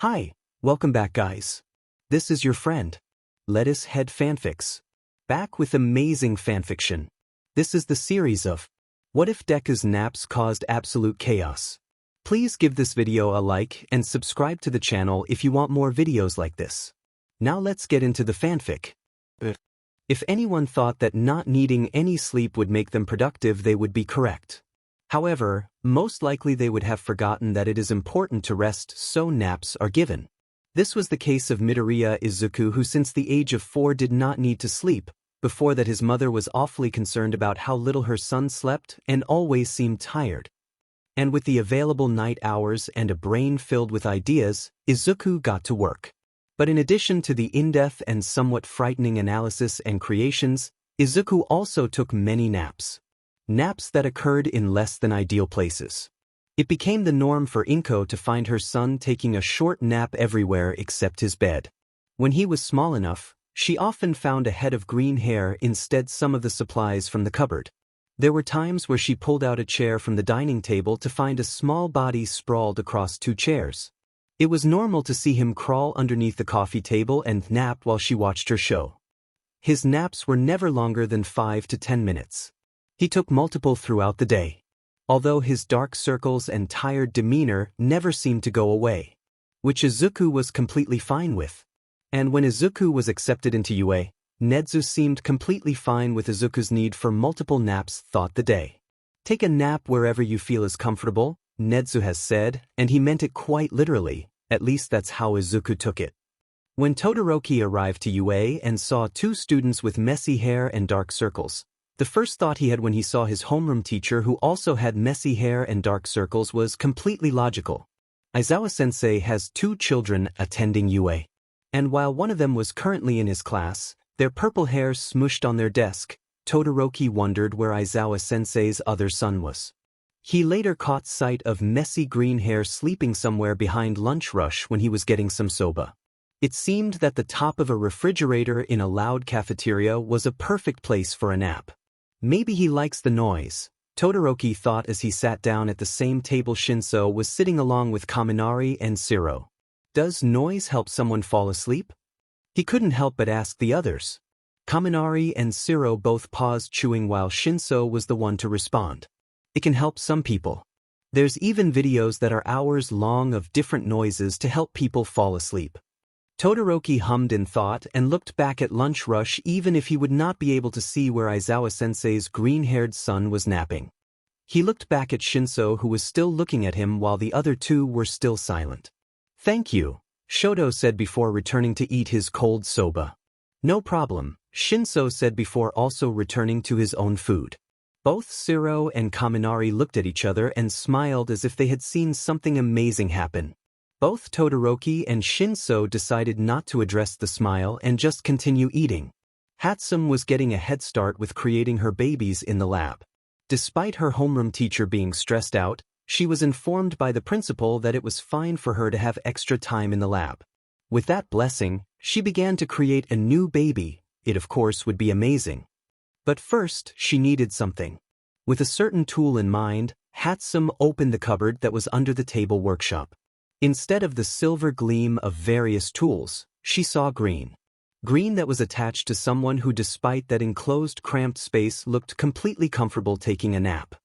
Hi, welcome back guys. This is your friend, Lettuce Head Fanfics. Back with amazing fanfiction. This is the series of What If Deku's Naps Caused Absolute Chaos. Please give this video a like and subscribe to the channel if you want more videos like this. Now let's get into the fanfic. If anyone thought that not needing any sleep would make them productive, they would be correct. However, most likely they would have forgotten that it is important to rest, so naps are given. This was the case of Midoriya Izuku, who since the age of 4 did not need to sleep. Before that, his mother was awfully concerned about how little her son slept and always seemed tired. And with the available night hours and a brain filled with ideas, Izuku got to work. But in addition to the in-depth and somewhat frightening analysis and creations, Izuku also took many naps. Naps that occurred in less than ideal places. It became the norm for Inko to find her son taking a short nap everywhere except his bed. When he was small enough, she often found a head of green hair instead some of the supplies from the cupboard. There were times where she pulled out a chair from the dining table to find a small body sprawled across 2 chairs. It was normal to see him crawl underneath the coffee table and nap while she watched her show. His naps were never longer than 5 to 10 minutes. He took multiple throughout the day, although his dark circles and tired demeanor never seemed to go away, which Izuku was completely fine with. And when Izuku was accepted into UA, Nedzu seemed completely fine with Izuku's need for multiple naps throughout the day. Take a nap wherever you feel is comfortable, Nedzu has said, and he meant it quite literally, at least that's how Izuku took it. When Todoroki arrived to UA and saw 2 students with messy hair and dark circles, the first thought he had when he saw his homeroom teacher who also had messy hair and dark circles was completely logical. Aizawa-sensei has 2 children attending UA. And while one of them was currently in his class, their purple hair smooshed on their desk, Todoroki wondered where Aizawa-sensei's other son was. He later caught sight of messy green hair sleeping somewhere behind lunch rush when he was getting some soba. It seemed that the top of a refrigerator in a loud cafeteria was a perfect place for a nap. Maybe he likes the noise, Todoroki thought as he sat down at the same table Shinso was sitting along with Kaminari and Shiro. Does noise help someone fall asleep? He couldn't help but ask the others. Kaminari and Shiro both paused chewing while Shinso was the one to respond. It can help some people. There's even videos that are hours long of different noises to help people fall asleep. Todoroki hummed in thought and looked back at lunch rush even if he would not be able to see where Aizawa-sensei's green-haired son was napping. He looked back at Shinso, who was still looking at him while the other 2 were still silent. "Thank you," Shoto said before returning to eat his cold soba. "No problem," Shinso said before also returning to his own food. Both Shiro and Kaminari looked at each other and smiled as if they had seen something amazing happen. Both Todoroki and Shinso decided not to address the smile and just continue eating. Hatsum was getting a head start with creating her babies in the lab. Despite her homeroom teacher being stressed out, she was informed by the principal that it was fine for her to have extra time in the lab. With that blessing, she began to create a new baby. It of course would be amazing. But first, she needed something. With a certain tool in mind, Hatsum opened the cupboard that was under the table workshop. Instead of the silver gleam of various tools, she saw green. Green that was attached to someone who, despite that enclosed cramped space, looked completely comfortable taking a nap.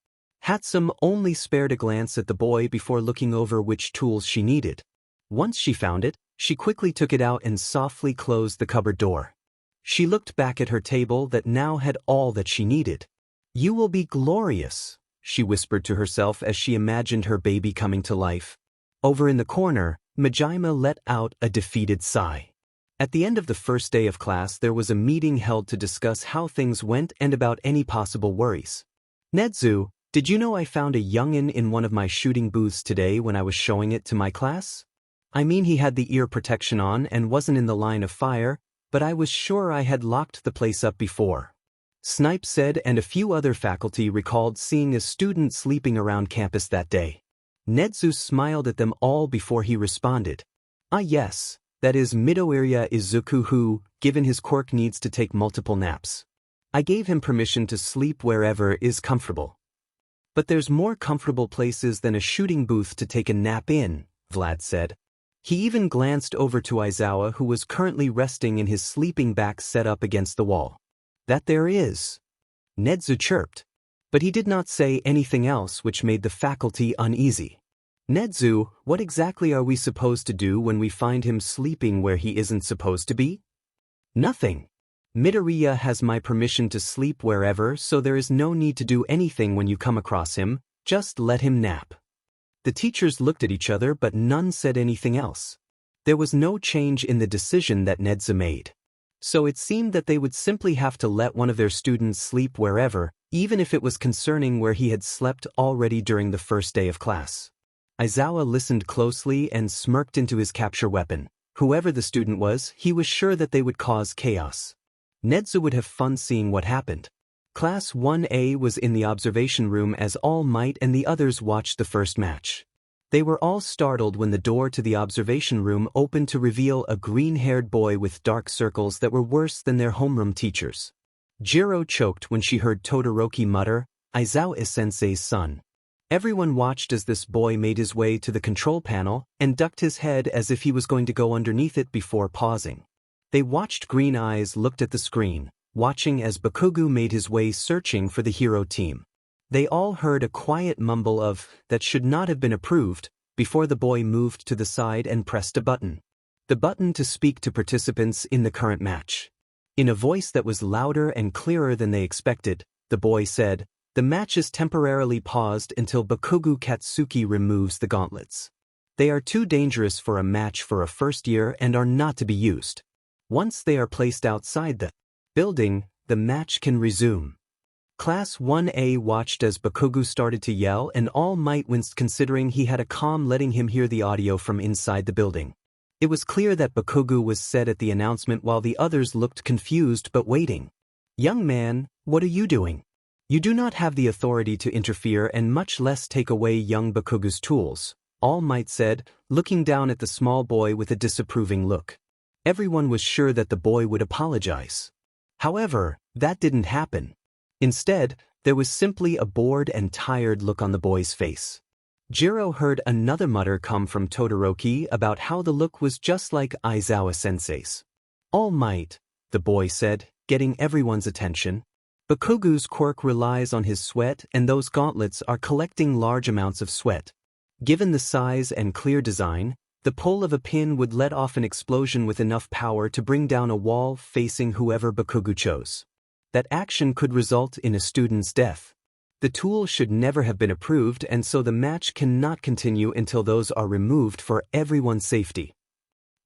Hatsum only spared a glance at the boy before looking over which tools she needed. Once she found it, she quickly took it out and softly closed the cupboard door. She looked back at her table that now had all that she needed. "You will be glorious," she whispered to herself as she imagined her baby coming to life. Over in the corner, Majima let out a defeated sigh. At the end of the first day of class, there was a meeting held to discuss how things went and about any possible worries. "Nedzu, did you know I found a youngin in one of my shooting booths today when I was showing it to my class? I mean, he had the ear protection on and wasn't in the line of fire, but I was sure I had locked the place up before," Snipe said, and a few other faculty recalled seeing a student sleeping around campus that day. Nedzu smiled at them all before he responded. "Ah yes, that is Midoriya Izuku who, given his quirk, needs to take multiple naps. I gave him permission to sleep wherever is comfortable. But there's more comfortable places than a shooting booth to take a nap in," Vlad said. He even glanced over to Aizawa, who was currently resting in his sleeping bag set up against the wall. "That there is," Nedzu chirped. But he did not say anything else, which made the faculty uneasy. "Nedzu, what exactly are we supposed to do when we find him sleeping where he isn't supposed to be?" "Nothing. Midoriya has my permission to sleep wherever, so there is no need to do anything when you come across him, just let him nap." The teachers looked at each other, but none said anything else. There was no change in the decision that Nedzu made. So it seemed that they would simply have to let one of their students sleep wherever, even if it was concerning where he had slept already during the first day of class. Aizawa listened closely and smirked into his capture weapon. Whoever the student was, he was sure that they would cause chaos. Nedzu would have fun seeing what happened. Class 1A was in the observation room as All Might and the others watched the first match. They were all startled when the door to the observation room opened to reveal a green-haired boy with dark circles that were worse than their homeroom teachers. Jiro choked when she heard Todoroki mutter, "Aizawa-sensei's son." Everyone watched as this boy made his way to the control panel and ducked his head as if he was going to go underneath it before pausing. They watched Green Eyes looked at the screen, watching as Bakugo made his way searching for the hero team. They all heard a quiet mumble of, "that should not have been approved," before the boy moved to the side and pressed a button. The button to speak to participants in the current match. In a voice that was louder and clearer than they expected, the boy said, "The match is temporarily paused until Bakugo Katsuki removes the gauntlets. They are too dangerous for a match for a first year and are not to be used. Once they are placed outside the building, the match can resume." Class 1A watched as Bakugo started to yell, and All Might winced considering he had a comm letting him hear the audio from inside the building. It was clear that Bakugo was said at the announcement while the others looked confused but waiting. "Young man, what are you doing? You do not have the authority to interfere and much less take away young Bakugo's tools," All Might said, looking down at the small boy with a disapproving look. Everyone was sure that the boy would apologize. However, that didn't happen. Instead, there was simply a bored and tired look on the boy's face. Jiro heard another mutter come from Todoroki about how the look was just like Aizawa-sensei's. "All Might," the boy said, getting everyone's attention. "Bakugo's quirk relies on his sweat, and those gauntlets are collecting large amounts of sweat. Given the size and clear design, the pull of a pin would let off an explosion with enough power to bring down a wall facing whoever Bakugo chose. That action could result in a student's death. The tool should never have been approved, and so the match cannot continue until those are removed for everyone's safety."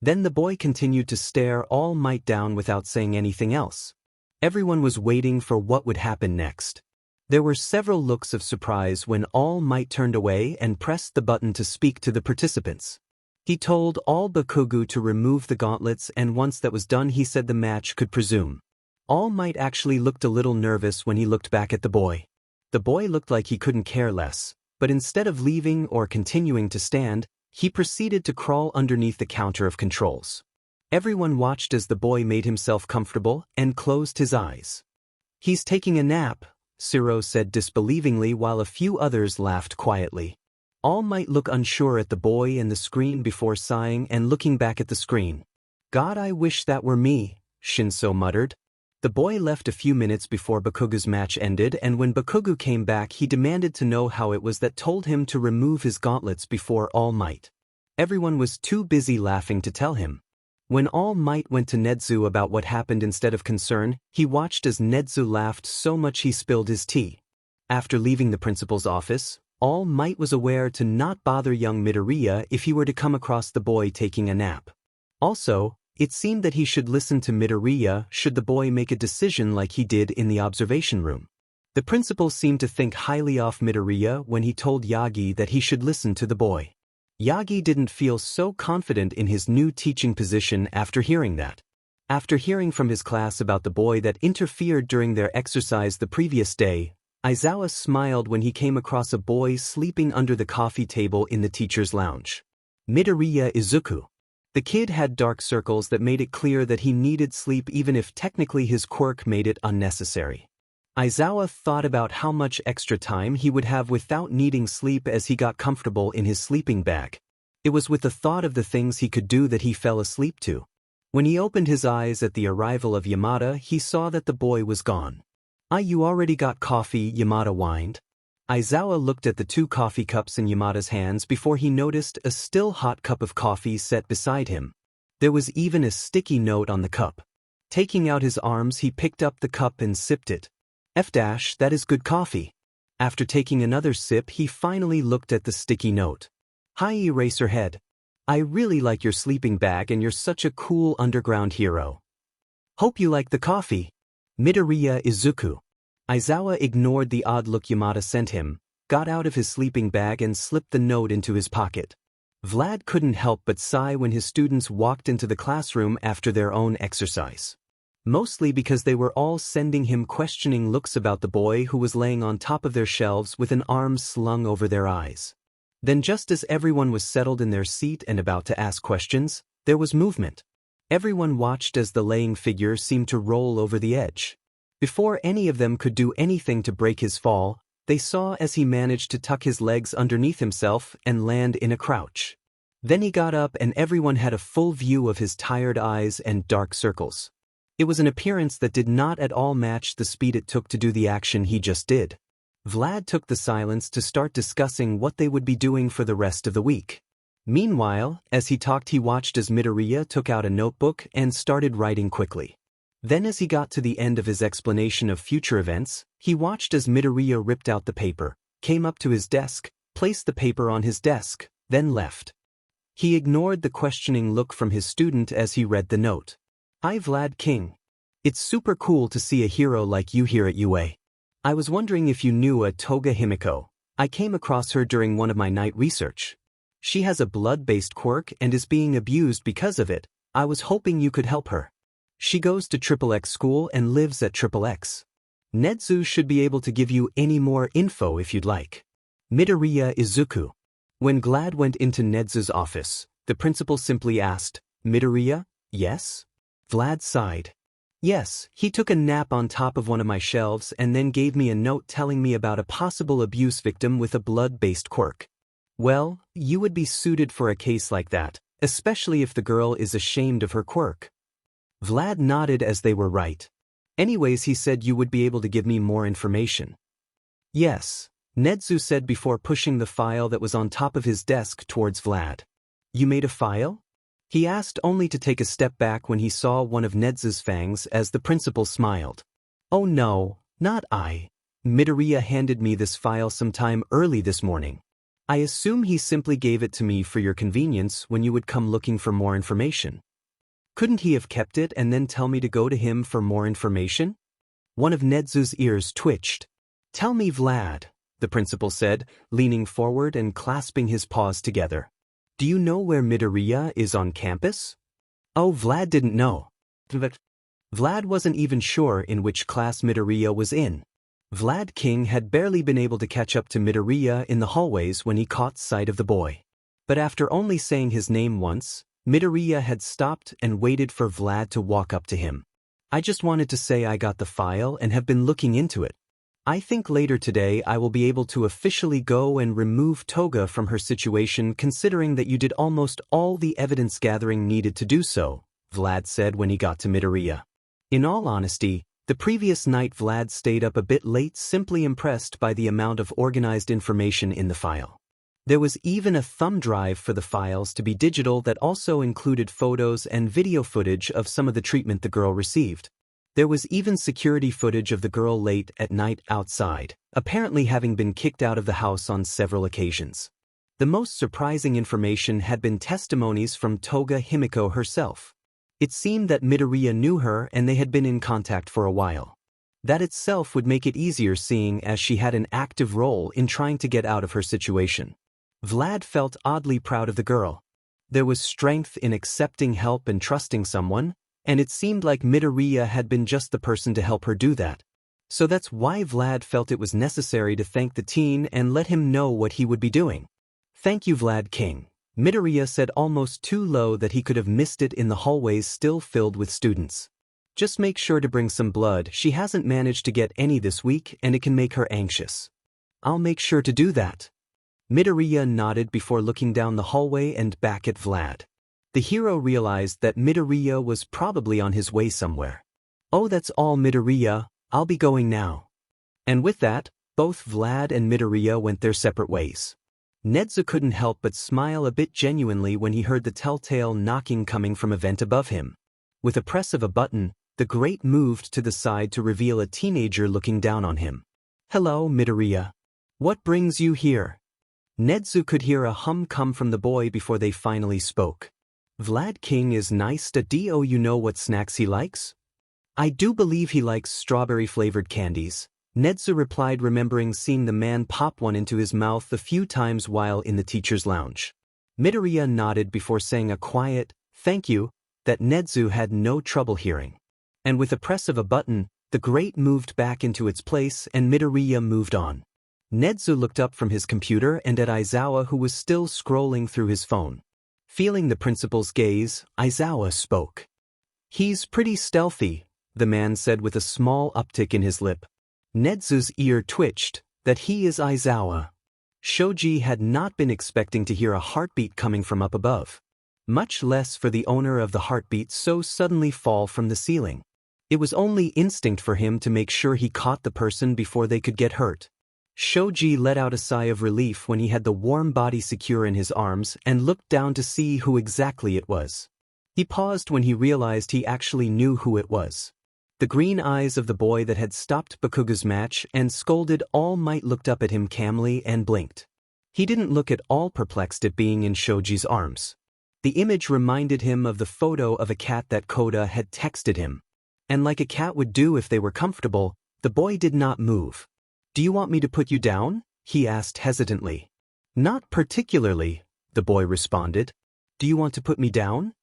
Then the boy continued to stare All Might down without saying anything else. Everyone was waiting for what would happen next. There were several looks of surprise when All Might turned away and pressed the button to speak to the participants. He told all Bakugo to remove the gauntlets, and once that was done he said the match could resume. All Might actually looked a little nervous when he looked back at the boy. The boy looked like he couldn't care less, but instead of leaving or continuing to stand, he proceeded to crawl underneath the counter of controls. Everyone watched as the boy made himself comfortable and closed his eyes. "He's taking a nap," Siro said disbelievingly while a few others laughed quietly. All Might look unsure at the boy and the screen before sighing and looking back at the screen. "God, I wish that were me," Shinso muttered. The boy left a few minutes before Bakugo's match ended, and when Bakugo came back he demanded to know how it was that told him to remove his gauntlets before All Might. Everyone was too busy laughing to tell him. When All Might went to Nedzu about what happened instead of concern, he watched as Nedzu laughed so much he spilled his tea. After leaving the principal's office, All Might was aware to not bother young Midoriya if he were to come across the boy taking a nap. Also, it seemed that he should listen to Midoriya should the boy make a decision like he did in the observation room. The principal seemed to think highly of Midoriya when he told Yagi that he should listen to the boy. Yagi didn't feel so confident in his new teaching position after hearing that. After hearing from his class about the boy that interfered during their exercise the previous day, Aizawa smiled when he came across a boy sleeping under the coffee table in the teacher's lounge. Midoriya Izuku. The kid had dark circles that made it clear that he needed sleep even if technically his quirk made it unnecessary. Aizawa thought about how much extra time he would have without needing sleep as he got comfortable in his sleeping bag. It was with the thought of the things he could do that he fell asleep to. When he opened his eyes at the arrival of Yamada, he saw that the boy was gone. You already got coffee?" Yamada whined. Aizawa looked at the 2 coffee cups in Yamada's hands before he noticed a still hot cup of coffee set beside him. There was even a sticky note on the cup. Taking out his arms, he picked up the cup and sipped it. That is good coffee." After taking another sip, he finally looked at the sticky note. "Hi Eraserhead. I really like your sleeping bag and you're such a cool underground hero. Hope you like the coffee. Midoriya Izuku." Aizawa ignored the odd look Yamada sent him, got out of his sleeping bag and slipped the note into his pocket. Vlad couldn't help but sigh when his students walked into the classroom after their own exercise. Mostly because they were all sending him questioning looks about the boy who was laying on top of their shelves with an arm slung over their eyes. Then just as everyone was settled in their seat and about to ask questions, there was movement. Everyone watched as the laying figure seemed to roll over the edge. Before any of them could do anything to break his fall, they saw as he managed to tuck his legs underneath himself and land in a crouch. Then he got up and everyone had a full view of his tired eyes and dark circles. It was an appearance that did not at all match the speed it took to do the action he just did. Vlad took the silence to start discussing what they would be doing for the rest of the week. Meanwhile, as he talked, he watched as Midoriya took out a notebook and started writing quickly. Then as he got to the end of his explanation of future events, he watched as Midoriya ripped out the paper, came up to his desk, placed the paper on his desk, then left. He ignored the questioning look from his student as he read the note. "Hi Vlad King. It's super cool to see a hero like you here at UA. I was wondering if you knew a Toga Himiko. I came across her during one of my night research. She has a blood-based quirk and is being abused because of it. I was hoping you could help her. She goes to XXX school and lives at XXX. Nedzu should be able to give you any more info if you'd like. Midoriya Izuku." When Glad went into Nedzu's office, the principal simply asked, "Midoriya, yes?" Vlad sighed. "Yes, he took a nap on top of one of my shelves and then gave me a note telling me about a possible abuse victim with a blood-based quirk. Well, you would be suited for a case like that, especially if the girl is ashamed of her quirk." Vlad nodded as they were right. "Anyways, he said you would be able to give me more information." "Yes," Nedzu said before pushing the file that was on top of his desk towards Vlad. "You made a file?" He asked, only to take a step back when he saw one of Nedzu's fangs as the principal smiled. "Oh no, not I. Midoriya handed me this file sometime early this morning. I assume he simply gave it to me for your convenience when you would come looking for more information. Couldn't he have kept it and then tell me to go to him for more information?" One of Nedzu's ears twitched. "Tell me, Vlad," the principal said, leaning forward and clasping his paws together. "Do you know where Midoriya is on campus?" Oh, Vlad didn't know. Vlad wasn't even sure in which class Midoriya was in. Vlad King had barely been able to catch up to Midoriya in the hallways when he caught sight of the boy. But after only saying his name once, Midoriya had stopped and waited for Vlad to walk up to him. "I just wanted to say I got the file and have been looking into it. I think later today I will be able to officially go and remove Toga from her situation, considering that you did almost all the evidence gathering needed to do so," Vlad said when he got to Midoriya. In all honesty, the previous night Vlad stayed up a bit late, simply impressed by the amount of organized information in the file. There was even a thumb drive for the files to be digital that also included photos and video footage of some of the treatment the girl received. There was even security footage of the girl late at night outside, apparently having been kicked out of the house on several occasions. The most surprising information had been testimonies from Toga Himiko herself. It seemed that Midoriya knew her and they had been in contact for a while. That itself would make it easier, seeing as she had an active role in trying to get out of her situation. Vlad felt oddly proud of the girl. There was strength in accepting help and trusting someone, and it seemed like Midoriya had been just the person to help her do that. So that's why Vlad felt it was necessary to thank the teen and let him know what he would be doing. "Thank you, Vlad King," Midoriya said, almost too low that he could have missed it in the hallways still filled with students. "Just make sure to bring some blood. She hasn't managed to get any this week and it can make her anxious." "I'll make sure to do that." Midoriya nodded before looking down the hallway and back at Vlad. The hero realized that Midoriya was probably on his way somewhere. "Oh, that's all, Midoriya, I'll be going now." And with that, both Vlad and Midoriya went their separate ways. Nedzu couldn't help but smile a bit genuinely when he heard the telltale knocking coming from a vent above him. With a press of a button, the Great moved to the side to reveal a teenager looking down on him. "Hello, Midoriya. What brings you here?" Nedzu could hear a hum come from the boy before they finally spoke. "Vlad King is nice to do. You know what snacks he likes?" "I do believe he likes strawberry-flavored candies," Nedzu replied, remembering seeing the man pop one into his mouth a few times while in the teacher's lounge. Midoriya nodded before saying a quiet, "Thank you," that Nedzu had no trouble hearing. And with a press of a button, the Great moved back into its place and Midoriya moved on. Nedzu looked up from his computer and at Aizawa, who was still scrolling through his phone. Feeling the principal's gaze, Aizawa spoke. "He's pretty stealthy," the man said with a small uptick in his lip. Nedzu's ear twitched. That he is Aizawa. Shoji had not been expecting to hear a heartbeat coming from up above. Much less for the owner of the heartbeat so suddenly fall from the ceiling. It was only instinct for him to make sure he caught the person before they could get hurt. Shoji let out a sigh of relief when he had the warm body secure in his arms and looked down to see who exactly it was. He paused when he realized he actually knew who it was. The green eyes of the boy that had stopped Bakuga's match and scolded All Might looked up at him calmly and blinked. He didn't look at all perplexed at being in Shoji's arms. The image reminded him of the photo of a cat that Koda had texted him. And like a cat would do if they were comfortable, the boy did not move. "Do you want me to put you down?" he asked hesitantly. "Not particularly," the boy responded. "Do you want to put me down?"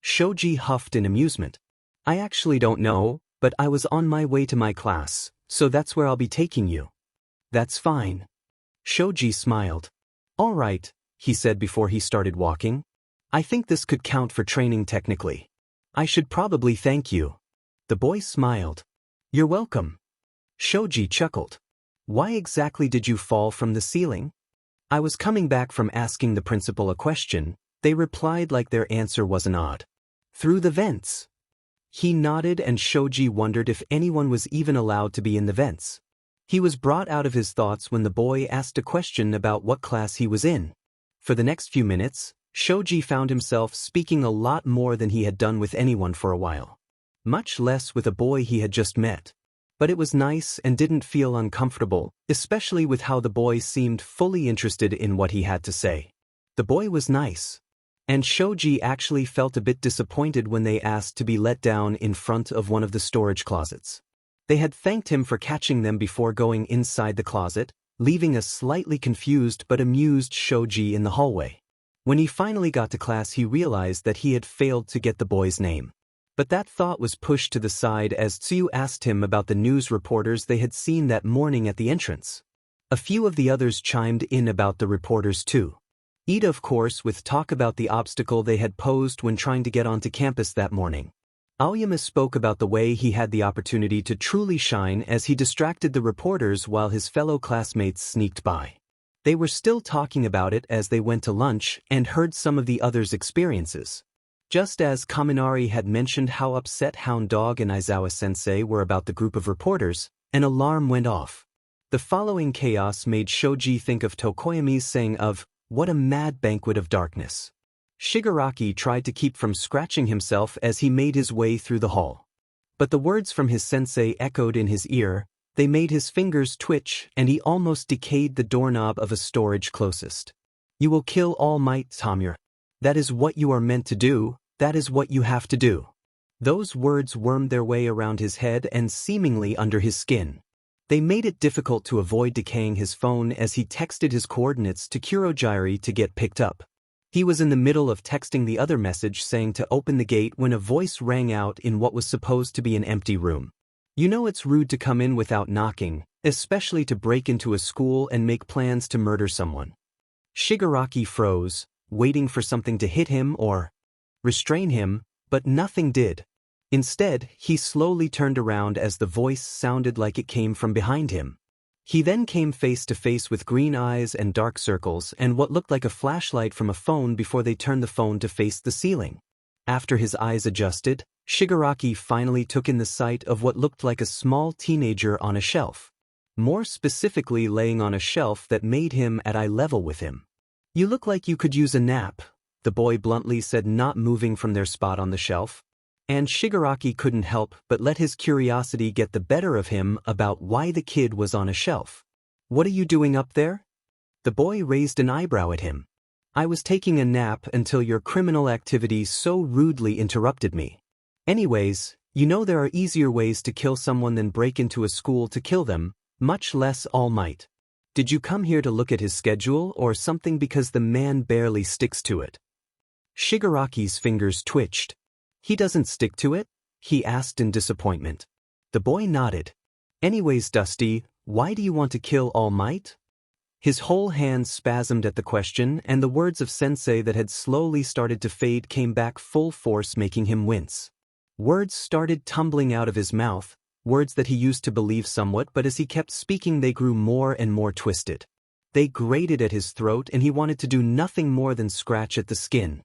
Shoji huffed in amusement. "I actually don't know, but I was on my way to my class, so that's where I'll be taking you." "That's fine." Shoji smiled. "All right," he said before he started walking. "I think this could count for training technically. I should probably thank you." The boy smiled. "You're welcome." Shoji chuckled. "Why exactly did you fall from the ceiling?" "I was coming back from asking the principal a question," they replied like their answer wasn't odd. "Through the vents." He nodded and Shoji wondered if anyone was even allowed to be in the vents. He was brought out of his thoughts when the boy asked a question about what class he was in. For the next few minutes, Shoji found himself speaking a lot more than he had done with anyone for a while. Much less with a boy he had just met. But it was nice and didn't feel uncomfortable, especially with how the boy seemed fully interested in what he had to say. The boy was nice. And Shoji actually felt a bit disappointed when they asked to be let down in front of one of the storage closets. They had thanked him for catching them before going inside the closet, leaving a slightly confused but amused Shoji in the hallway. When he finally got to class, he realized that he had failed to get the boy's name. But that thought was pushed to the side as Tsuyu asked him about the news reporters they had seen that morning at the entrance. A few of the others chimed in about the reporters too. Ida, of course, with talk about the obstacle they had posed when trying to get onto campus that morning. Aoyama spoke about the way he had the opportunity to truly shine as he distracted the reporters while his fellow classmates sneaked by. They were still talking about it as they went to lunch and heard some of the others' experiences. Just as Kaminari had mentioned how upset Hound Dog and Aizawa-sensei were about the group of reporters, an alarm went off. The following chaos made Shoji think of Tokoyami's saying of, "What a mad banquet of darkness." Shigaraki tried to keep from scratching himself as he made his way through the hall. But the words from his sensei echoed in his ear, they made his fingers twitch and he almost decayed the doorknob of a storage closest. "You will kill All Might, Tamura. That is what you are meant to do, that is what you have to do." Those words wormed their way around his head and seemingly under his skin. They made it difficult to avoid decaying his phone as he texted his coordinates to Kurojiri to get picked up. He was in the middle of texting the other message saying to open the gate when a voice rang out in what was supposed to be an empty room. "You know it's rude to come in without knocking, especially to break into a school and make plans to murder someone." Shigaraki froze, waiting for something to hit him or restrain him, but nothing did. Instead, he slowly turned around as the voice sounded like it came from behind him. He then came face to face with green eyes and dark circles and what looked like a flashlight from a phone before they turned the phone to face the ceiling. After his eyes adjusted, Shigaraki finally took in the sight of what looked like a small teenager on a shelf. More specifically laying on a shelf that made him at eye level with him. "You look like you could use a nap," the boy bluntly said, not moving from their spot on the shelf. And Shigaraki couldn't help but let his curiosity get the better of him about why the kid was on a shelf. "What are you doing up there?" The boy raised an eyebrow at him. "I was taking a nap until your criminal activities so rudely interrupted me. Anyways, you know there are easier ways to kill someone than break into a school to kill them, much less All Might. Did you come here to look at his schedule or something because the man barely sticks to it?" Shigaraki's fingers twitched. "He doesn't stick to it?" he asked in disappointment. The boy nodded. "Anyways, Dusty, why do you want to kill All Might?" His whole hand spasmed at the question, and the words of Sensei that had slowly started to fade came back full force, making him wince. Words started tumbling out of his mouth, words that he used to believe somewhat, but as he kept speaking they grew more and more twisted. They grated at his throat and he wanted to do nothing more than scratch at the skin.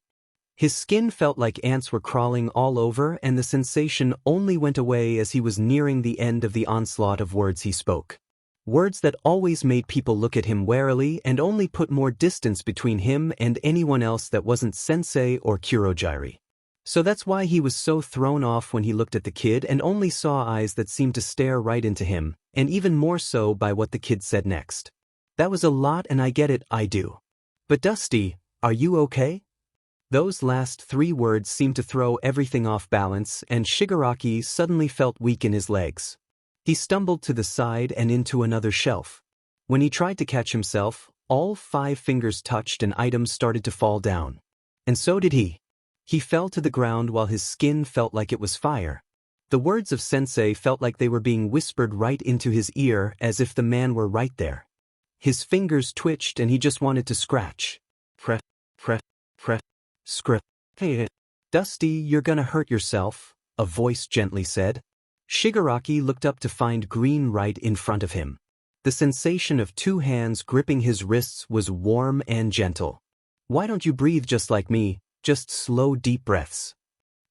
His skin felt like ants were crawling all over, and the sensation only went away as he was nearing the end of the onslaught of words he spoke. Words that always made people look at him warily and only put more distance between him and anyone else that wasn't Sensei or Kurogyari. So that's why he was so thrown off when he looked at the kid and only saw eyes that seemed to stare right into him, and even more so by what the kid said next. "That was a lot and I get it, I do. But Dusty, are you okay?" Those last 3 words seemed to throw everything off balance, and Shigaraki suddenly felt weak in his legs. He stumbled to the side and into another shelf. When he tried to catch himself, all 5 fingers touched and items started to fall down. And so did he. He fell to the ground while his skin felt like it was fire. The words of Sensei felt like they were being whispered right into his ear as if the man were right there. His fingers twitched and he just wanted to scratch. Press, script. "Hey, Dusty, you're gonna hurt yourself," a voice gently said. Shigaraki looked up to find green right in front of him. The sensation of 2 hands gripping his wrists was warm and gentle. "Why don't you breathe just like me, just slow deep breaths?"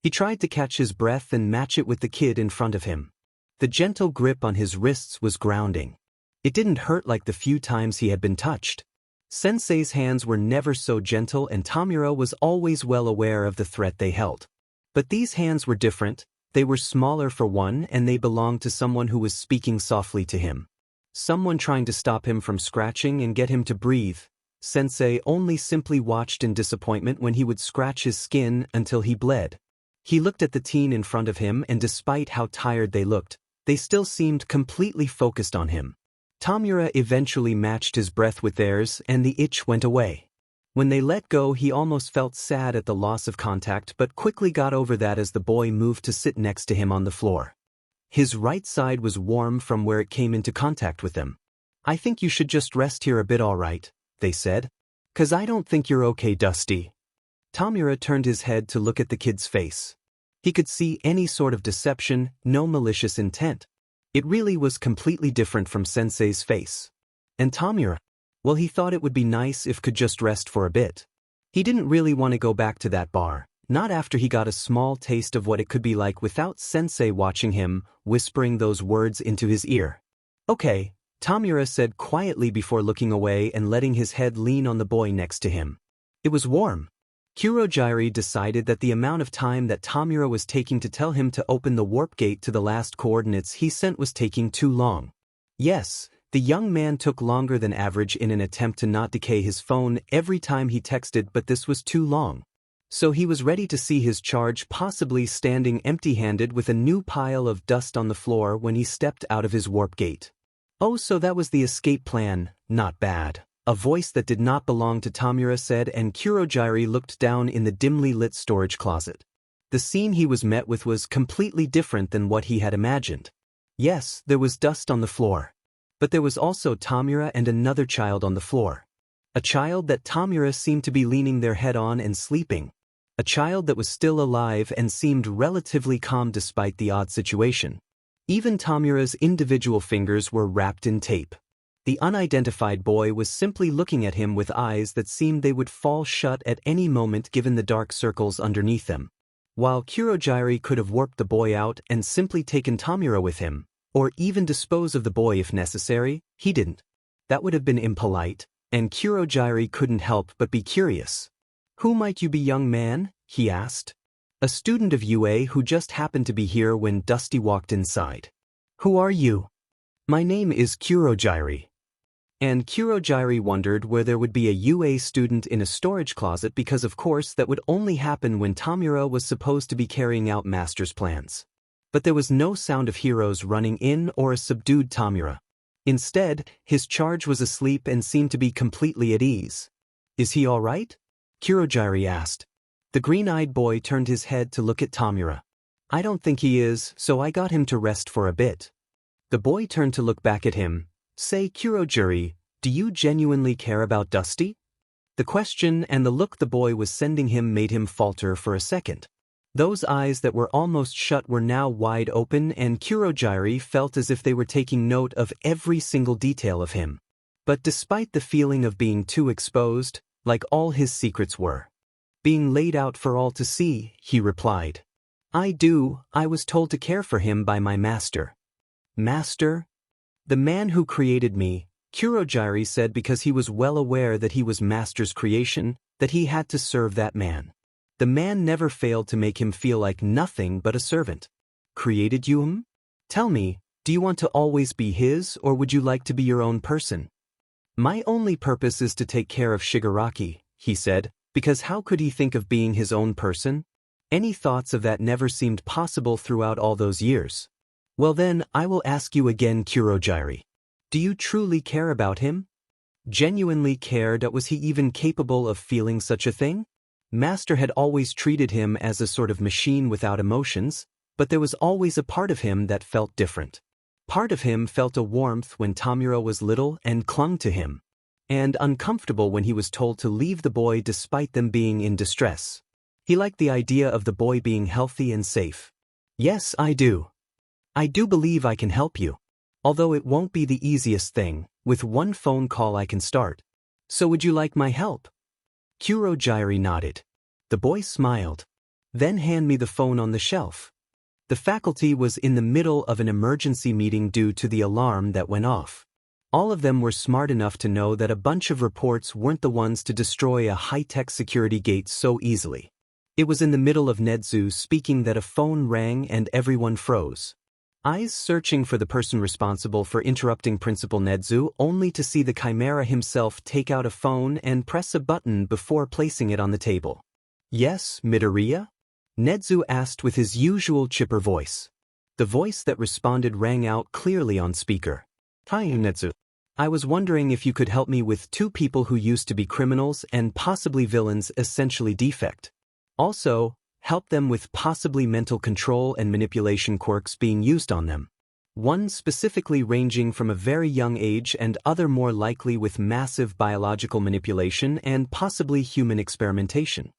He tried to catch his breath and match it with the kid in front of him. The gentle grip on his wrists was grounding. It didn't hurt like the few times he had been touched. Sensei's hands were never so gentle and Tamura was always well aware of the threat they held. But these hands were different. They were smaller for one, and they belonged to someone who was speaking softly to him. Someone trying to stop him from scratching and get him to breathe. Sensei only simply watched in disappointment when he would scratch his skin until he bled. He looked at the teen in front of him, and despite how tired they looked, they still seemed completely focused on him. Tamura eventually matched his breath with theirs, and the itch went away. When they let go, he almost felt sad at the loss of contact, but quickly got over that as the boy moved to sit next to him on the floor. His right side was warm from where it came into contact with them. "I think you should just rest here a bit, all right," they said. "'Cause I don't think you're okay, Dusty." Tamura turned his head to look at the kid's face. He could see any sort of deception, no malicious intent. It really was completely different from Sensei's face. And Tamura, well, he thought it would be nice if could just rest for a bit. He didn't really want to go back to that bar, not after he got a small taste of what it could be like without Sensei watching him, whispering those words into his ear. "Okay," Tamura said quietly before looking away and letting his head lean on the boy next to him. It was warm. Kurogyari decided that the amount of time that Tamura was taking to tell him to open the warp gate to the last coordinates he sent was taking too long. Yes, the young man took longer than average in an attempt to not decay his phone every time he texted, but this was too long. So he was ready to see his charge possibly standing empty-handed with a new pile of dust on the floor when he stepped out of his warp gate. "Oh, so that was the escape plan, not bad," a voice that did not belong to Tamura said, and Kurogyari looked down in the dimly lit storage closet. The scene he was met with was completely different than what he had imagined. Yes, there was dust on the floor. But there was also Tamura and another child on the floor. A child that Tamura seemed to be leaning their head on and sleeping. A child that was still alive and seemed relatively calm despite the odd situation. Even Tamura's individual fingers were wrapped in tape. The unidentified boy was simply looking at him with eyes that seemed they would fall shut at any moment given the dark circles underneath them. While Kurogiri could have warped the boy out and simply taken Tamura with him, or even dispose of the boy if necessary, he didn't. That would have been impolite, and Kurogiri couldn't help but be curious. "Who might you be, young man?" he asked. A student of UA who just happened to be here when Dusty walked inside. "Who are you?" "My name is Kurogiri." And Kurogiri wondered where there would be a UA student in a storage closet because of course that would only happen when Tamura was supposed to be carrying out master's plans. But there was no sound of heroes running in or a subdued Tamura. Instead, his charge was asleep and seemed to be completely at ease. "Is he all right?" Kurogiri asked. The green-eyed boy turned his head to look at Tamura. "I don't think he is, so I got him to rest for a bit." The boy turned to look back at him. "Say, Kurogiri, do you genuinely care about Dusty?" The question and the look the boy was sending him made him falter for a second. Those eyes that were almost shut were now wide open, and Kurogiri felt as if they were taking note of every single detail of him. But despite the feeling of being too exposed, like all his secrets were being laid out for all to see, he replied, "I was told to care for him by my master." "Master?" "The man who created me," Kurogiri said, because he was well aware that he was master's creation, that he had to serve that man. The man never failed to make him feel like nothing but a servant. "Created you? Tell me, do you want to always be his, or would you like to be your own person?" "My only purpose is to take care of Shigaraki," he said, because how could he think of being his own person? Any thoughts of that never seemed possible throughout all those years. "Well then, I will ask you again, Kurogiri. Do you truly care about him?" Genuinely cared? Was he even capable of feeling such a thing? Master had always treated him as a sort of machine without emotions, but there was always a part of him that felt different. Part of him felt a warmth when Tamura was little and clung to him, and uncomfortable when he was told to leave the boy despite them being in distress. He liked the idea of the boy being healthy and safe. "Yes, I do. I do believe I can help you. Although it won't be the easiest thing, with one phone call I can start. So would you like my help?" Kurogiri nodded. The boy smiled. "Then hand me the phone on the shelf." The faculty was in the middle of an emergency meeting due to the alarm that went off. All of them were smart enough to know that a bunch of reports weren't the ones to destroy a high-tech security gate so easily. It was in the middle of Nedzu speaking that a phone rang and everyone froze. Eyes searching for the person responsible for interrupting Principal Nedzu, only to see the Chimera himself take out a phone and press a button before placing it on the table. "Yes, Midoriya?" Nedzu asked with his usual chipper voice. The voice that responded rang out clearly on speaker. "Hi, Nedzu. I was wondering if you could help me with two people who used to be criminals and possibly villains, essentially defect. Also, help them with possibly mental control and manipulation quirks being used on them. One specifically ranging from a very young age and other more likely with massive biological manipulation and possibly human experimentation."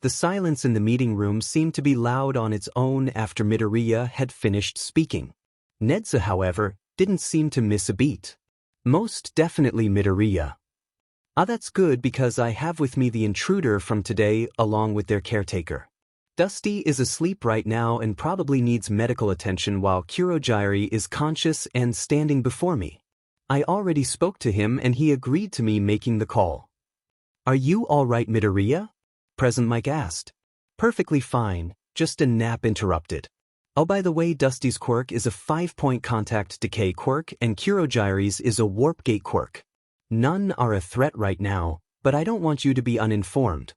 The silence in the meeting room seemed to be loud on its own after Midoriya had finished speaking. Nedzu, however, didn't seem to miss a beat. "Most definitely, Midoriya. That's good because I have with me the intruder from today along with their caretaker. Dusty is asleep right now and probably needs medical attention while Kurogiri is conscious and standing before me. I already spoke to him and he agreed to me making the call." "Are you all right, Midoriya?" Present Mike asked. "Perfectly fine, just a nap interrupted. Oh, by the way, Dusty's quirk is a 5-point contact decay quirk and Kurogiri's is a warp gate quirk. None are a threat right now, but I don't want you to be uninformed."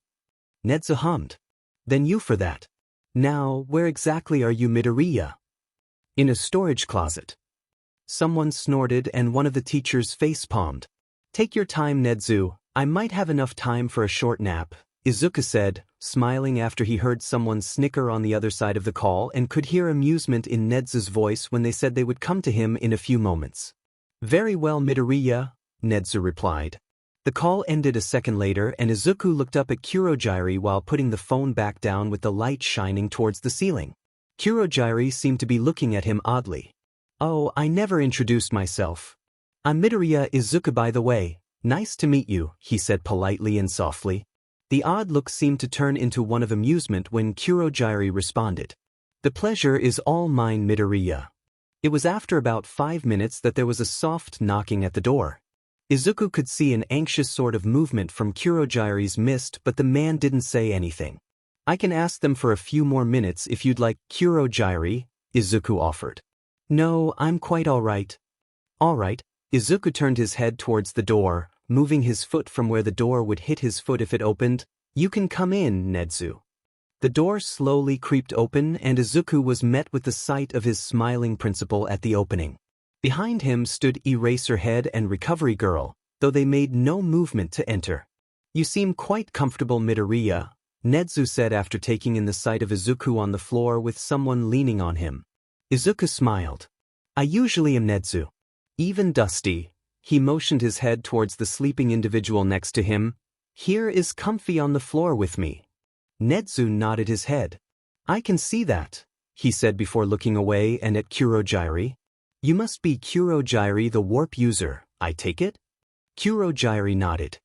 Nedzu hummed. "Then you for that. Now, where exactly are you, Midoriya?" "In a storage closet." Someone snorted and one of the teachers face-palmed. "Take your time, Nedzu. I might have enough time for a short nap," Izuku said, smiling after he heard someone snicker on the other side of the call and could hear amusement in Nedzu's voice when they said they would come to him in a few moments. "Very well, Midoriya," Nedzu replied. The call ended a second later and Izuku looked up at Kurogiri while putting the phone back down with the light shining towards the ceiling. Kurogiri seemed to be looking at him oddly. "Oh, I never introduced myself. I'm Midoriya Izuku by the way. Nice to meet you, he said politely and softly. The odd look seemed to turn into one of amusement when Kurogyari responded. The pleasure is all mine, Midoriya. It was after about 5 minutes that there was a soft knocking at the door. Izuku could see an anxious sort of movement from Kurogyari's mist, but the man didn't say anything. I can ask them for a few more minutes if you'd like, Kurogyari, Izuku offered. No, I'm quite all right. All right. Izuku turned his head towards the door, moving his foot from where the door would hit his foot if it opened. You can come in, Nedzu. The door slowly creaked open and Izuku was met with the sight of his smiling principal at the opening. Behind him stood Eraserhead and Recovery Girl, though they made no movement to enter. You seem quite comfortable, Midoriya, Nedzu said after taking in the sight of Izuku on the floor with someone leaning on him. Izuku smiled. I usually am, Nedzu. Even Dusty. He motioned his head towards the sleeping individual next to him. Here is comfy on the floor with me. Nedzu nodded his head. I can see that, he said before looking away and at Kurogyari. You must be Kurogyari, the warp user, I take it? Kurogyari nodded.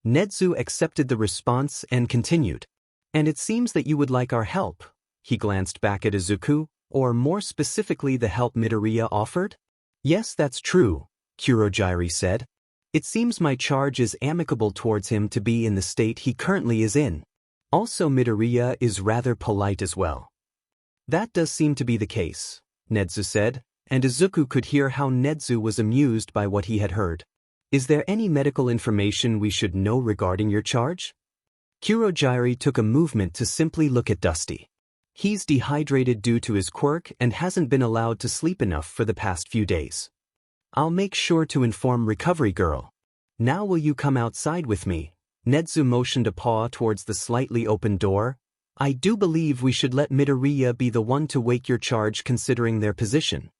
Nedzu accepted the response and continued. And it seems that you would like our help. He glanced back at Izuku, or more specifically the help Midoriya offered? Yes, that's true, Kurogyari said. It seems my charge is amicable towards him to be in the state he currently is in. Also, Midoriya is rather polite as well. That does seem to be the case, Nedzu said, and Izuku could hear how Nedzu was amused by what he had heard. Is there any medical information we should know regarding your charge? Kurogyari took a movement to simply look at Dusty. He's dehydrated due to his quirk and hasn't been allowed to sleep enough for the past few days. I'll make sure to inform Recovery Girl. Now will you come outside with me? Nedzu motioned a paw towards the slightly open door. I do believe we should let Midoriya be the one to wake your charge considering their position.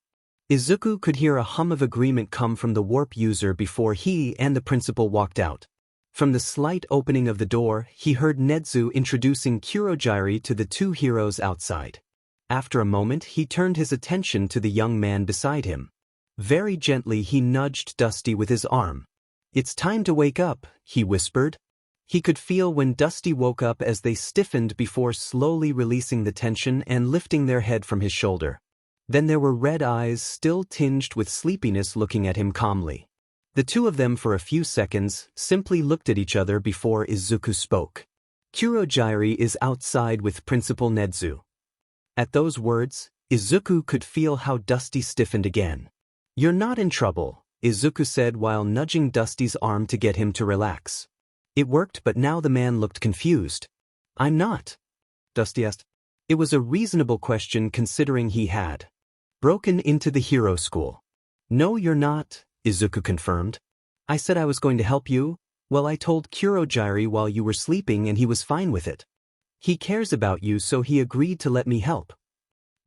Izuku could hear a hum of agreement come from the warp user before he and the principal walked out. From the slight opening of the door, he heard Nedzu introducing Kurogyari to the two heroes outside. After a moment, he turned his attention to the young man beside him. Very gently, he nudged Dusty with his arm. It's time to wake up, he whispered. He could feel when Dusty woke up as they stiffened before slowly releasing the tension and lifting their head from his shoulder. Then there were red eyes still tinged with sleepiness looking at him calmly. The two of them for a few seconds simply looked at each other before Izuku spoke. Kurogyari is outside with Principal Nedzu. At those words, Izuku could feel how Dusty stiffened again. You're not in trouble, Izuku said while nudging Dusty's arm to get him to relax. It worked, but now the man looked confused. I'm not, Dusty asked. It was a reasonable question considering he had broken into the hero school. No, you're not, Izuku confirmed. I said I was going to help you. Well, I told Kurogyari while you were sleeping and he was fine with it. He cares about you, so he agreed to let me help.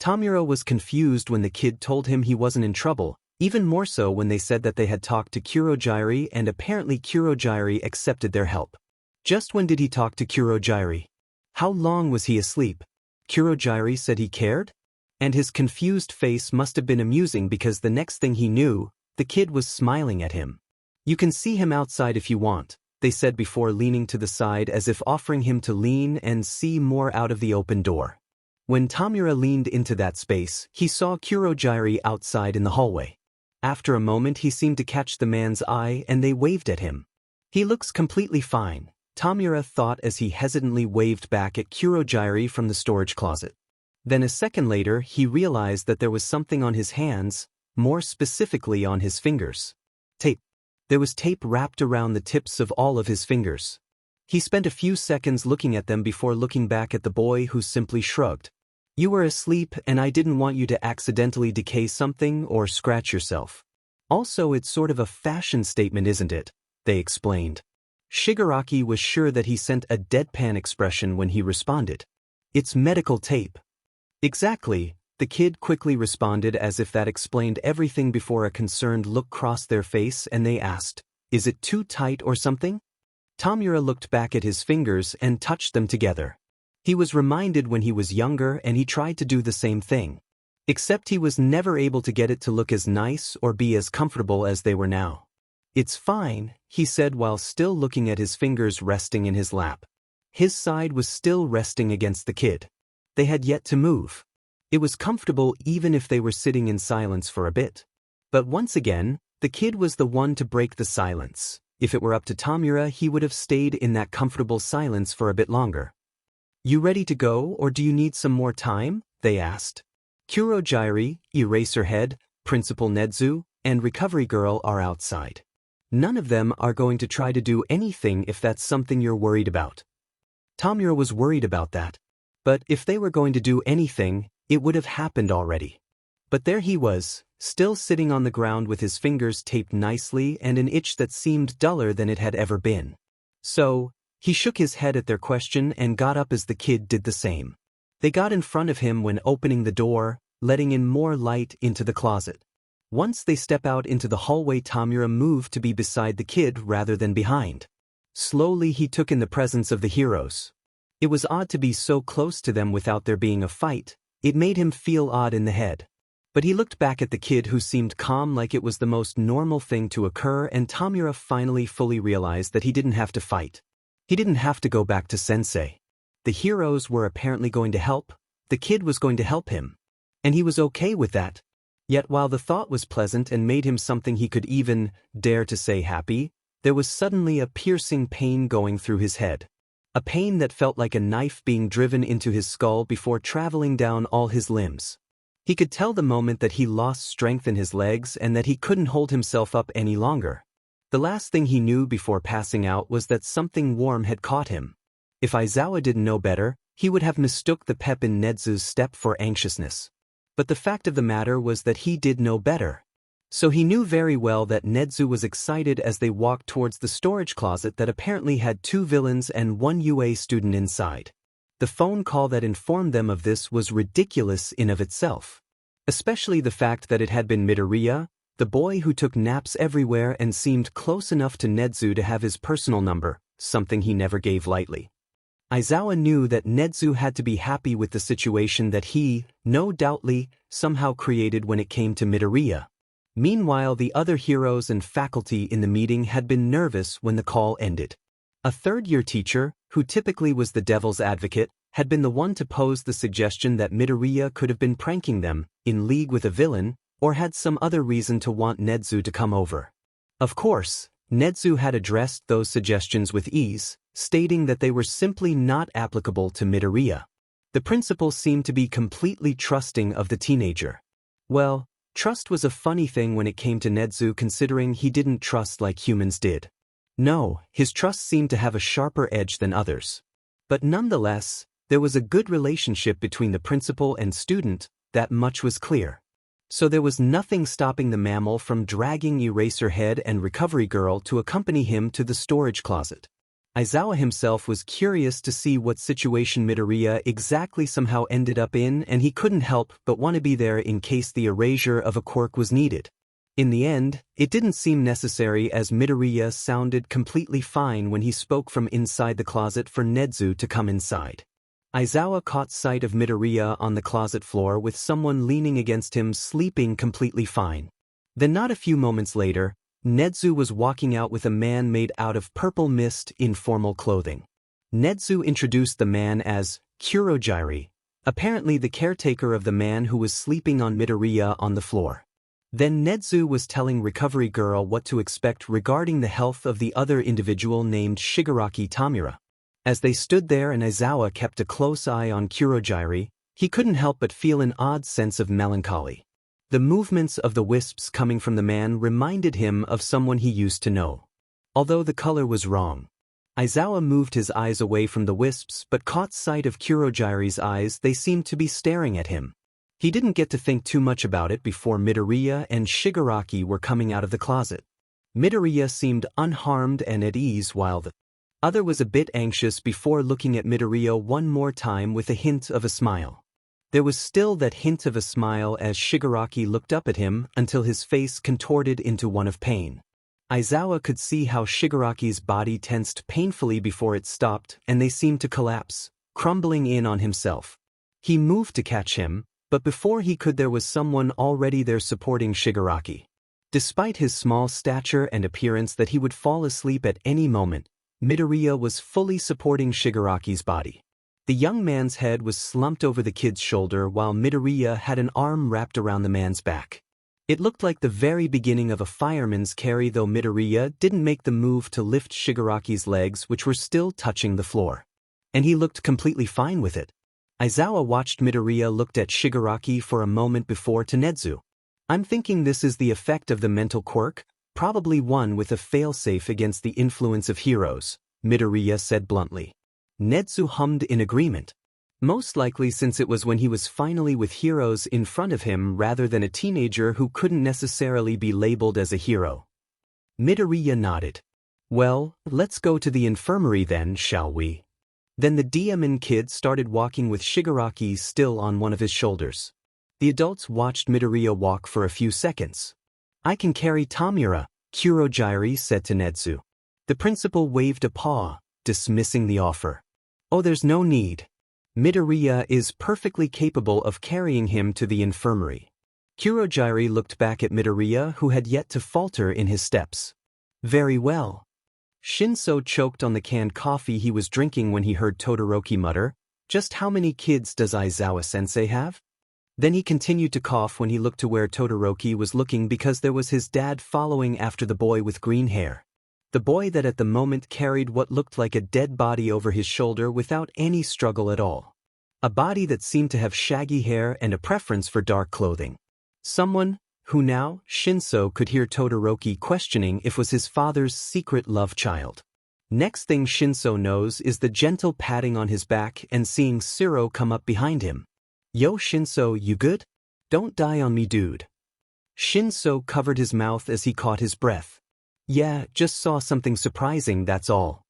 Tamura was confused when the kid told him he wasn't in trouble, even more so when they said that they had talked to Kurogyari and apparently Kurogyari accepted their help. Just when did he talk to Kurogyari? How long was he asleep? Kurogyari said he cared? And his confused face must have been amusing because the next thing he knew, the kid was smiling at him. You can see him outside if you want, they said before leaning to the side as if offering him to lean and see more out of the open door. When Tamura leaned into that space, he saw Kurogyari outside in the hallway. After a moment he seemed to catch the man's eye and they waved at him. He looks completely fine, Tamura thought as he hesitantly waved back at Kurogyari from the storage closet. Then a second later he realized that there was something on his hands, more specifically on his fingers. Tape. There was tape wrapped around the tips of all of his fingers. He spent a few seconds looking at them before looking back at the boy who simply shrugged. You were asleep and I didn't want you to accidentally decay something or scratch yourself. Also, it's sort of a fashion statement, isn't it? They explained. Shigaraki was sure that he sent a deadpan expression when he responded. It's medical tape. Exactly, the kid quickly responded as if that explained everything before a concerned look crossed their face and they asked, is it too tight or something? Tamura looked back at his fingers and touched them together. He was reminded when he was younger and he tried to do the same thing. Except he was never able to get it to look as nice or be as comfortable as they were now. "It's fine," he said while still looking at his fingers resting in his lap. His side was still resting against the kid. They had yet to move. It was comfortable even if they were sitting in silence for a bit. But once again, the kid was the one to break the silence. If it were up to Tamura, he would have stayed in that comfortable silence for a bit longer. "You ready to go, or do you need some more time?" they asked. Kurogyri, Eraserhead, Principal Nedzu, and Recovery Girl are outside. None of them are going to try to do anything if that's something you're worried about. Tamura was worried about that. But if they were going to do anything, it would have happened already. But there he was, still sitting on the ground with his fingers taped nicely and an itch that seemed duller than it had ever been. So, he shook his head at their question and got up as the kid did the same. They got in front of him when opening the door, letting in more light into the closet. Once they step out into the hallway, Tamura moved to be beside the kid rather than behind. Slowly he took in the presence of the heroes. It was odd to be so close to them without there being a fight. It made him feel odd in the head. But he looked back at the kid who seemed calm like it was the most normal thing to occur, and Tamura finally fully realized that he didn't have to fight. He didn't have to go back to Sensei. The heroes were apparently going to help. The kid was going to help him. And he was okay with that. Yet while the thought was pleasant and made him something he could even dare to say happy, there was suddenly a piercing pain going through his head. A pain that felt like a knife being driven into his skull before traveling down all his limbs. He could tell the moment that he lost strength in his legs and that he couldn't hold himself up any longer. The last thing he knew before passing out was that something warm had caught him. If Aizawa didn't know better, he would have mistook the pep in Nedzu's step for anxiousness. But the fact of the matter was that he did know better. So he knew very well that Nedzu was excited as they walked towards the storage closet that apparently had 2 villains and 1 UA student inside. The phone call that informed them of this was ridiculous in of itself. Especially the fact that it had been Midoriya, the boy who took naps everywhere and seemed close enough to Nedzu to have his personal number, something he never gave lightly. Aizawa knew that Nedzu had to be happy with the situation that he, no doubtly, somehow created when it came to Midoriya. Meanwhile, the other heroes and faculty in the meeting had been nervous when the call ended. A third-year teacher, who typically was the devil's advocate, had been the one to pose the suggestion that Midoriya could have been pranking them, in league with a villain, or had some other reason to want Nedzu to come over. Of course, Nedzu had addressed those suggestions with ease, stating that they were simply not applicable to Midoriya. The principal seemed to be completely trusting of the teenager. Well, trust was a funny thing when it came to Nedzu, considering he didn't trust like humans did. No, his trust seemed to have a sharper edge than others. But nonetheless, there was a good relationship between the principal and student, that much was clear. So there was nothing stopping the mammal from dragging Eraserhead and Recovery Girl to accompany him to the storage closet. Aizawa himself was curious to see what situation Midoriya exactly somehow ended up in, and he couldn't help but want to be there in case the erasure of a quirk was needed. In the end, it didn't seem necessary, as Midoriya sounded completely fine when he spoke from inside the closet for Nedzu to come inside. Aizawa caught sight of Midoriya on the closet floor with someone leaning against him, sleeping completely fine. Then not a few moments later, Nedzu was walking out with a man made out of purple mist in formal clothing. Nedzu introduced the man as Kurogyri, apparently the caretaker of the man who was sleeping on Midoriya on the floor. Then Nedzu was telling Recovery Girl what to expect regarding the health of the other individual named Shigaraki Tamura. As they stood there and Aizawa kept a close eye on Kurogyri, he couldn't help but feel an odd sense of melancholy. The movements of the wisps coming from the man reminded him of someone he used to know. Although the color was wrong. Aizawa moved his eyes away from the wisps but caught sight of Kurogyri's eyes. They seemed to be staring at him. He didn't get to think too much about it before Midoriya and Shigaraki were coming out of the closet. Midoriya seemed unharmed and at ease, while the other was a bit anxious before looking at Midoriya one more time with a hint of a smile. There was still that hint of a smile as Shigaraki looked up at him until his face contorted into one of pain. Aizawa could see how Shigaraki's body tensed painfully before it stopped, and they seemed to collapse, crumbling in on himself. He moved to catch him, but before he could, there was someone already there supporting Shigaraki. Despite his small stature and appearance that he would fall asleep at any moment, Midoriya was fully supporting Shigaraki's body. The young man's head was slumped over the kid's shoulder while Midoriya had an arm wrapped around the man's back. It looked like the very beginning of a fireman's carry, though Midoriya didn't make the move to lift Shigaraki's legs, which were still touching the floor. And he looked completely fine with it. Aizawa watched Midoriya looked at Shigaraki for a moment before to Nedzu. I'm thinking this is the effect of the mental quirk, probably one with a failsafe against the influence of heroes, Midoriya said bluntly. Nedzu hummed in agreement. Most likely, since it was when he was finally with heroes in front of him rather than a teenager who couldn't necessarily be labeled as a hero. Midoriya nodded. Well, let's go to the infirmary then, shall we? Then the Diamond kid started walking with Shigaraki still on one of his shoulders. The adults watched Midoriya walk for a few seconds. I can carry Tamura, Kurojairi said to Nedzu. The principal waved a paw, dismissing the offer. Oh, there's no need. Midoriya is perfectly capable of carrying him to the infirmary. Kurojairi looked back at Midoriya, who had yet to falter in his steps. Very well. Shinso choked on the canned coffee he was drinking when he heard Todoroki mutter, just how many kids does Aizawa-sensei have? Then he continued to cough when he looked to where Todoroki was looking because there was his dad following after the boy with green hair. The boy that at the moment carried what looked like a dead body over his shoulder without any struggle at all. A body that seemed to have shaggy hair and a preference for dark clothing. Someone who now, Shinso could hear Todoroki questioning if was his father's secret love child. Next thing Shinso knows is the gentle patting on his back and seeing Siro come up behind him. Yo Shinso, you good? Don't die on me, dude. Shinso covered his mouth as he caught his breath. Yeah, just saw something surprising, that's all.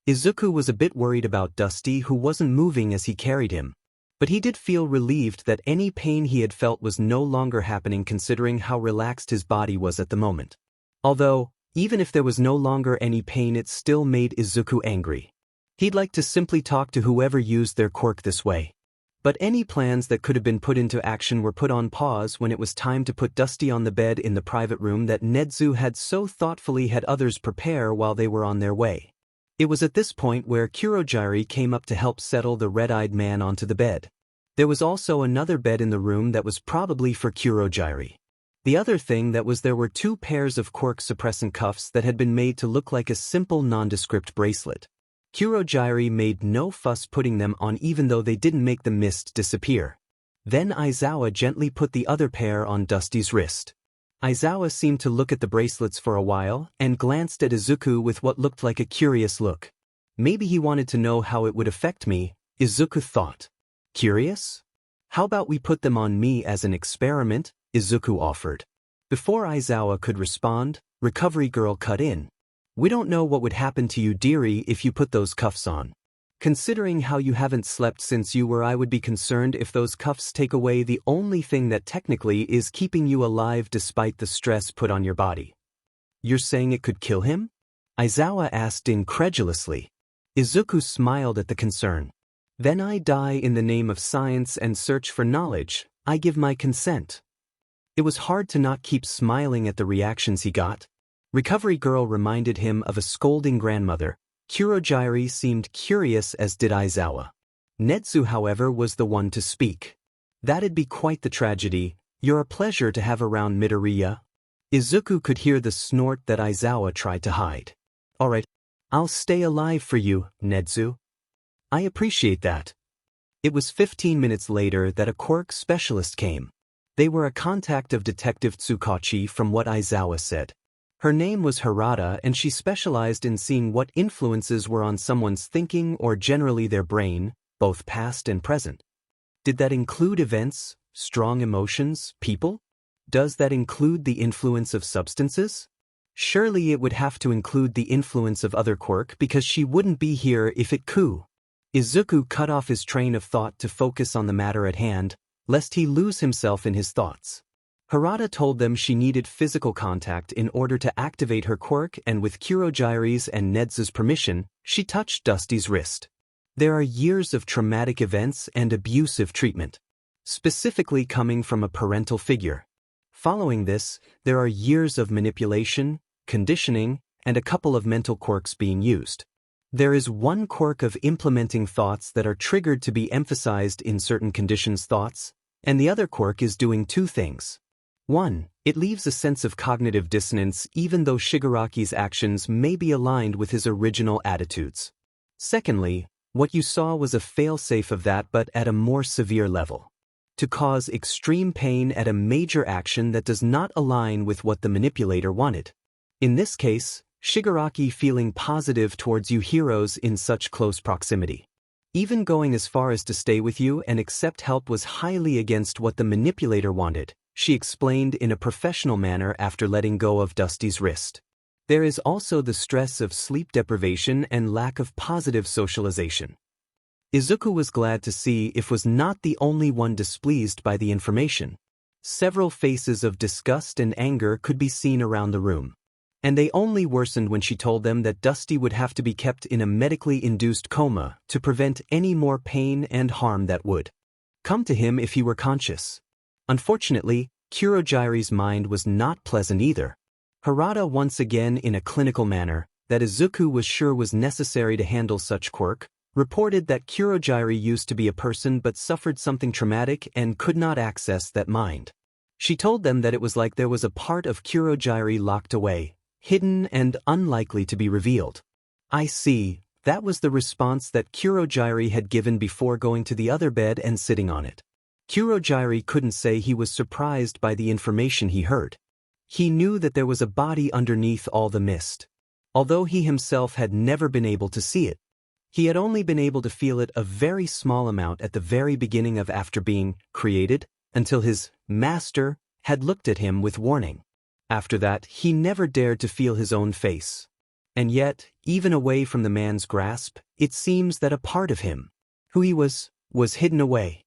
Izuku was a bit worried about Dusty, who wasn't moving as he carried him. But he did feel relieved that any pain he had felt was no longer happening considering how relaxed his body was at the moment. Although, even if there was no longer any pain, it still made Izuku angry. He'd like to simply talk to whoever used their quirk this way. But any plans that could have been put into action were put on pause when it was time to put Dusty on the bed in the private room that Nedzu had so thoughtfully had others prepare while they were on their way. It was at this point where Kurojairi came up to help settle the red-eyed man onto the bed. There was also another bed in the room that was probably for Kurojairi. The other thing that was there were 2 pairs of quirk-suppressant cuffs that had been made to look like a simple nondescript bracelet. Kurojairi made no fuss putting them on even though they didn't make the mist disappear. Then Aizawa gently put the other pair on Dusty's wrist. Aizawa seemed to look at the bracelets for a while and glanced at Izuku with what looked like a curious look. Maybe he wanted to know how it would affect me, Izuku thought. Curious? How about we put them on me as an experiment? Izuku offered. Before Aizawa could respond, Recovery Girl cut in. We don't know what would happen to you, dearie, if you put those cuffs on. Considering how you haven't slept since you were, I would be concerned if those cuffs take away the only thing that technically is keeping you alive despite the stress put on your body. You're saying it could kill him? Aizawa asked incredulously. Izuku smiled at the concern. Then I die in the name of science and search for knowledge. I give my consent. It was hard to not keep smiling at the reactions he got. Recovery Girl reminded him of a scolding grandmother. Kurojairi seemed curious, as did Aizawa. Nedzu, however, was the one to speak. That'd be quite the tragedy. You're a pleasure to have around, Midoriya. Izuku could hear the snort that Aizawa tried to hide. Alright, I'll stay alive for you, Nedzu. I appreciate that. It was 15 minutes later that a quirk specialist came. They were a contact of Detective Tsukachi from what Aizawa said. Her name was Harada and she specialized in seeing what influences were on someone's thinking or generally their brain, both past and present. Did that include events, strong emotions, people? Does that include the influence of substances? Surely it would have to include the influence of other quirk because she wouldn't be here if it could. Izuku cut off his train of thought to focus on the matter at hand, lest he lose himself in his thoughts. Harada told them she needed physical contact in order to activate her quirk, and with Kurojairi's and Nedzu's permission, she touched Dusty's wrist. There are years of traumatic events and abusive treatment, specifically coming from a parental figure. Following this, there are years of manipulation, conditioning, and a couple of mental quirks being used. There is one quirk of implementing thoughts that are triggered to be emphasized in certain conditions thoughts, and the other quirk is doing two things. 1. It leaves a sense of cognitive dissonance even though Shigaraki's actions may be aligned with his original attitudes. Secondly, what you saw was a failsafe of that but at a more severe level. To cause extreme pain at a major action that does not align with what the manipulator wanted. In this case, Shigaraki feeling positive towards you heroes in such close proximity. Even going as far as to stay with you and accept help was highly against what the manipulator wanted, she explained in a professional manner after letting go of Dusty's wrist. There is also the stress of sleep deprivation and lack of positive socialization. Izuku was glad to see if was not the only one displeased by the information. Several faces of disgust and anger could be seen around the room. And they only worsened when she told them that Dusty would have to be kept in a medically induced coma to prevent any more pain and harm that would come to him if he were conscious. Unfortunately, Kurojire's mind was not pleasant either. Harada once again in a clinical manner, that Izuku was sure was necessary to handle such quirk, reported that Kurojire used to be a person but suffered something traumatic and could not access that mind. She told them that it was like there was a part of Kurojire locked away, hidden and unlikely to be revealed. I see, that was the response that Kurojire had given before going to the other bed and sitting on it. Kurojire couldn't say he was surprised by the information he heard. He knew that there was a body underneath all the mist. Although he himself had never been able to see it, he had only been able to feel it a very small amount at the very beginning of after being created, until his master had looked at him with warning. After that, he never dared to feel his own face. And yet, even away from the man's grasp, it seems that a part of him, who he was hidden away.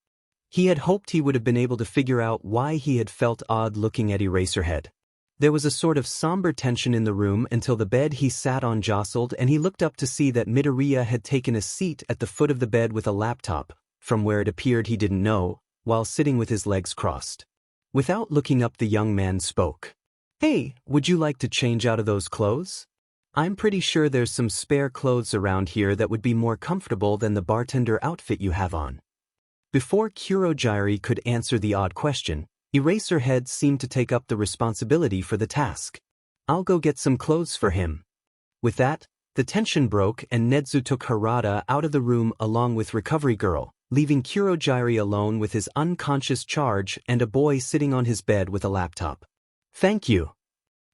He had hoped he would have been able to figure out why he had felt odd looking at Eraserhead. There was a sort of somber tension in the room until the bed he sat on jostled and he looked up to see that Midoriya had taken a seat at the foot of the bed with a laptop, from where it appeared he didn't know, while sitting with his legs crossed. Without looking up, the young man spoke. "Hey, would you like to change out of those clothes? I'm pretty sure there's some spare clothes around here that would be more comfortable than the bartender outfit you have on." Before Kurojire could answer the odd question, Eraserhead seemed to take up the responsibility for the task. "I'll go get some clothes for him." With that, the tension broke and Nedzu took Harada out of the room along with Recovery Girl, leaving Kurojire alone with his unconscious charge and a boy sitting on his bed with a laptop. "Thank you."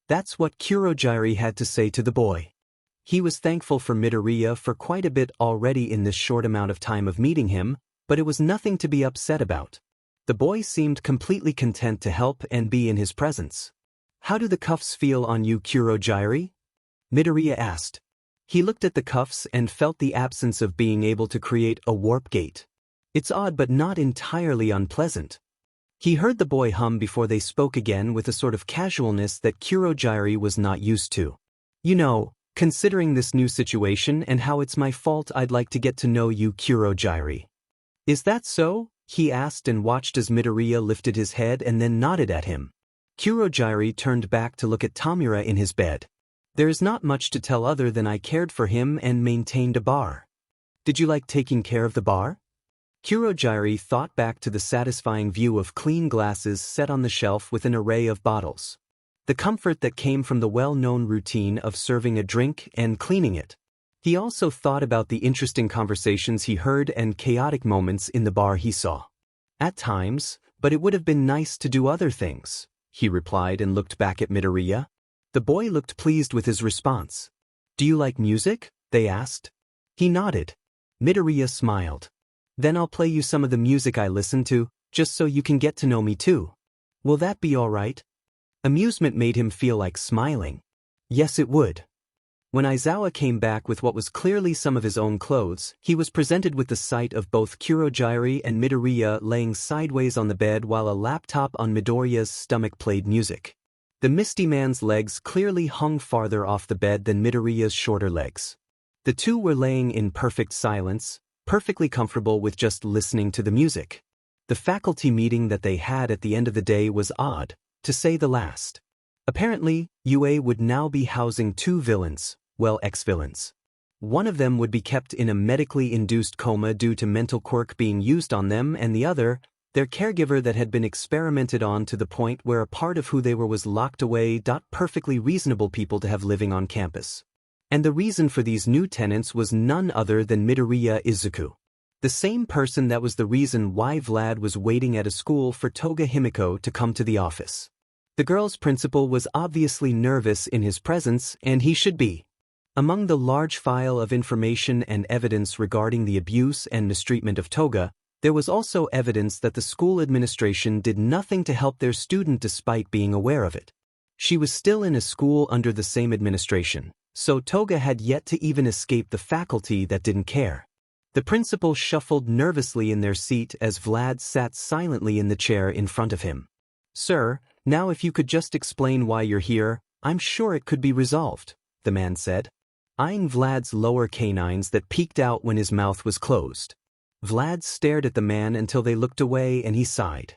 That's what Kurojire had to say to the boy. He was thankful for Midoriya for quite a bit already in this short amount of time of meeting him, but it was nothing to be upset about. The boy seemed completely content to help and be in his presence. "How do the cuffs feel on you, Kurojire?" Midoriya asked. He looked at the cuffs and felt the absence of being able to create a warp gate. It's odd but not entirely unpleasant. He heard the boy hum before they spoke again with a sort of casualness that Kurojire was not used to. "You know, considering this new situation and how it's my fault, I'd like to get to know you, Kurojire." "Is that so?" he asked and watched as Midoriya lifted his head and then nodded at him. Kurojire turned back to look at Tamura in his bed. "There is not much to tell other than I cared for him and maintained a bar." "Did you like taking care of the bar?" Kurojire thought back to the satisfying view of clean glasses set on the shelf with an array of bottles. The comfort that came from the well-known routine of serving a drink and cleaning it. He also thought about the interesting conversations he heard and chaotic moments in the bar he saw. "At times, but it would have been nice to do other things," he replied and looked back at Midoriya. The boy looked pleased with his response. "Do you like music?" they asked. He nodded. Midoriya smiled. "Then I'll play you some of the music I listen to, just so you can get to know me too. Will that be all right?" Amusement made him feel like smiling. Yes, it would. When Aizawa came back with what was clearly some of his own clothes, he was presented with the sight of both Kurojire and Midoriya laying sideways on the bed while a laptop on Midoriya's stomach played music. The Misty Man's legs clearly hung farther off the bed than Midoriya's shorter legs. The two were laying in perfect silence, perfectly comfortable with just listening to the music. The faculty meeting that they had at the end of the day was odd, to say the last. Apparently, UA would now be housing two villains, well, ex-villains. One of them would be kept in a medically induced coma due to mental quirk being used on them, and the other, their caregiver that had been experimented on to the point where a part of who they were was locked away. Perfectly reasonable people to have living on campus. And the reason for these new tenants was none other than Midoriya Izuku. The same person that was the reason why Vlad was waiting at a school for Toga Himiko to come to the office. The girl's principal was obviously nervous in his presence, and he should be. Among the large file of information and evidence regarding the abuse and mistreatment of Toga, there was also evidence that the school administration did nothing to help their student despite being aware of it. She was still in a school under the same administration, so Toga had yet to even escape the faculty that didn't care. The principal shuffled nervously in their seat as Vlad sat silently in the chair in front of him. "Sir, now if you could just explain why you're here, I'm sure it could be resolved," the man said, eyeing Vlad's lower canines that peeked out when his mouth was closed. Vlad stared at the man until they looked away and he sighed.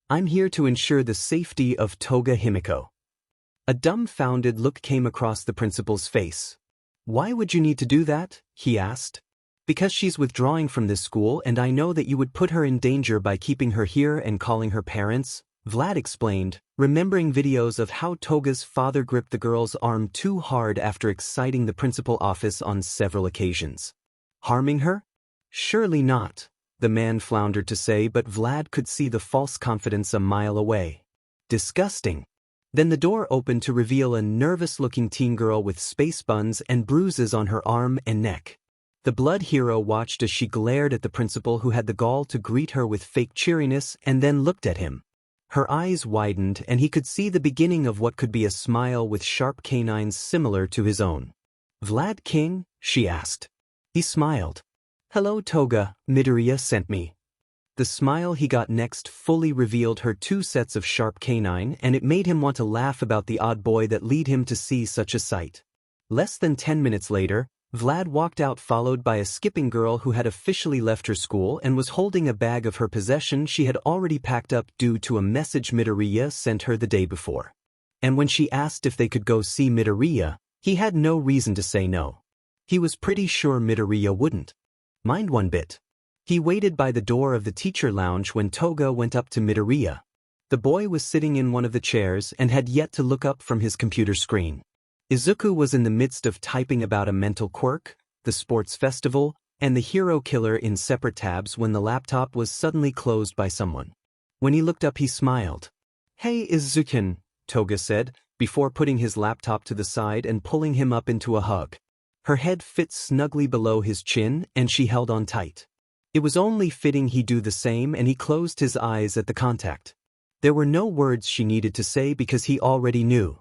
"I'm here to ensure the safety of Toga Himiko." A dumbfounded look came across the principal's face. "Why would you need to do that?" he asked. "Because she's withdrawing from this school and I know that you would put her in danger by keeping her here and calling her parents," Vlad explained, remembering videos of how Toga's father gripped the girl's arm too hard after exciting the principal office on several occasions. "Harming her? Surely not," the man floundered to say, but Vlad could see the false confidence a mile away. "Disgusting." Then the door opened to reveal a nervous-looking teen girl with space buns and bruises on her arm and neck. The blood hero watched as she glared at the principal, who had the gall to greet her with fake cheeriness and then looked at him. Her eyes widened and he could see the beginning of what could be a smile with sharp canines similar to his own. "Vlad King?" she asked. He smiled. "Hello Toga, Midoriya sent me." The smile he got next fully revealed her two sets of sharp canine, and it made him want to laugh about the odd boy that lead him to see such a sight. Less than 10 minutes later, Vlad walked out followed by a skipping girl who had officially left her school and was holding a bag of her possession she had already packed up due to a message Midoriya sent her the day before. And when she asked if they could go see Midoriya, he had no reason to say no. He was pretty sure Midoriya wouldn't mind one bit. He waited by the door of the teacher lounge when Toga went up to Midoriya. The boy was sitting in one of the chairs and had yet to look up from his computer screen. Izuku was in the midst of typing about a mental quirk, the sports festival, and the hero killer in separate tabs when the laptop was suddenly closed by someone. When he looked up he smiled. "Hey Izuku," Toga said, before putting his laptop to the side and pulling him up into a hug. Her head fit snugly below his chin and she held on tight. It was only fitting he do the same, and he closed his eyes at the contact. There were no words she needed to say because he already knew.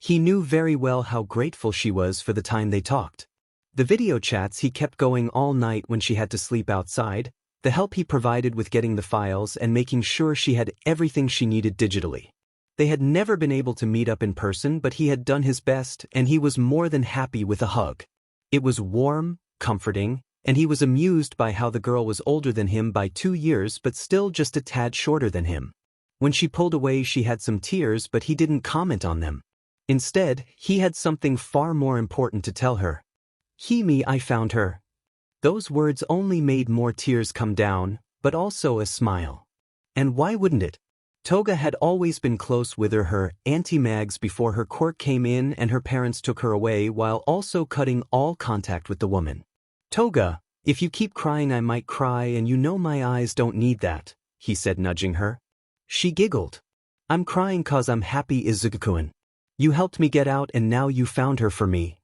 He knew very well how grateful she was for the time they talked. The video chats he kept going all night when she had to sleep outside, the help he provided with getting the files and making sure she had everything she needed digitally. They had never been able to meet up in person, but he had done his best and he was more than happy with a hug. It was warm, comforting, and he was amused by how the girl was older than him by 2 years but still just a tad shorter than him. When she pulled away she had some tears, but he didn't comment on them. Instead, he had something far more important to tell her. "Himi, I found her." Those words only made more tears come down, but also a smile. And why wouldn't it? Toga had always been close with her anti-mags before her quirk came in and her parents took her away, while also cutting all contact with the woman. "Toga, if you keep crying I might cry, and you know my eyes don't need that," he said, nudging her. She giggled. "I'm crying 'cause I'm happy, Izuku-kun. You helped me get out and now you found her for me.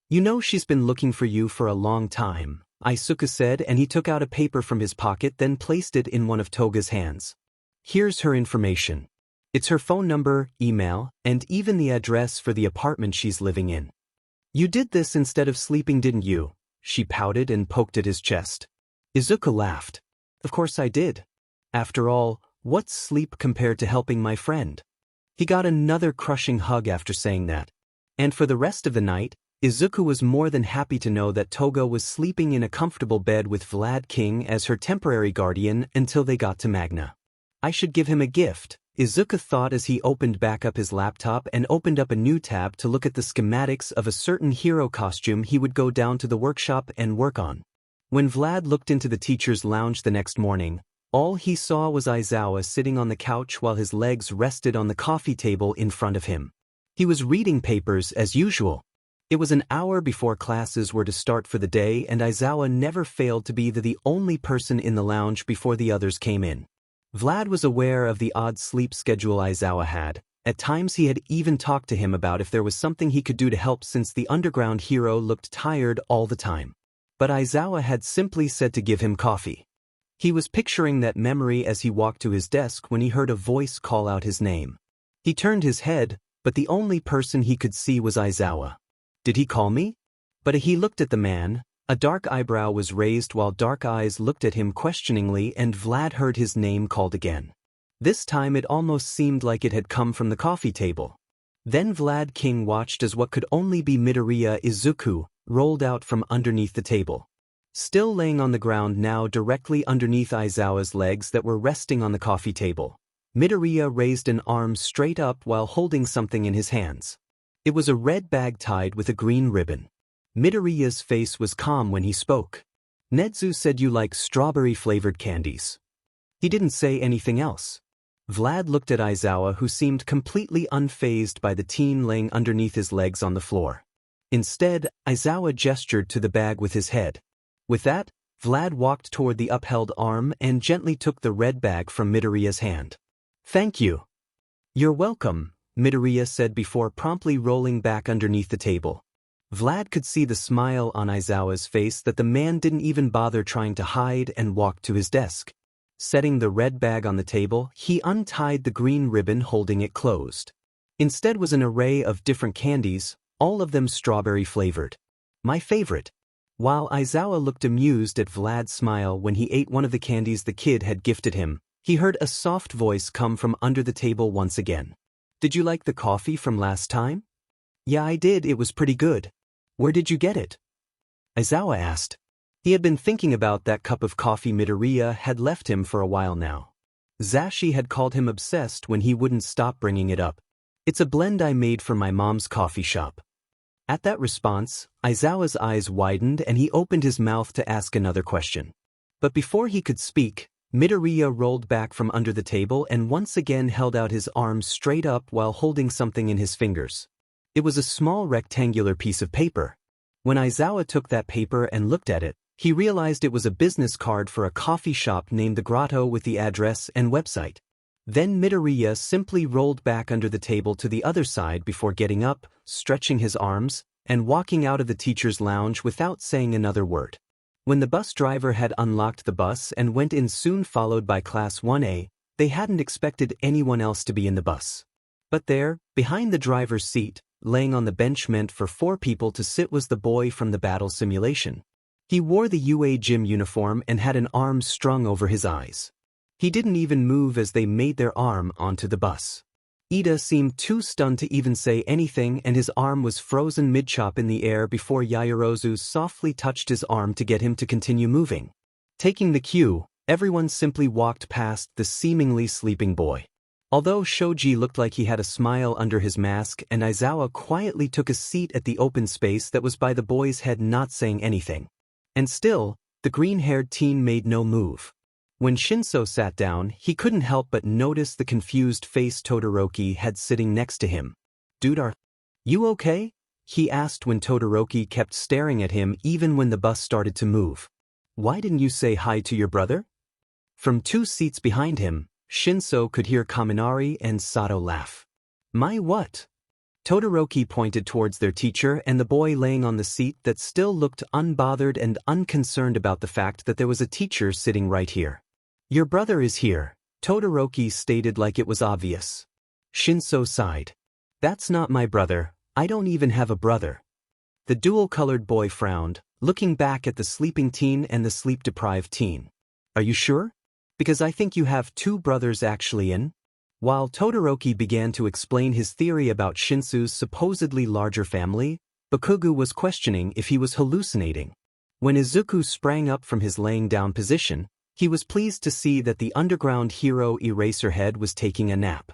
You know she's been looking for you for a long time," Izuku said, and he took out a paper from his pocket then placed it in one of Toga's hands. "Here's her information. It's her phone number, email, and even the address for the apartment she's living in. You did this instead of sleeping, didn't you?" She pouted and poked at his chest. Izuku laughed. "Of course I did. After all, what's sleep compared to helping my friend?" He got another crushing hug after saying that. And for the rest of the night, Izuku was more than happy to know that Toga was sleeping in a comfortable bed with Vlad King as her temporary guardian until they got to Magna. "I should give him a gift," Izuku thought as he opened back up his laptop and opened up a new tab to look at the schematics of a certain hero costume he would go down to the workshop and work on. When Vlad looked into the teacher's lounge the next morning, all he saw was Aizawa sitting on the couch while his legs rested on the coffee table in front of him. He was reading papers as usual. It was an hour before classes were to start for the day, and Aizawa never failed to be the only person in the lounge before the others came in. Vlad was aware of the odd sleep schedule Aizawa had. At times he had even talked to him about if there was something he could do to help, since the underground hero looked tired all the time. But Aizawa had simply said to give him coffee. He was picturing that memory as he walked to his desk when he heard a voice call out his name. He turned his head, but the only person he could see was Aizawa. Did he call me? But he looked at the man. A dark eyebrow was raised while dark eyes looked at him questioningly, and Vlad heard his name called again. This time it almost seemed like it had come from the coffee table. Then Vlad King watched as what could only be Midoriya Izuku rolled out from underneath the table. Still laying on the ground now directly underneath Aizawa's legs that were resting on the coffee table, Midoriya raised an arm straight up while holding something in his hands. It was a red bag tied with a green ribbon. Midoriya's face was calm when he spoke. Nedzu said you like strawberry-flavored candies. He didn't say anything else. Vlad looked at Aizawa, who seemed completely unfazed by the teen laying underneath his legs on the floor. Instead, Aizawa gestured to the bag with his head. With that, Vlad walked toward the upheld arm and gently took the red bag from Midoriya's hand. Thank you. You're welcome, Midoriya said before promptly rolling back underneath the table. Vlad could see the smile on Aizawa's face that the man didn't even bother trying to hide, and walked to his desk. Setting the red bag on the table, he untied the green ribbon holding it closed. Instead was an array of different candies, all of them strawberry-flavored. My favorite. While Aizawa looked amused at Vlad's smile when he ate one of the candies the kid had gifted him, he heard a soft voice come from under the table once again. Did you like the coffee from last time? Yeah, I did. It was pretty good. Where did you get it? Aizawa asked. He had been thinking about that cup of coffee Midoriya had left him for a while now. Zashi had called him obsessed when he wouldn't stop bringing it up. It's a blend I made for my mom's coffee shop. At that response, Aizawa's eyes widened and he opened his mouth to ask another question. But before he could speak, Midoriya rolled back from under the table and once again held out his arms straight up while holding something in his fingers. It was a small rectangular piece of paper. When Aizawa took that paper and looked at it, he realized it was a business card for a coffee shop named The Grotto with the address and website. Then Midoriya simply rolled back under the table to the other side before getting up, stretching his arms, and walking out of the teacher's lounge without saying another word. When the bus driver had unlocked the bus and went in soon followed by Class 1A, they hadn't expected anyone else to be in the bus. But there, behind the driver's seat, laying on the bench meant for 4 people to sit, was the boy from the battle simulation. He wore the UA gym uniform and had an arm strung over his eyes. He didn't even move as they made their arm onto the bus. Ida seemed too stunned to even say anything, and his arm was frozen mid-chop in the air before Yaoyorozu softly touched his arm to get him to continue moving. Taking the cue, everyone simply walked past the seemingly sleeping boy. Although Shoji looked like he had a smile under his mask, and Aizawa quietly took a seat at the open space that was by the boy's head, not saying anything. And still, the green-haired teen made no move. When Shinso sat down, he couldn't help but notice the confused face Todoroki had sitting next to him. Dude, are you okay? He asked when Todoroki kept staring at him even when the bus started to move. Why didn't you say hi to your brother? From 2 seats behind him, Shinso could hear Kaminari and Sato laugh. My what? Todoroki pointed towards their teacher and the boy laying on the seat that still looked unbothered and unconcerned about the fact that there was a teacher sitting right here. Your brother is here, Todoroki stated like it was obvious. Shinso sighed. That's not my brother, I don't even have a brother. The dual-colored boy frowned, looking back at the sleeping teen and the sleep-deprived teen. Are you sure? Because I think you have 2 brothers actually in. While Todoroki began to explain his theory about Shinsu's supposedly larger family, Bakugo was questioning if he was hallucinating. When Izuku sprang up from his laying down position, He was pleased to see that the underground hero Eraserhead was taking a nap.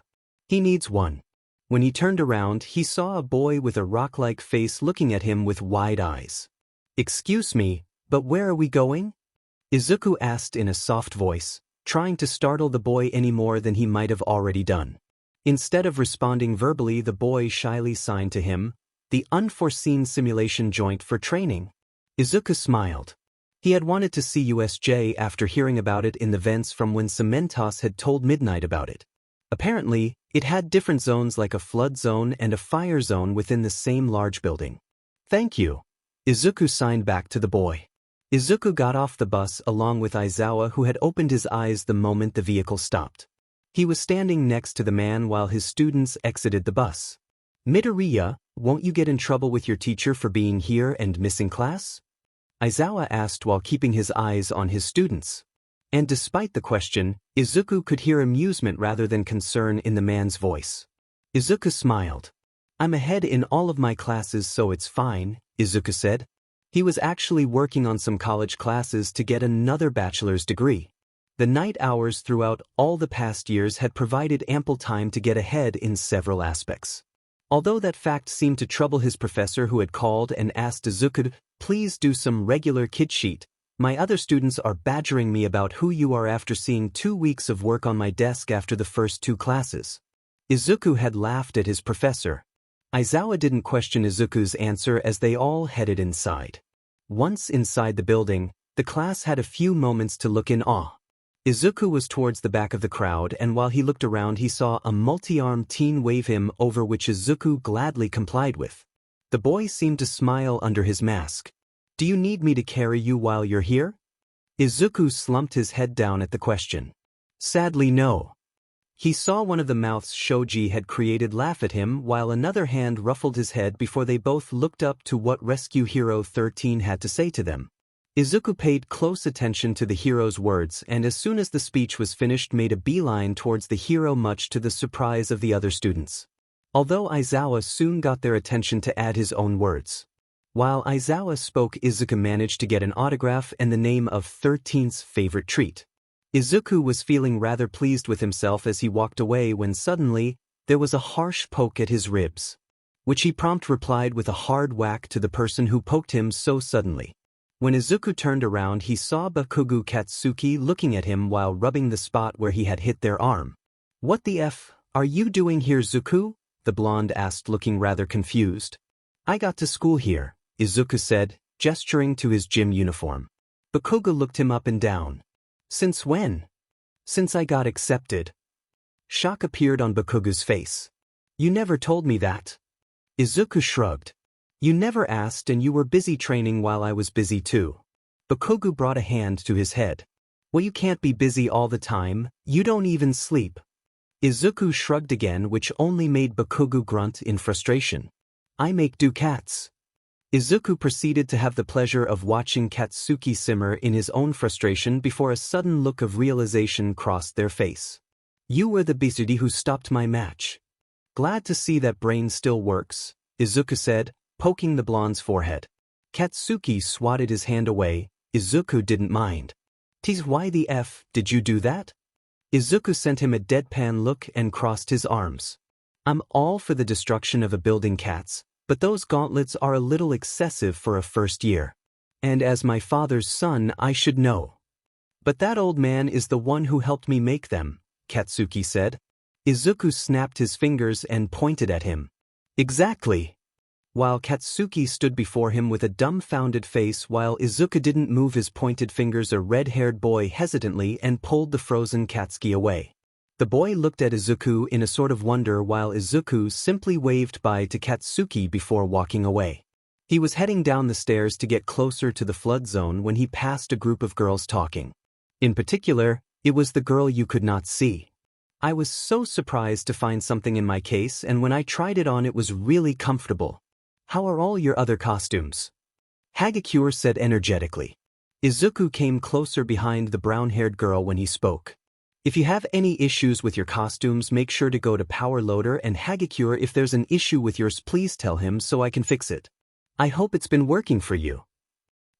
He needs one. When he turned around, he saw a boy with a rock-like face looking at him with wide eyes. "Excuse me, but where are we going?" Izuku asked in a soft voice, trying to startle the boy any more than he might have already done. Instead of responding verbally, the boy shyly signed to him, "The unforeseen simulation joint for training." Izuku smiled. He had wanted to see USJ after hearing about it in the vents from when Cementos had told Midnight about it. Apparently, it had different zones like a flood zone and a fire zone within the same large building. "Thank you." Izuku signed back to the boy. Izuku got off the bus along with Aizawa, who had opened his eyes the moment the vehicle stopped. He was standing next to the man while his students exited the bus. "Midoriya, won't you get in trouble with your teacher for being here and missing class?" Aizawa asked while keeping his eyes on his students. And despite the question, Izuku could hear amusement rather than concern in the man's voice. Izuku smiled. "I'm ahead in all of my classes, so it's fine," Izuku said. He was actually working on some college classes to get another bachelor's degree. The night hours throughout all the past years had provided ample time to get ahead in several aspects. Although that fact seemed to trouble his professor, who had called and asked Izuku, "Please do some regular kid sheet. My other students are badgering me about who you are after seeing 2 weeks of work on my desk after the first 2 classes." Izuku had laughed at his professor. Aizawa didn't question Izuku's answer as they all headed inside. Once inside the building, the class had a few moments to look in awe. Izuku was towards the back of the crowd, and while he looked around he saw a multi-armed teen wave him over, which Izuku gladly complied with. The boy seemed to smile under his mask. "Do you need me to carry you while you're here?" Izuku slumped his head down at the question. "Sadly, no." He saw one of the mouths Shoji had created laugh at him while another hand ruffled his head before they both looked up to what Rescue Hero 13 had to say to them. Izuku paid close attention to the hero's words, and as soon as the speech was finished made a beeline towards the hero, much to the surprise of the other students. Although Aizawa soon got their attention to add his own words. While Aizawa spoke, Izuku managed to get an autograph and the name of 13's favorite treat. Izuku was feeling rather pleased with himself as he walked away when suddenly, there was a harsh poke at his ribs, which he promptly replied with a hard whack to the person who poked him so suddenly. When Izuku turned around, he saw Bakugo Katsuki looking at him while rubbing the spot where he had hit their arm. "What the F are you doing here, Zuku?" the blonde asked, looking rather confused. "I got to school here," Izuku said, gesturing to his gym uniform. Bakugo looked him up and down. "Since when?" "Since I got accepted." Shock appeared on Bakugo's face. "You never told me that." Izuku shrugged. "You never asked, and you were busy training while I was busy too." Bakugo brought a hand to his head. "Well, you can't be busy all the time, you don't even sleep." Izuku shrugged again, which only made Bakugo grunt in frustration. "I make do cats." Izuku proceeded to have the pleasure of watching Katsuki simmer in his own frustration before a sudden look of realization crossed their face. "You were the Bisudi who stopped my match." "Glad to see that brain still works," Izuku said, poking the blonde's forehead. Katsuki swatted his hand away. Izuku didn't mind. "Tease, why the F did you do that?" Izuku sent him a deadpan look and crossed his arms. "I'm all for the destruction of a building, cats, but those gauntlets are a little excessive for a first year. And as my father's son, I should know." "But that old man is the one who helped me make them," Katsuki said. Izuku snapped his fingers and pointed at him. "Exactly." While Katsuki stood before him with a dumbfounded face while Izuku didn't move his pointed fingers, a red-haired boy hesitantly and pulled the frozen Katsuki away. The boy looked at Izuku in a sort of wonder while Izuku simply waved bye to Katsuki before walking away. He was heading down the stairs to get closer to the flood zone when he passed a group of girls talking. In particular, it was the girl you could not see. "I was so surprised to find something in my case, and when I tried it on it was really comfortable. How are all your other costumes?" Hagakure said energetically. Izuku came closer behind the brown-haired girl when he spoke. "If you have any issues with your costumes, make sure to go to Power Loader, and Hagakure, if there's an issue with yours, please tell him so I can fix it. I hope it's been working for you."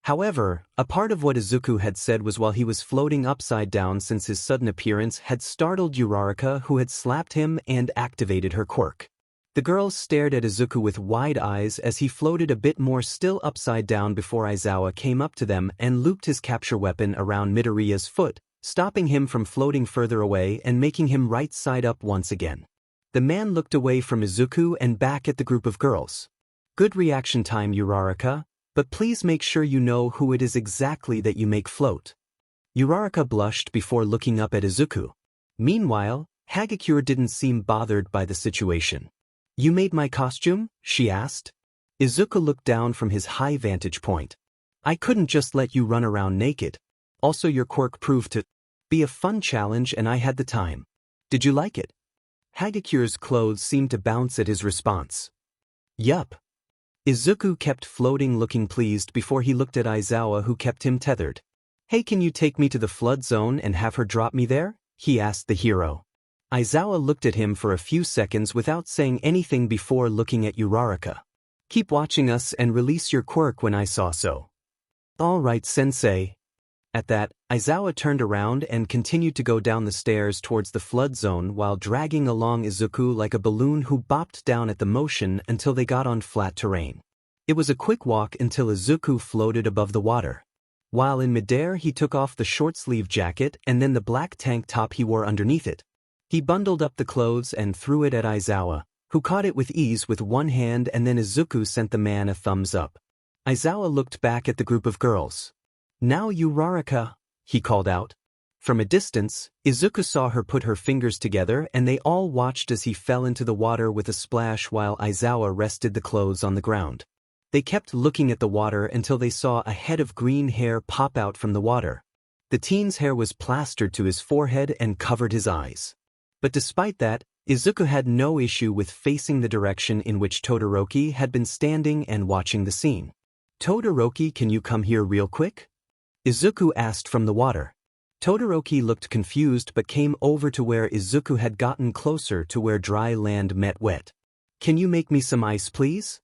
However, a part of what Izuku had said was while he was floating upside down since his sudden appearance had startled Uraraka, who had slapped him and activated her quirk. The girls stared at Izuku with wide eyes as he floated a bit more still upside down before Aizawa came up to them and looped his capture weapon around Midoriya's foot, stopping him from floating further away and making him right side up once again. The man looked away from Izuku and back at the group of girls. Good reaction time, Uraraka, but please make sure you know who it is exactly that you make float. Uraraka blushed before looking up at Izuku. Meanwhile, Hagakure didn't seem bothered by the situation. You made my costume? She asked. Izuku looked down from his high vantage point. I couldn't just let you run around naked. Also, your quirk proved to be a fun challenge and I had the time. Did you like it? Hagakure's clothes seemed to bounce at his response. Yup. Izuku kept floating, looking pleased before he looked at Aizawa, who kept him tethered. Hey, can you take me to the flood zone and have her drop me there? He asked the hero. Aizawa looked at him for a few seconds without saying anything before looking at Uraraka. Keep watching us and release your quirk when I saw so. All right, sensei. At that, Aizawa turned around and continued to go down the stairs towards the flood zone while dragging along Izuku like a balloon who bopped down at the motion until they got on flat terrain. It was a quick walk until Izuku floated above the water. While in midair, he took off the short-sleeve jacket and then the black tank top he wore underneath it. He bundled up the clothes and threw it at Aizawa, who caught it with ease with one hand, and then Izuku sent the man a thumbs up. Aizawa looked back at the group of girls. Now Uraraka, he called out. From a distance, Izuku saw her put her fingers together and they all watched as he fell into the water with a splash while Aizawa rested the clothes on the ground. They kept looking at the water until they saw a head of green hair pop out from the water. The teen's hair was plastered to his forehead and covered his eyes. But despite that, Izuku had no issue with facing the direction in which Todoroki had been standing and watching the scene. Todoroki, can you come here real quick? Izuku asked from the water. Todoroki looked confused but came over to where Izuku had gotten closer to where dry land met wet. Can you make me some ice, please?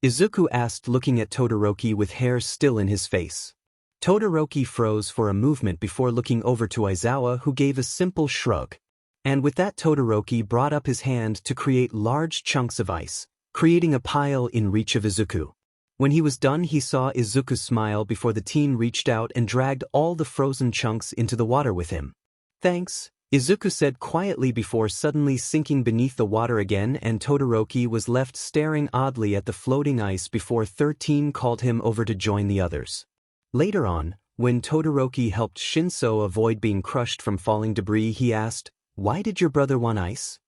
Izuku asked, looking at Todoroki with hair still in his face. Todoroki froze for a movement before looking over to Aizawa, who gave a simple shrug. And with that, Todoroki brought up his hand to create large chunks of ice, creating a pile in reach of Izuku. When he was done, he saw Izuku smile before the teen reached out and dragged all the frozen chunks into the water with him. Thanks, Izuku said quietly before suddenly sinking beneath the water again, and Todoroki was left staring oddly at the floating ice before 13 called him over to join the others. Later on, when Todoroki helped Shinso avoid being crushed from falling debris, he asked, "Why did your brother want ice?"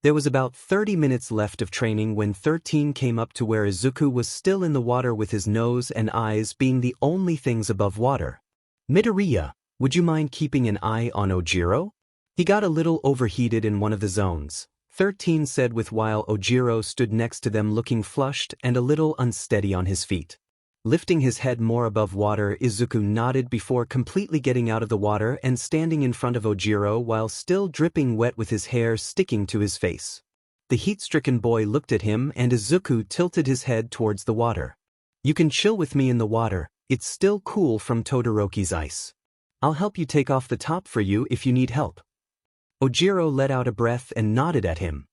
There was about 30 minutes left of training when 13 came up to where Izuku was still in the water with his nose and eyes being the only things above water. Midoriya, would you mind keeping an eye on Ojiro? He got a little overheated in one of the zones, 13 said while Ojiro stood next to them looking flushed and a little unsteady on his feet. Lifting his head more above water, Izuku nodded before completely getting out of the water and standing in front of Ojiro while still dripping wet with his hair sticking to his face. The heat-stricken boy looked at him and Izuku tilted his head towards the water. You can chill with me in the water, it's still cool from Todoroki's ice. I'll help you take off the top for you if you need help. Ojiro let out a breath and nodded at him.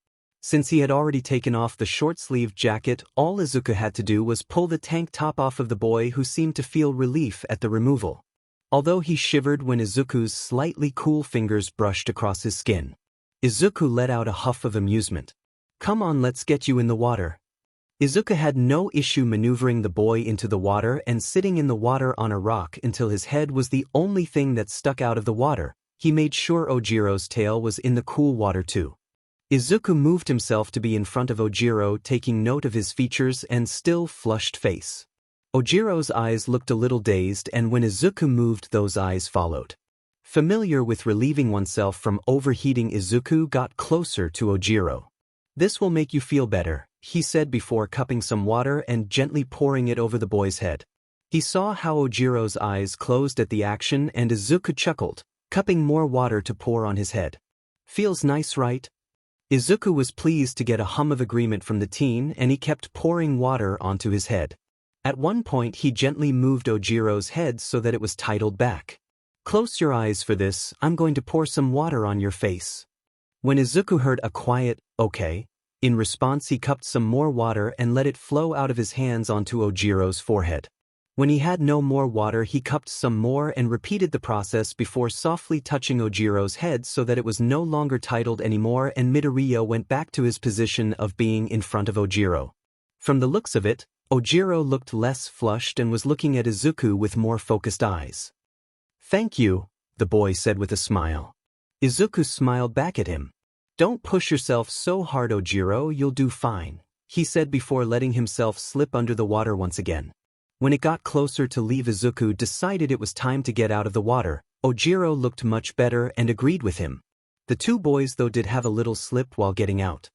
Since he had already taken off the short-sleeved jacket, all Izuku had to do was pull the tank top off of the boy, who seemed to feel relief at the removal. Although he shivered when Izuku's slightly cool fingers brushed across his skin. Izuku let out a huff of amusement. Come on, let's get you in the water. Izuku had no issue maneuvering the boy into the water and sitting in the water on a rock until his head was the only thing that stuck out of the water. He made sure Ojiro's tail was in the cool water too. Izuku moved himself to be in front of Ojiro, taking note of his features and still flushed face. Ojiro's eyes looked a little dazed, and when Izuku moved, those eyes followed. Familiar with relieving oneself from overheating, Izuku got closer to Ojiro. This will make you feel better, he said before cupping some water and gently pouring it over the boy's head. He saw how Ojiro's eyes closed at the action and Izuku chuckled, cupping more water to pour on his head. Feels nice, right? Izuku was pleased to get a hum of agreement from the teen, and he kept pouring water onto his head. At one point he gently moved Ojiro's head so that it was titled back. "Close your eyes for this, I'm going to pour some water on your face." When Izuku heard a quiet, "okay," in response he cupped some more water and let it flow out of his hands onto Ojiro's forehead. When he had no more water he cupped some more and repeated the process before softly touching Ojiro's head so that it was no longer titled anymore, and Midoriya went back to his position of being in front of Ojiro. From the looks of it, Ojiro looked less flushed and was looking at Izuku with more focused eyes. "Thank you," the boy said with a smile. Izuku smiled back at him. "Don't push yourself so hard, Ojiro, you'll do fine," he said before letting himself slip under the water once again. When it got closer to leave, Izuku decided it was time to get out of the water. Ojiro looked much better and agreed with him. The two boys though did have a little slip while getting out.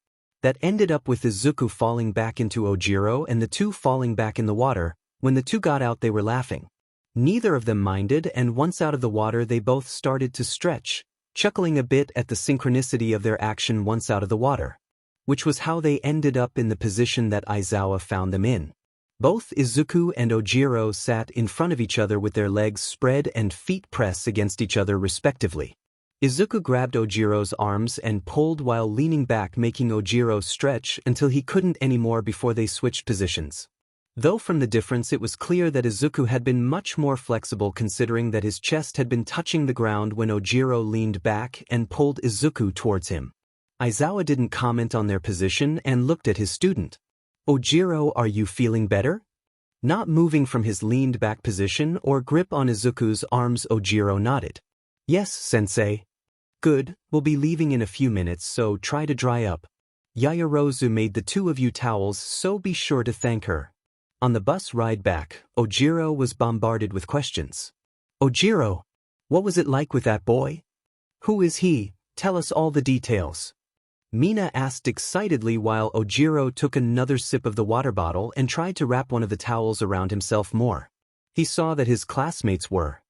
That ended up with Izuku falling back into Ojiro and the two falling back in the water. When the two got out they were laughing. Neither of them minded, and once out of the water they both started to stretch, chuckling a bit at the synchronicity of their action once out of the water. Which was how they ended up in the position that Aizawa found them in. Both Izuku and Ojiro sat in front of each other with their legs spread and feet pressed against each other respectively. Izuku grabbed Ojiro's arms and pulled while leaning back, making Ojiro stretch until he couldn't anymore before they switched positions. Though from the difference it was clear that Izuku had been much more flexible, considering that his chest had been touching the ground when Ojiro leaned back and pulled Izuku towards him. Aizawa didn't comment on their position and looked at his student. "Ojiro, are you feeling better?" Not moving from his leaned back position or grip on Izuku's arms, Ojiro nodded. "Yes, sensei." "Good, we'll be leaving in a few minutes, so try to dry up. Yaoyorozu made the two of you towels, so be sure to thank her." On the bus ride back, Ojiro was bombarded with questions. "Ojiro, what was it like with that boy? Who is he? Tell us all the details." Mina asked excitedly while Ojiro took another sip of the water bottle and tried to wrap one of the towels around himself more. He saw that his classmates were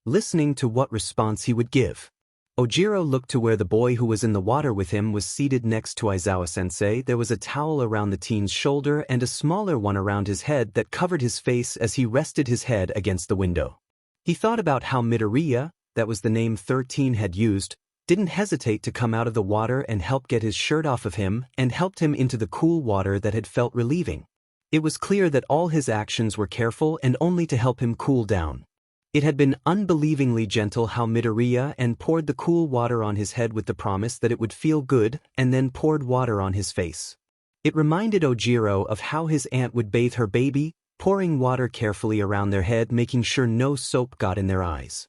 listening to what response he would give. Ojiro looked to where the boy who was in the water with him was seated next to Aizawa-sensei. There was a towel around the teen's shoulder and a smaller one around his head that covered his face as he rested his head against the window. He thought about how Midoriya, that was the name 13 had used, didn't hesitate to come out of the water and help get his shirt off of him and helped him into the cool water that had felt relieving. It was clear that all his actions were careful and only to help him cool down. It had been unbelievingly gentle how Midoriya and poured the cool water on his head with the promise that it would feel good, and then poured water on his face. It reminded Ojiro of how his aunt would bathe her baby, pouring water carefully around their head, making sure no soap got in their eyes.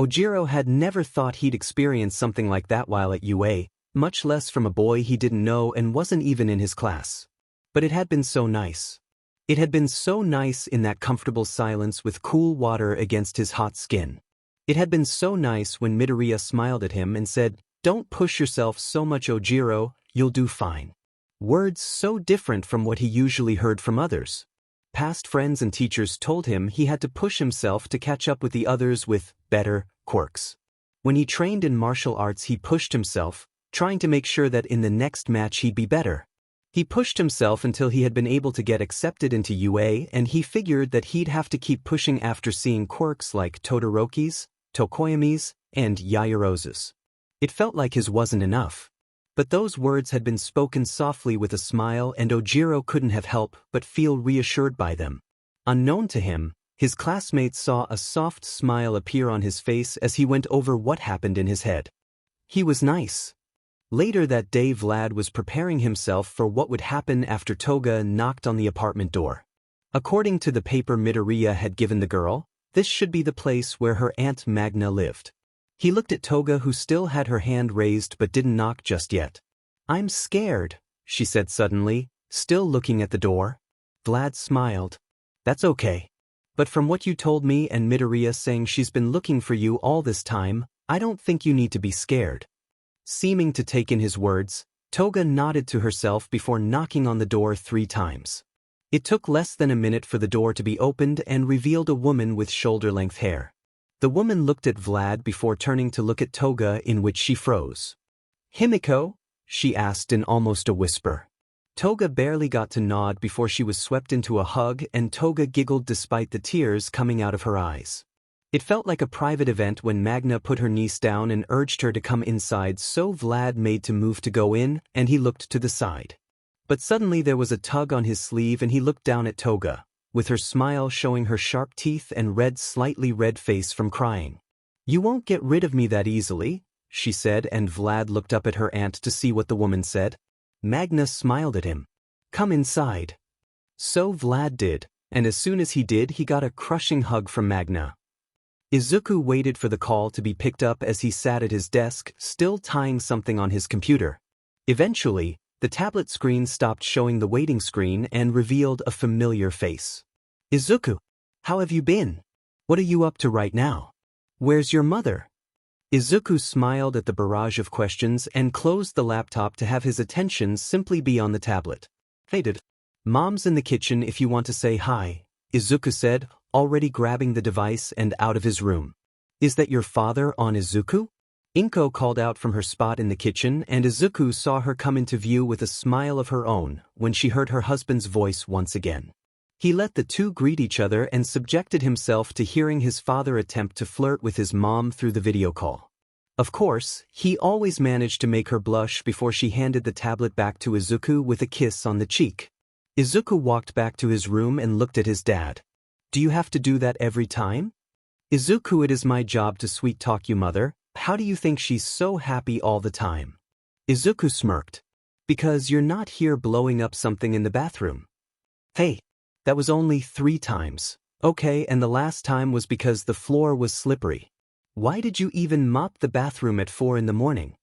Ojiro had never thought he'd experience something like that while at UA, much less from a boy he didn't know and wasn't even in his class. But it had been so nice. It had been so nice in that comfortable silence with cool water against his hot skin. It had been so nice when Midoriya smiled at him and said, "Don't push yourself so much, Ojiro, you'll do fine." Words so different from what he usually heard from others. Past friends and teachers told him he had to push himself to catch up with the others with better quirks. When he trained in martial arts he pushed himself, trying to make sure that in the next match he'd be better. He pushed himself until he had been able to get accepted into UA, and he figured that he'd have to keep pushing after seeing quirks like Todoroki's, Tokoyami's, and Yaoyorozu's. It felt like his wasn't enough. But those words had been spoken softly with a smile, and Ojiro couldn't have helped but feel reassured by them. Unknown to him, his classmates saw a soft smile appear on his face as he went over what happened in his head. He was nice. Later that day Vlad was preparing himself for what would happen after Toga knocked on the apartment door. According to the paper Midoriya had given the girl, this should be the place where her Aunt Magna lived. He looked at Toga, who still had her hand raised but didn't knock just yet. "I'm scared," she said suddenly, still looking at the door. Vlad smiled. "That's okay. But from what you told me and Midoriya saying she's been looking for you all this time, I don't think you need to be scared." Seeming to take in his words, Toga nodded to herself before knocking on the door 3 times. It took less than a minute for the door to be opened and revealed a woman with shoulder-length hair. The woman looked at Vlad before turning to look at Toga, in which she froze. "Himiko?" she asked in almost a whisper. Toga barely got to nod before she was swept into a hug, and Toga giggled despite the tears coming out of her eyes. It felt like a private event when Magna put her niece down and urged her to come inside, so Vlad made to move to go in, and he looked to the side. But suddenly there was a tug on his sleeve and he looked down at Toga, with her smile showing her sharp teeth and slightly red face from crying. "You won't get rid of me that easily," she said, and Vlad looked up at her aunt to see what the woman said. Magna smiled at him. "Come inside." So Vlad did, and as soon as he did, he got a crushing hug from Magna. Izuku waited for the call to be picked up as he sat at his desk, still tying something on his computer. Eventually, the tablet screen stopped showing the waiting screen and revealed a familiar face. "Izuku, how have you been? What are you up to right now? Where's your mother?" Izuku smiled at the barrage of questions and closed the laptop to have his attention simply be on the tablet. "Faded. Mom's in the kitchen if you want to say hi," Izuku said, already grabbing the device and out of his room. "Is that your father on Izuku?" Inko called out from her spot in the kitchen, and Izuku saw her come into view with a smile of her own when she heard her husband's voice once again. He let the two greet each other and subjected himself to hearing his father attempt to flirt with his mom through the video call. Of course, he always managed to make her blush before she handed the tablet back to Izuku with a kiss on the cheek. Izuku walked back to his room and looked at his dad. "Do you have to do that every time?" "Izuku, it is my job to sweet-talk you, mother. How do you think she's so happy all the time?" Izuku smirked. "Because you're not here blowing up something in the bathroom." "Hey, that was only 3 times. Okay, and the last time was because the floor was slippery. Why did you even mop the bathroom at 4 in the morning?"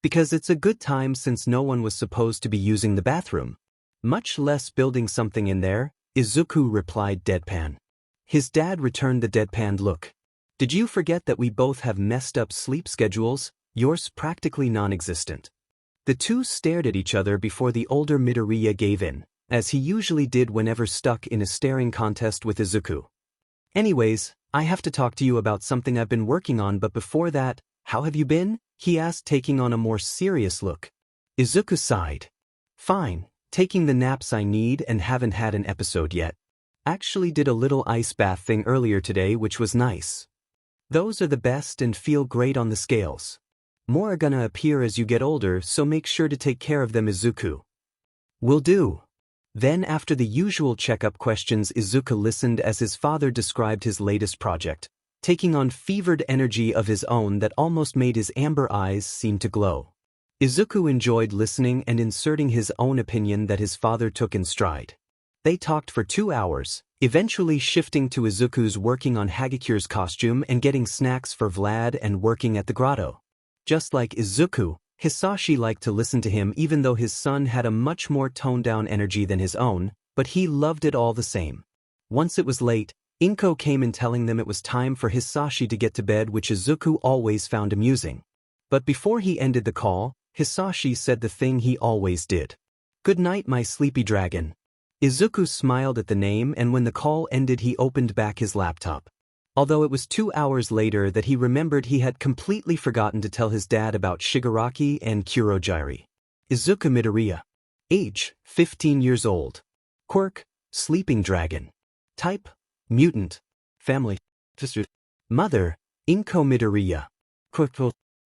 "Because it's a good time since no one was supposed to be using the bathroom. Much less building something in there," Izuku replied deadpan. His dad returned the deadpanned look. "Did you forget that we both have messed up sleep schedules, yours practically non-existent?" The two stared at each other before the older Midoriya gave in, as he usually did whenever stuck in a staring contest with Izuku. "Anyways, I have to talk to you about something I've been working on, but before that, how have you been?" he asked, taking on a more serious look. Izuku sighed. "Fine, taking the naps I need and haven't had an episode yet. Actually did a little ice bath thing earlier today, which was nice. Those are the best and feel great on the scales. More are gonna appear as you get older, so make sure to take care of them, Izuku." "Will do." Then after the usual checkup questions, Izuku listened as his father described his latest project, taking on fevered energy of his own that almost made his amber eyes seem to glow. Izuku enjoyed listening and inserting his own opinion that his father took in stride. They talked for 2 hours, eventually shifting to Izuku's working on Hagikyure's costume and getting snacks for Vlad and working at the grotto. Just like Izuku, Hisashi liked to listen to him even though his son had a much more toned-down energy than his own, but he loved it all the same. Once it was late, Inko came in telling them it was time for Hisashi to get to bed, which Izuku always found amusing. But before he ended the call, Hisashi said the thing he always did. "Good night, my sleepy dragon." Izuku smiled at the name, and when the call ended he opened back his laptop. Although it was 2 hours later that he remembered he had completely forgotten to tell his dad about Shigaraki and Kurogiri. Izuku Midoriya. Age, 15 years old. Quirk, sleeping dragon. Type, mutant. Family, sister. Mother, Inko Midoriya.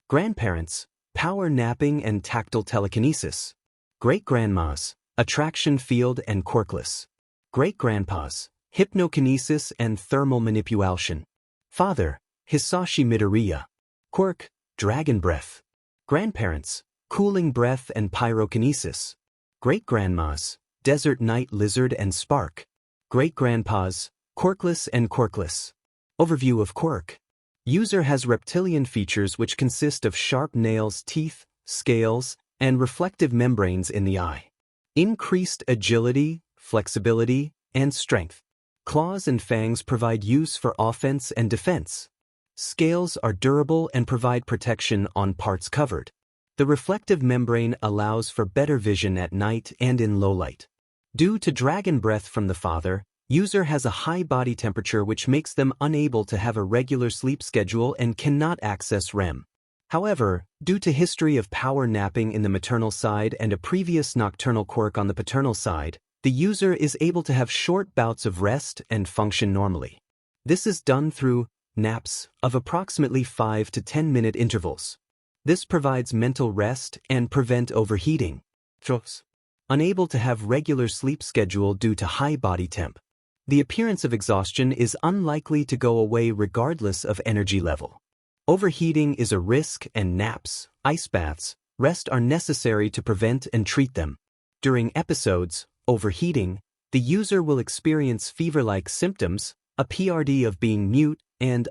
Grandparents, power napping and tactile telekinesis. Great-grandmas, attraction field and quirkless. Great-grandpas, hypnokinesis and thermal manipulation. Father, Hisashi Midoriya. Quirk, dragon breath. Grandparents, cooling breath and pyrokinesis. Great-grandmas, desert night lizard and spark. Great-grandpas, quirkless and quirkless. Overview of Quirk. User has reptilian features which consist of sharp nails, teeth, scales, and reflective membranes in the eye. Increased agility, flexibility, and strength. Claws and fangs provide use for offense and defense. Scales are durable and provide protection on parts covered. The reflective membrane allows for better vision at night and in low light. Due to dragon breath from the father, user has a high body temperature which makes them unable to have a regular sleep schedule and cannot access REM. However, due to history of power napping in the maternal side and a previous nocturnal quirk on the paternal side, the user is able to have short bouts of rest and function normally. This is done through naps of approximately 5 to 10-minute intervals. This provides mental rest and prevent overheating. Unable to have regular sleep schedule due to high body temp. The appearance of exhaustion is unlikely to go away regardless of energy level. Overheating is a risk and naps, ice baths, rest are necessary to prevent and treat them. During episodes, overheating, the user will experience fever-like symptoms, a PRD of being mute, and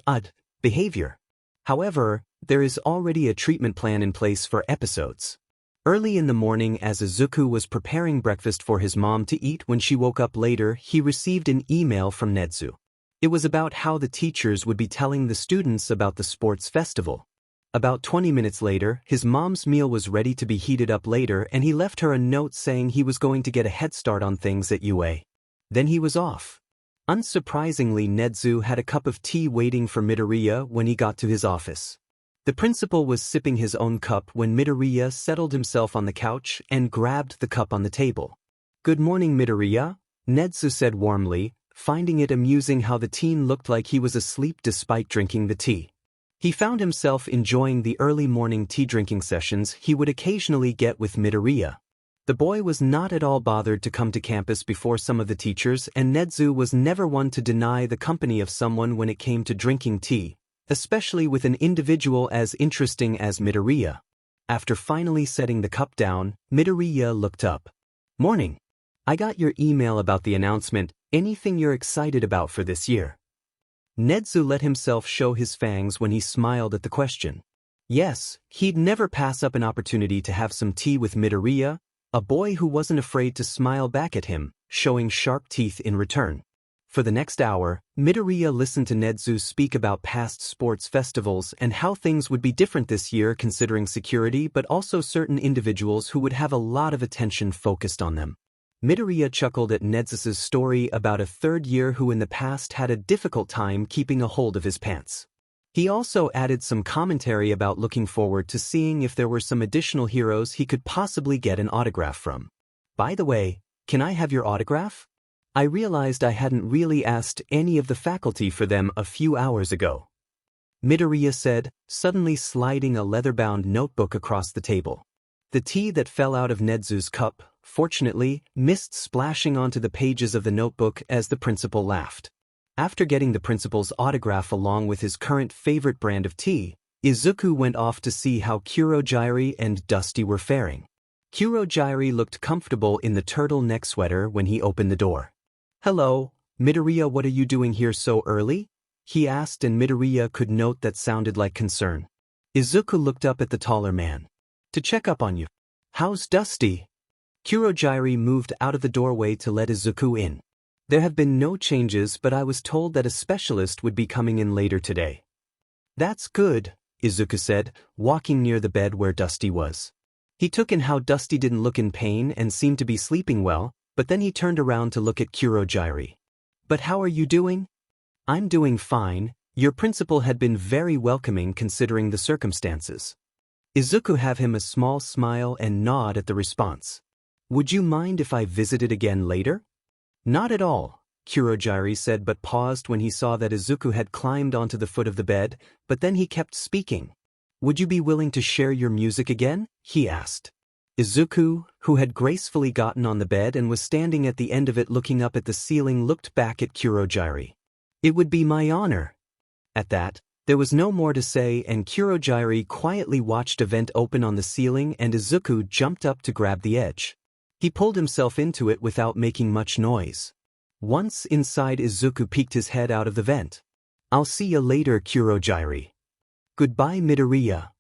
behavior. However, there is already a treatment plan in place for episodes. Early in the morning, as Izuku was preparing breakfast for his mom to eat when she woke up later, he received an email from Nedzu. It was about how the teachers would be telling the students about the sports festival. About 20 minutes later, his mom's meal was ready to be heated up later and he left her a note saying he was going to get a head start on things at UA. Then he was off. Unsurprisingly, Nedzu had a cup of tea waiting for Midoriya when he got to his office. The principal was sipping his own cup when Midoriya settled himself on the couch and grabbed the cup on the table. "Good morning, Midoriya," Nedzu said warmly, finding it amusing how the teen looked like he was asleep despite drinking the tea. He found himself enjoying the early morning tea drinking sessions he would occasionally get with Midoriya. The boy was not at all bothered to come to campus before some of the teachers, and Nedzu was never one to deny the company of someone when it came to drinking tea, especially with an individual as interesting as Midoriya. After finally setting the cup down, Midoriya looked up. "Morning. I got your email about the announcement. Anything you're excited about for this year?" Nedzu let himself show his fangs when he smiled at the question. Yes, he'd never pass up an opportunity to have some tea with Midoriya, a boy who wasn't afraid to smile back at him, showing sharp teeth in return. For the next hour, Midoriya listened to Nedzu speak about past sports festivals and how things would be different this year considering security but also certain individuals who would have a lot of attention focused on them. Midoriya chuckled at Nedzu's story about a third year who in the past had a difficult time keeping a hold of his pants. He also added some commentary about looking forward to seeing if there were some additional heroes he could possibly get an autograph from. "By the way, can I have your autograph? I realized I hadn't really asked any of the faculty for them a few hours ago," Midoriya said, suddenly sliding a leather-bound notebook across the table. The tea that fell out of Nedzu's cup, fortunately, missed splashing onto the pages of the notebook as the principal laughed. After getting the principal's autograph along with his current favorite brand of tea, Izuku went off to see how Kurogyri and Dusty were faring. Kurogyri looked comfortable in the turtleneck sweater when he opened the door. "Hello, Midoriya, what are you doing here so early?" he asked, and Midoriya could note that sounded like concern. Izuku looked up at the taller man. "To check up on you. How's Dusty?" Kurogyri moved out of the doorway to let Izuku in. "There have been no changes, but I was told that a specialist would be coming in later today." "That's good," Izuku said, walking near the bed where Dusty was. He took in how Dusty didn't look in pain and seemed to be sleeping well, but then he turned around to look at Kurogyri. "But how are you doing?" "I'm doing fine. Your principal had been very welcoming considering the circumstances." Izuku gave him a small smile and nod at the response. "Would you mind if I visited again later?" "Not at all," Kurogyri said, but paused when he saw that Izuku had climbed onto the foot of the bed, but then he kept speaking. "Would you be willing to share your music again?" he asked. Izuku, who had gracefully gotten on the bed and was standing at the end of it looking up at the ceiling, looked back at Kurogyri. "It would be my honor." At that, there was no more to say, and Kurogyri quietly watched a vent open on the ceiling and Izuku jumped up to grab the edge. He pulled himself into it without making much noise. Once inside, Izuku peeked his head out of the vent. "I'll see you later, Kurogyri." "Goodbye, Midoriya."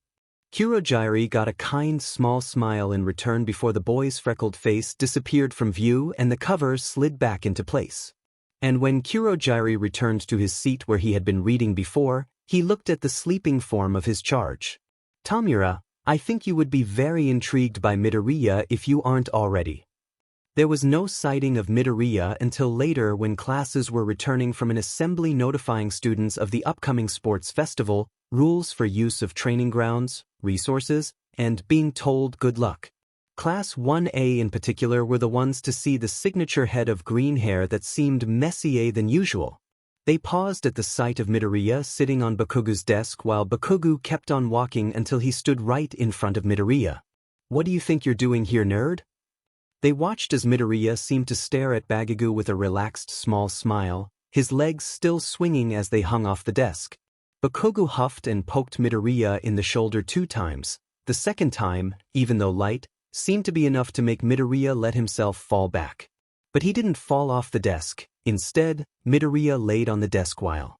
Kurogyri got a kind small smile in return before the boy's freckled face disappeared from view and the cover slid back into place. And when Kurogyri returned to his seat where he had been reading before, he looked at the sleeping form of his charge. "Tamura, I think you would be very intrigued by Midoriya if you aren't already." There was no sighting of Midoriya until later when classes were returning from an assembly notifying students of the upcoming sports festival, rules for use of training grounds, resources, and being told good luck. Class 1A in particular were the ones to see the signature head of green hair that seemed messier than usual. They paused at the sight of Midoriya sitting on Bakugu's desk while Bakugu kept on walking until he stood right in front of Midoriya. "What do you think you're doing here, nerd?" They watched as Midoriya seemed to stare at Bakugu with a relaxed small smile, his legs still swinging as they hung off the desk. Bakugu huffed and poked Midoriya in the shoulder 2 times. The second time, even though light, seemed to be enough to make Midoriya let himself fall back. But he didn't fall off the desk. Instead, Midoriya laid on the desk while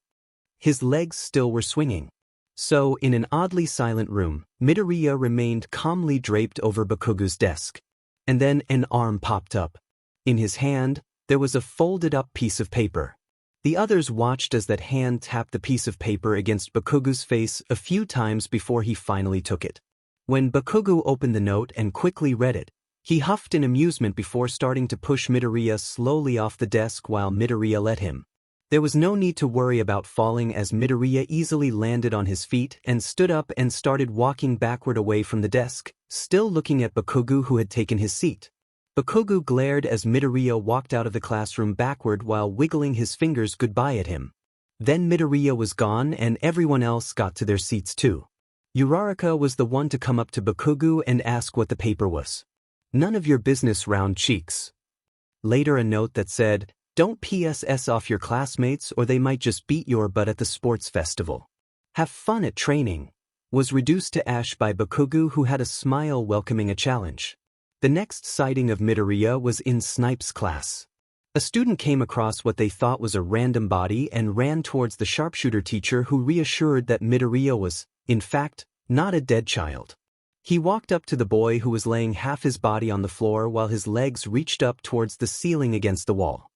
his legs still were swinging. So, in an oddly silent room, Midoriya remained calmly draped over Bakugu's desk. And then an arm popped up. In his hand, there was a folded-up piece of paper. The others watched as that hand tapped the piece of paper against Bakugu's face a few times before he finally took it. When Bakugu opened the note and quickly read it, he huffed in amusement before starting to push Midoriya slowly off the desk while Midoriya let him. There was no need to worry about falling as Midoriya easily landed on his feet and stood up and started walking backward away from the desk, still looking at Bakugu who had taken his seat. Bakugu glared as Midoriya walked out of the classroom backward while wiggling his fingers goodbye at him. Then Midoriya was gone and everyone else got to their seats too. Uraraka was the one to come up to Bakugu and ask what the paper was. "None of your business, round cheeks." Later a note that said, "Don't PSS off your classmates or they might just beat your butt at the sports festival. Have fun at training," was reduced to ash by Bakugu who had a smile welcoming a challenge. The next sighting of Midoriya was in Snipe's class. A student came across what they thought was a random body and ran towards the sharpshooter teacher who reassured that Midoriya was, in fact, not a dead child. He walked up to the boy who was laying half his body on the floor while his legs reached up towards the ceiling against the wall.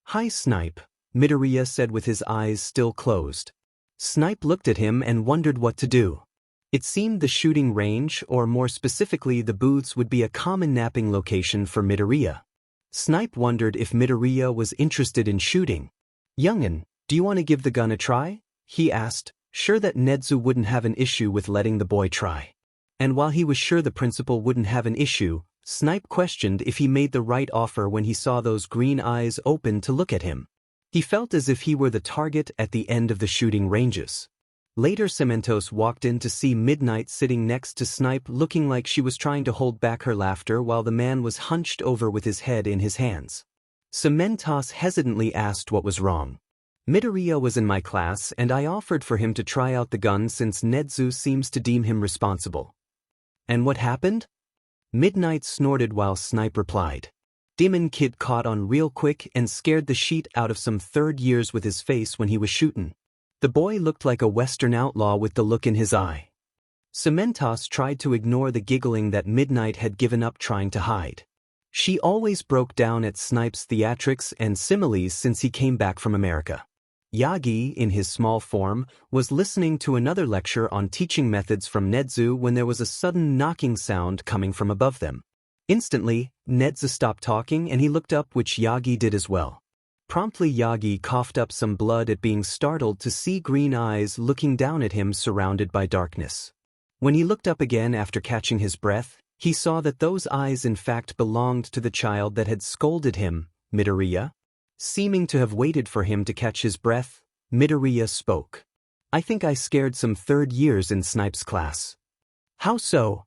"Hi, Snipe," Midoriya said with his eyes still closed. Snipe looked at him and wondered what to do. It seemed the shooting range, or more specifically the booths, would be a common napping location for Midoriya. Snipe wondered if Midoriya was interested in shooting. "Young'un, do you want to give the gun a try?" he asked, sure that Nedzu wouldn't have an issue with letting the boy try. And while he was sure the principal wouldn't have an issue, Snipe questioned if he made the right offer when he saw those green eyes open to look at him. He felt as if he were the target at the end of the shooting ranges. Later Cementos walked in to see Midnight sitting next to Snipe looking like she was trying to hold back her laughter while the man was hunched over with his head in his hands. Cementos hesitantly asked what was wrong. "Midoriya was in my class and I offered for him to try out the gun since Nedzu seems to deem him responsible." "And what happened?" Midnight snorted while Snipe replied. "Demon Kid caught on real quick and scared the sheet out of some third years with his face when he was shootin'. The boy looked like a Western outlaw with the look in his eye." Cementos tried to ignore the giggling that Midnight had given up trying to hide. She always broke down at Snipe's theatrics and similes since he came back from America. Yagi, in his small form, was listening to another lecture on teaching methods from Nedzu when there was a sudden knocking sound coming from above them. Instantly, Nedzu stopped talking and he looked up, which Yagi did as well. Promptly Yagi coughed up some blood at being startled to see green eyes looking down at him surrounded by darkness. When he looked up again after catching his breath, he saw that those eyes in fact belonged to the child that had scolded him, Midoriya. Seeming to have waited for him to catch his breath, Midoriya spoke. "I think I scared some third years in Snipe's class." "How so?"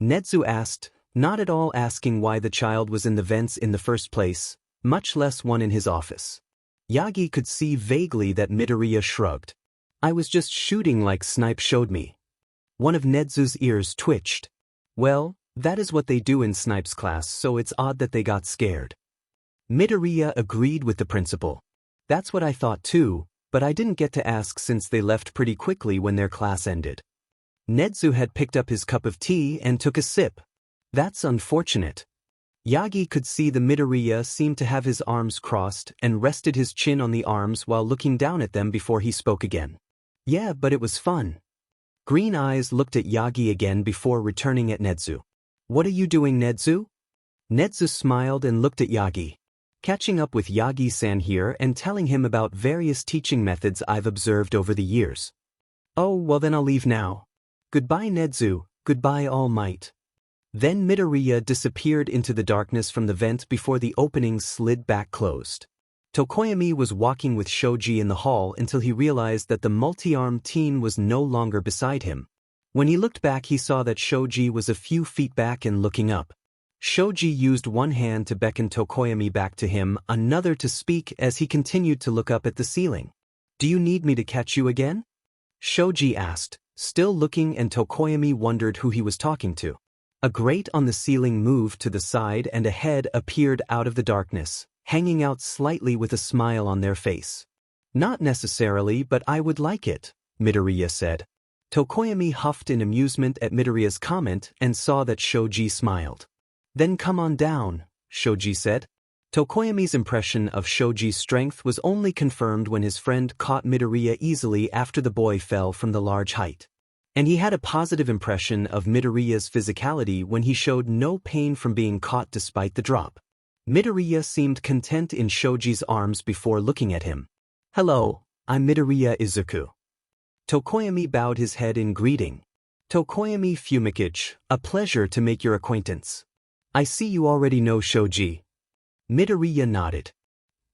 Nedzu asked, not at all asking why the child was in the vents in the first place, much less one in his office. Yagi could see vaguely that Midoriya shrugged. "I was just shooting like Snipe showed me." One of Nedzu's ears twitched. "Well, that is what they do in Snipe's class, so it's odd that they got scared." Midoriya agreed with the principal. "That's what I thought too, but I didn't get to ask since they left pretty quickly when their class ended." Nedzu had picked up his cup of tea and took a sip. "That's unfortunate." Yagi could see the Midoriya seemed to have his arms crossed and rested his chin on the arms while looking down at them before he spoke again. "Yeah, but it was fun." Green eyes looked at Yagi again before returning at Nedzu. "What are you doing, Nedzu?" Nedzu smiled and looked at Yagi. Catching up with Yagi-san here and telling him about various teaching methods I've observed over the years. Oh, well then I'll leave now. Goodbye Nedzu, goodbye All Might. Then Midoriya disappeared into the darkness from the vent before the opening slid back closed. Tokoyami was walking with Shoji in the hall until he realized that the multi-armed teen was no longer beside him. When he looked back he saw that Shoji was a few feet back and looking up. Shoji used one hand to beckon Tokoyami back to him, another to speak as he continued to look up at the ceiling. Do you need me to catch you again? Shoji asked, still looking, and Tokoyami wondered who he was talking to. A grate on the ceiling moved to the side and a head appeared out of the darkness, hanging out slightly with a smile on their face. Not necessarily, but I would like it, Midoriya said. Tokoyami huffed in amusement at Midoriya's comment and saw that Shoji smiled. Then come on down, Shoji said. Tokoyami's impression of Shoji's strength was only confirmed when his friend caught Midoriya easily after the boy fell from the large height. And he had a positive impression of Midoriya's physicality when he showed no pain from being caught despite the drop. Midoriya seemed content in Shoji's arms before looking at him. Hello, I'm Midoriya Izuku. Tokoyami bowed his head in greeting. Tokoyami Fumikage, a pleasure to make your acquaintance. I see you already know Shoji. Midoriya nodded.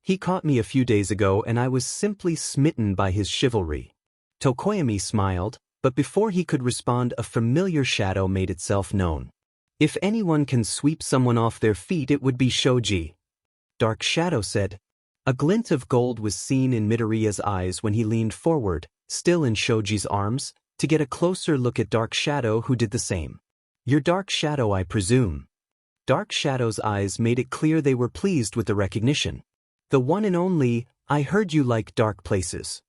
He caught me a few days ago and I was simply smitten by his chivalry. Tokoyami smiled, but before he could respond a familiar shadow made itself known. If anyone can sweep someone off their feet it would be Shoji. Dark Shadow said. A glint of gold was seen in Midoriya's eyes when he leaned forward, still in Shoji's arms, to get a closer look at Dark Shadow, who did the same. You're Dark Shadow, I presume. Dark Shadow's eyes made it clear they were pleased with the recognition. The one and only, I heard you like dark places.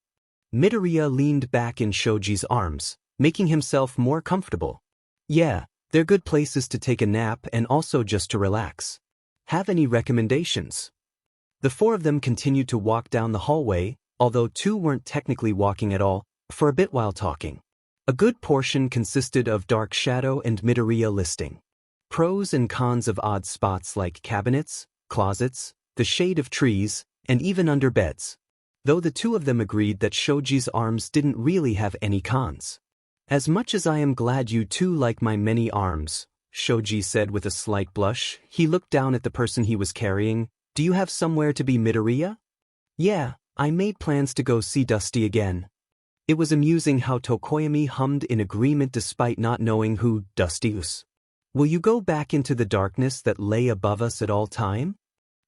Midoriya leaned back in Shoji's arms, making himself more comfortable. Yeah, they're good places to take a nap and also just to relax. Have any recommendations? The four of them continued to walk down the hallway, although two weren't technically walking at all, for a bit while talking. A good portion consisted of Dark Shadow and Midoriya listing pros and cons of odd spots like cabinets, closets, the shade of trees, and even under beds. Though the two of them agreed that Shoji's arms didn't really have any cons. As much as I am glad you two like my many arms, Shoji said with a slight blush. He looked down at the person he was carrying. Do you have somewhere to be, Midoriya? Yeah, I made plans to go see Dusty again. It was amusing how Tokoyami hummed in agreement despite not knowing who Dusty was. Will you go back into the darkness that lay above us at all time?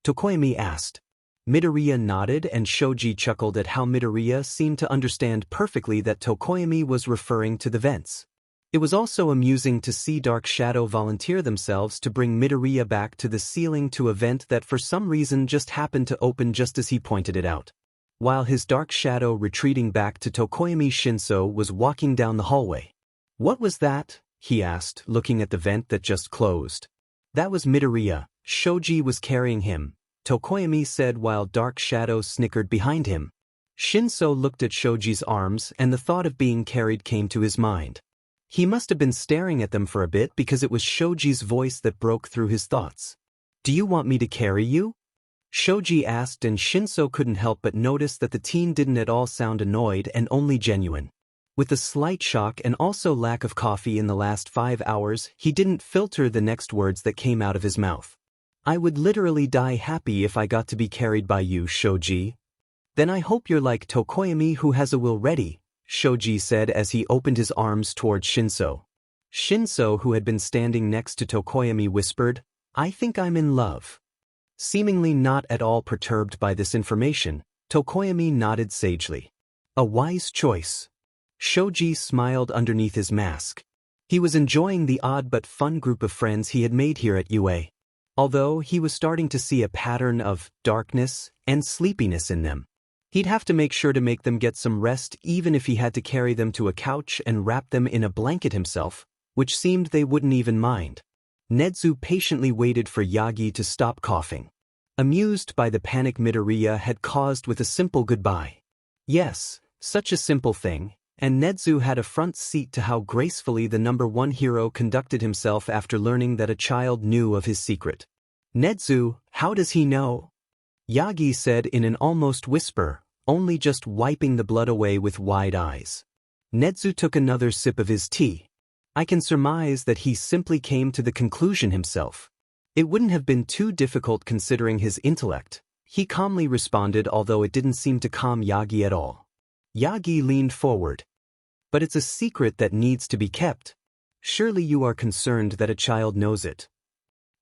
Tokoyami asked. Midoriya nodded and Shoji chuckled at how Midoriya seemed to understand perfectly that Tokoyami was referring to the vents. It was also amusing to see Dark Shadow volunteer themselves to bring Midoriya back to the ceiling to a vent that for some reason just happened to open just as he pointed it out. While his Dark Shadow retreating back to Tokoyami, Shinso was walking down the hallway. What was that? He asked, looking at the vent that just closed. That was Midoriya. Shoji was carrying him, Tokoyami said while Dark Shadow snickered behind him. Shinso looked at Shoji's arms and the thought of being carried came to his mind. He must have been staring at them for a bit because it was Shoji's voice that broke through his thoughts. Do you want me to carry you? Shoji asked, and Shinso couldn't help but notice that the teen didn't at all sound annoyed and only genuine. With a slight shock and also lack of coffee in the last 5 hours, he didn't filter the next words that came out of his mouth. I would literally die happy if I got to be carried by you, Shoji. Then I hope you're like Tokoyami, who has a will ready, Shoji said as he opened his arms toward Shinso. Shinso, who had been standing next to Tokoyami, whispered, I think I'm in love. Seemingly not at all perturbed by this information, Tokoyami nodded sagely. A wise choice. Shoji smiled underneath his mask. He was enjoying the odd but fun group of friends he had made here at UA. Although he was starting to see a pattern of darkness and sleepiness in them. He'd have to make sure to make them get some rest even if he had to carry them to a couch and wrap them in a blanket himself, which seemed they wouldn't even mind. Nedzu patiently waited for Yagi to stop coughing. Amused by the panic Midoriya had caused with a simple goodbye. Yes, such a simple thing. And Nedzu had a front seat to how gracefully the #1 hero conducted himself after learning that a child knew of his secret. Nedzu, how does he know? Yagi said in an almost whisper, only just wiping the blood away with wide eyes. Nedzu took another sip of his tea. I can surmise that he simply came to the conclusion himself. It wouldn't have been too difficult considering his intellect. He calmly responded, although it didn't seem to calm Yagi at all. Yagi leaned forward. But it's a secret that needs to be kept. Surely you are concerned that a child knows it.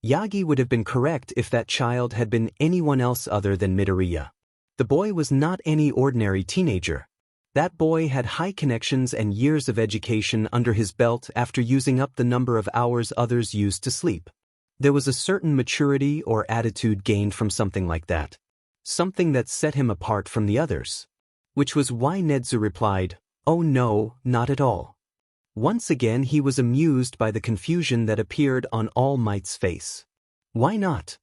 Yagi would have been correct if that child had been anyone else other than Midoriya. The boy was not any ordinary teenager. That boy had high connections and years of education under his belt after using up the number of hours others used to sleep. There was a certain maturity or attitude gained from something like that. Something that set him apart from the others. Which was why Nedzu replied, "Oh no, not at all." Once again he was amused by the confusion that appeared on All Might's face. Why not?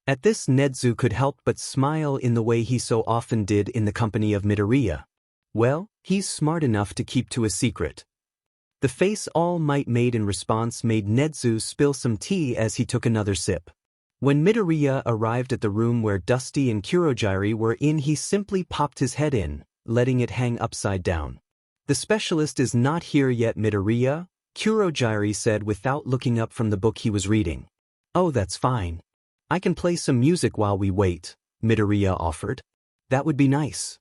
At this Nedzu could help but smile in the way he so often did in the company of Midoriya. Well, he's smart enough to keep to a secret. The face All Might made in response made Nedzu spill some tea as he took another sip. When Midoriya arrived at the room where Dusty and Kurogiri were in, he simply popped his head in, letting it hang upside down. "The specialist is not here yet, Midoriya," Kurogiri said without looking up from the book he was reading. "Oh, that's fine. I can play some music while we wait," Midoriya offered. "That would be nice."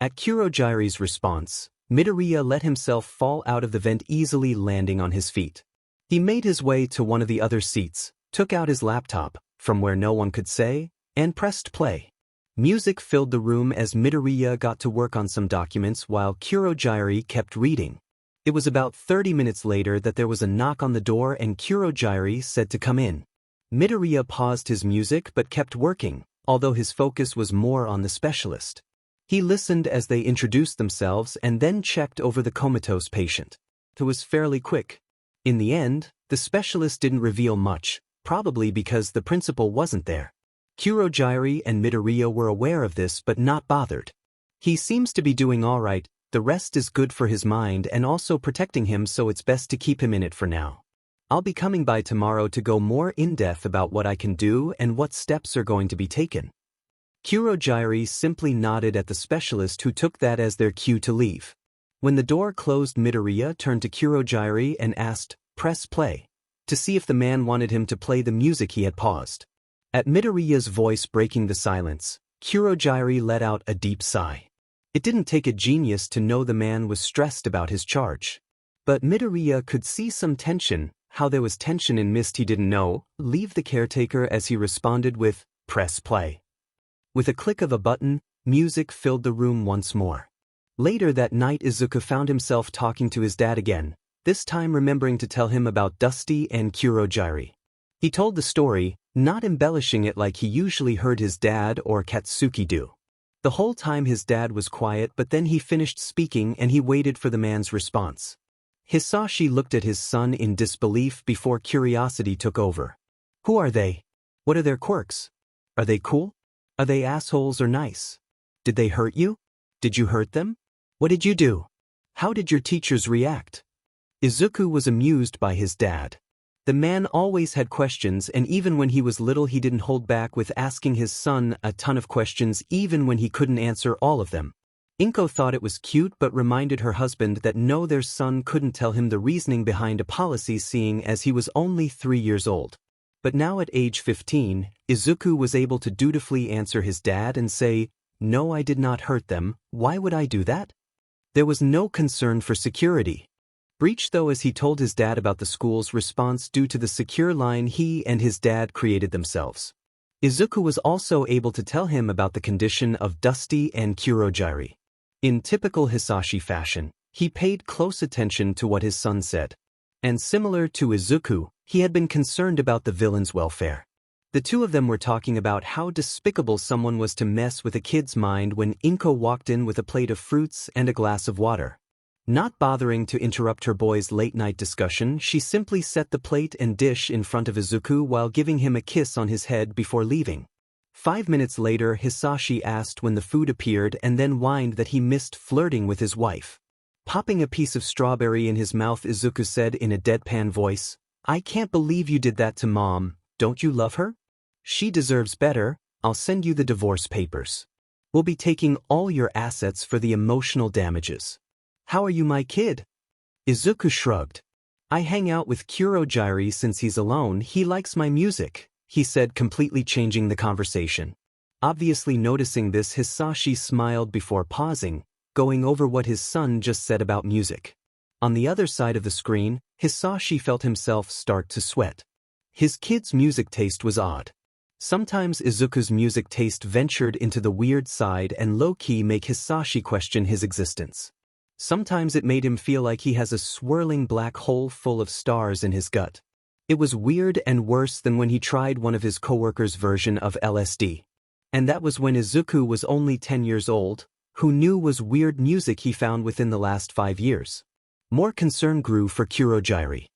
At Kurogiri's response, Midoriya let himself fall out of the vent, easily landing on his feet. He made his way to one of the other seats, took out his laptop, from where no one could say, and pressed play. Music filled the room as Midoriya got to work on some documents while Kurogiri kept reading. It was about 30 minutes later that there was a knock on the door and Kurogiri said to come in. Midoriya paused his music but kept working, although his focus was more on the specialist. He listened as they introduced themselves and then checked over the comatose patient. It was fairly quick. In the end, the specialist didn't reveal much, probably because the principal wasn't there. Kurogiri and Midoriya were aware of this but not bothered. He seems to be doing all right, the rest is good for his mind and also protecting him, so it's best to keep him in it for now. I'll be coming by tomorrow to go more in-depth about what I can do and what steps are going to be taken. Kurogiri simply nodded at the specialist, who took that as their cue to leave. When the door closed, Midoriya turned to Kurogiri and asked, "Press play," to see if the man wanted him to play the music he had paused. At Midoriya's voice breaking the silence, Kurogiri let out a deep sigh. It didn't take a genius to know the man was stressed about his charge. But Midoriya could see some tension. How there was tension in Mist he didn't know. Leave the caretaker as he responded with, "Press play." With a click of a button, music filled the room once more. Later that night, Izuku found himself talking to his dad again, this time remembering to tell him about Dusty and Kurogiri. He told the story, not embellishing it like he usually heard his dad or Katsuki do. The whole time his dad was quiet, but then he finished speaking and he waited for the man's response. Hisashi looked at his son in disbelief before curiosity took over. "Who are they? What are their quirks? Are they cool? Are they assholes or nice? Did they hurt you? Did you hurt them? What did you do? How did your teachers react?" Izuku was amused by his dad. The man always had questions, and even when he was little he didn't hold back with asking his son a ton of questions even when he couldn't answer all of them. Inko thought it was cute but reminded her husband that no, their son couldn't tell him the reasoning behind a policy, seeing as he was only 3 years old. But now at age 15, Izuku was able to dutifully answer his dad and say, "No, I did not hurt them. Why would I do that?" There was no concern for security. Breach though, as he told his dad about the school's response due to the secure line he and his dad created themselves. Izuku was also able to tell him about the condition of Dusty and Kurogiri. In typical Hisashi fashion, he paid close attention to what his son said. And similar to Izuku, he had been concerned about the villain's welfare. The two of them were talking about how despicable someone was to mess with a kid's mind when Inko walked in with a plate of fruits and a glass of water. Not bothering to interrupt her boy's late-night discussion, she simply set the plate and dish in front of Izuku while giving him a kiss on his head before leaving. 5 minutes later, Hisashi asked when the food appeared and then whined that he missed flirting with his wife. Popping a piece of strawberry in his mouth, Izuku said in a deadpan voice, "I can't believe you did that to Mom. Don't you love her? She deserves better. I'll send you the divorce papers. We'll be taking all your assets for the emotional damages. How are you, my kid? Izuku shrugged. I hang out with Kurogyari since he's alone. He likes my music, he said, completely changing the conversation. Obviously noticing this, Hisashi smiled before pausing, going over what his son just said about music. On the other side of the screen, Hisashi felt himself start to sweat. His kid's music taste was odd. Sometimes Izuku's music taste ventured into the weird side and low-key make Hisashi question his existence. Sometimes it made him feel like he has a swirling black hole full of stars in his gut. It was weird and worse than when he tried one of his coworkers' version of LSD. And that was when Izuku was only 10 years old, who knew was weird music he found within the last 5 years. More concern grew for Kurogyari.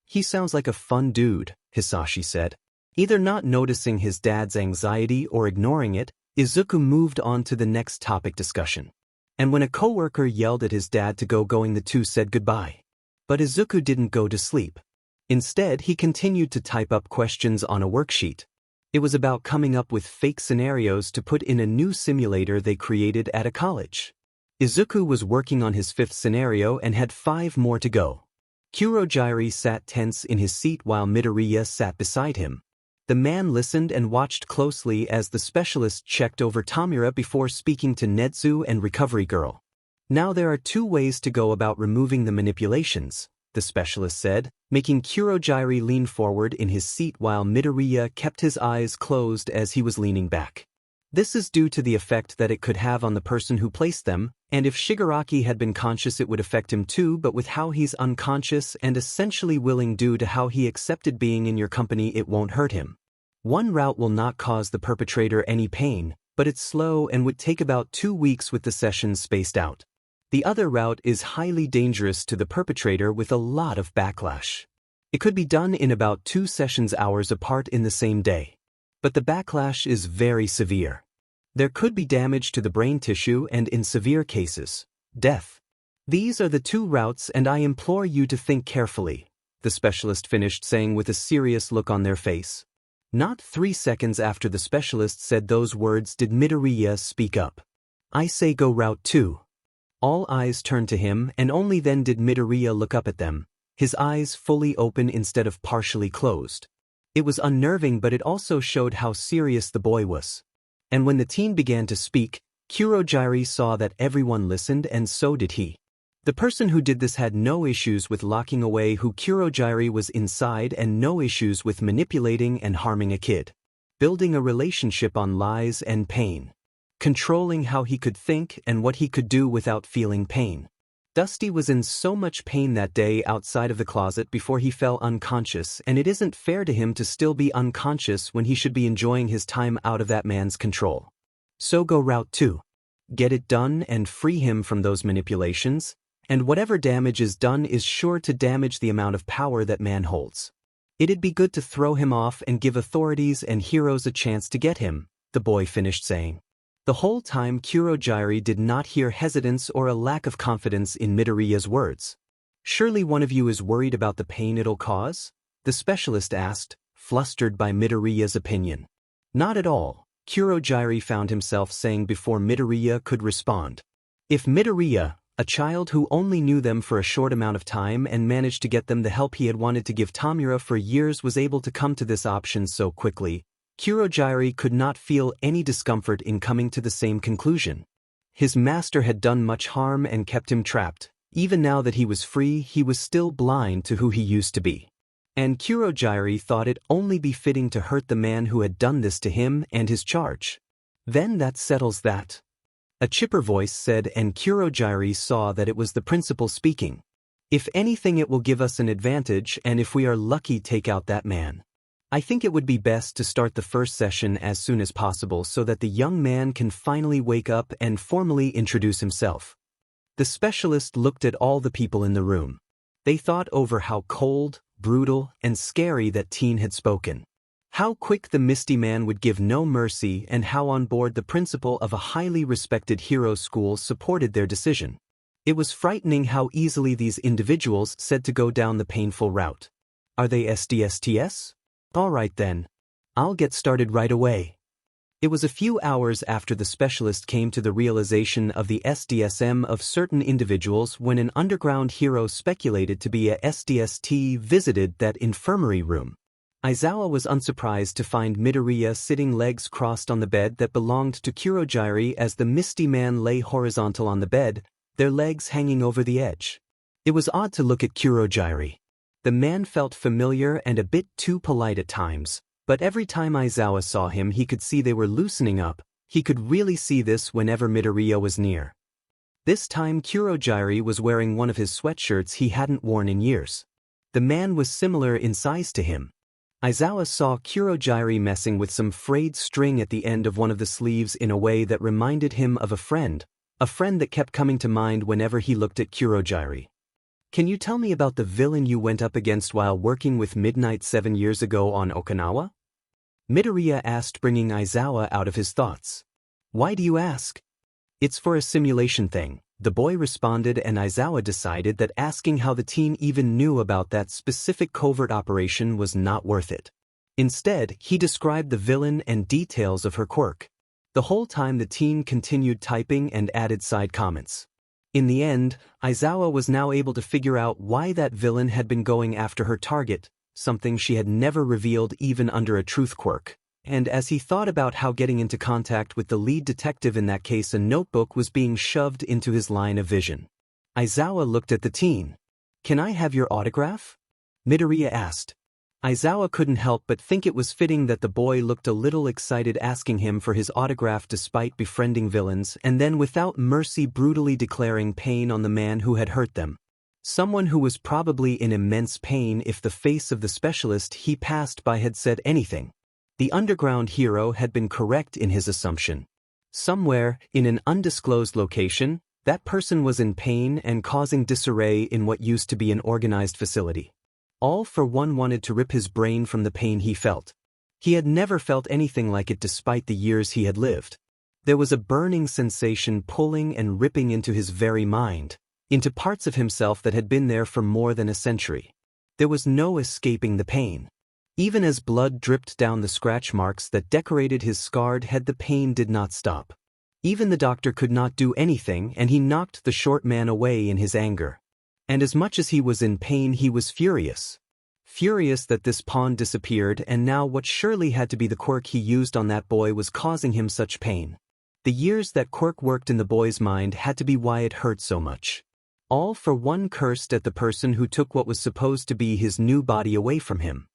He sounds like a fun dude, Hisashi said. Either not noticing his dad's anxiety or ignoring it, Izuku moved on to the next topic discussion. And when a coworker yelled at his dad to go going, the two said goodbye. But Izuku didn't go to sleep. Instead, he continued to type up questions on a worksheet. It was about coming up with fake scenarios to put in a new simulator they created at a college. Izuku was working on his 5th scenario and had 5 more to go. Kurogyari sat tense in his seat while Midoriya sat beside him. The man listened and watched closely as the specialist checked over Tamura before speaking to Nedzu and Recovery Girl. Now there are 2 ways to go about removing the manipulations, the specialist said, making Kurogyari lean forward in his seat while Midoriya kept his eyes closed as he was leaning back. This is due to the effect that it could have on the person who placed them, and if Shigaraki had been conscious it would affect him too, but with how he's unconscious and essentially willing due to how he accepted being in your company, it won't hurt him. One route will not cause the perpetrator any pain, but it's slow and would take about 2 weeks with the sessions spaced out. The other route is highly dangerous to the perpetrator with a lot of backlash. It could be done in about 2 sessions hours apart in the same day. But the backlash is very severe. There could be damage to the brain tissue and, in severe cases, death. These are the 2 routes and I implore you to think carefully, the specialist finished saying with a serious look on their face. Not 3 seconds after the specialist said those words did Midoriya speak up. I say go route 2. All eyes turned to him and only then did Midoriya look up at them, his eyes fully open instead of partially closed. It was unnerving, but it also showed how serious the boy was. And when the teen began to speak, Kurogyari saw that everyone listened and so did he. The person who did this had no issues with locking away who Kurogyari was inside and no issues with manipulating and harming a kid. Building a relationship on lies and pain. Controlling how he could think and what he could do without feeling pain. Dusty was in so much pain that day outside of the closet before he fell unconscious, and it isn't fair to him to still be unconscious when he should be enjoying his time out of that man's control. So go route 2. Get it done and free him from those manipulations, and whatever damage is done is sure to damage the amount of power that man holds. It'd be good to throw him off and give authorities and heroes a chance to get him, the boy finished saying. The whole time Kurogyari did not hear hesitance or a lack of confidence in Midoriya's words. Surely one of you is worried about the pain it'll cause? The specialist asked, flustered by Midoriya's opinion. Not at all, Kurogyari found himself saying before Midoriya could respond. If Midoriya, a child who only knew them for a short amount of time and managed to get them the help he had wanted to give Tamura for years, was able to come to this option so quickly, Kurogyari could not feel any discomfort in coming to the same conclusion. His master had done much harm and kept him trapped. Even now that he was free, he was still blind to who he used to be. And Kurogyari thought it only befitting to hurt the man who had done this to him and his charge. Then that settles that. A chipper voice said, and Kurogyari saw that it was the principal speaking. If anything, it will give us an advantage, and if we are lucky, take out that man. I think it would be best to start the first session as soon as possible so that the young man can finally wake up and formally introduce himself. The specialist looked at all the people in the room. They thought over how cold, brutal, and scary that teen had spoken. How quick the Misty Man would give no mercy, and how on board the principal of a highly respected hero school supported their decision. It was frightening how easily these individuals said to go down the painful route. Are they SDSTS? All right then. I'll get started right away. It was a few hours after the specialist came to the realization of the SDSM of certain individuals when an underground hero speculated to be a SDST visited that infirmary room. Aizawa was unsurprised to find Midoriya sitting legs crossed on the bed that belonged to Kurogiri as the Misty Man lay horizontal on the bed, their legs hanging over the edge. It was odd to look at Kurogiri. The man felt familiar and a bit too polite at times, but every time Aizawa saw him he could see they were loosening up. He could really see this whenever Midoriya was near. This time Kurogiri was wearing one of his sweatshirts he hadn't worn in years. The man was similar in size to him. Aizawa saw Kurogiri messing with some frayed string at the end of one of the sleeves in a way that reminded him of a friend that kept coming to mind whenever he looked at Kurogiri. Can you tell me about the villain you went up against while working with Midnight 7 years ago on Okinawa? Midoriya asked, bringing Aizawa out of his thoughts. Why do you ask? It's for a simulation thing, the boy responded, and Aizawa decided that asking how the team even knew about that specific covert operation was not worth it. Instead, he described the villain and details of her quirk. The whole time the team continued typing and added side comments. In the end, Aizawa was now able to figure out why that villain had been going after her target, something she had never revealed even under a truth quirk. And as he thought about how getting into contact with the lead detective in that case, a notebook was being shoved into his line of vision. Aizawa looked at the teen. Can I have your autograph? Midoriya asked. Aizawa couldn't help but think it was fitting that the boy looked a little excited asking him for his autograph despite befriending villains and then without mercy brutally declaring pain on the man who had hurt them. Someone who was probably in immense pain if the face of the specialist he passed by had said anything. The underground hero had been correct in his assumption. Somewhere, in an undisclosed location, that person was in pain and causing disarray in what used to be an organized facility. All for one wanted to rip his brain from the pain he felt. He had never felt anything like it despite the years he had lived. There was a burning sensation pulling and ripping into his very mind, into parts of himself that had been there for more than a century. There was no escaping the pain. Even as blood dripped down the scratch marks that decorated his scarred head, the pain did not stop. Even the doctor could not do anything, and he knocked the short man away in his anger. And as much as he was in pain, he was furious. Furious that this pawn disappeared, and now what surely had to be the quirk he used on that boy was causing him such pain. The years that quirk worked in the boy's mind had to be why it hurt so much. All for one cursed at the person who took what was supposed to be his new body away from him.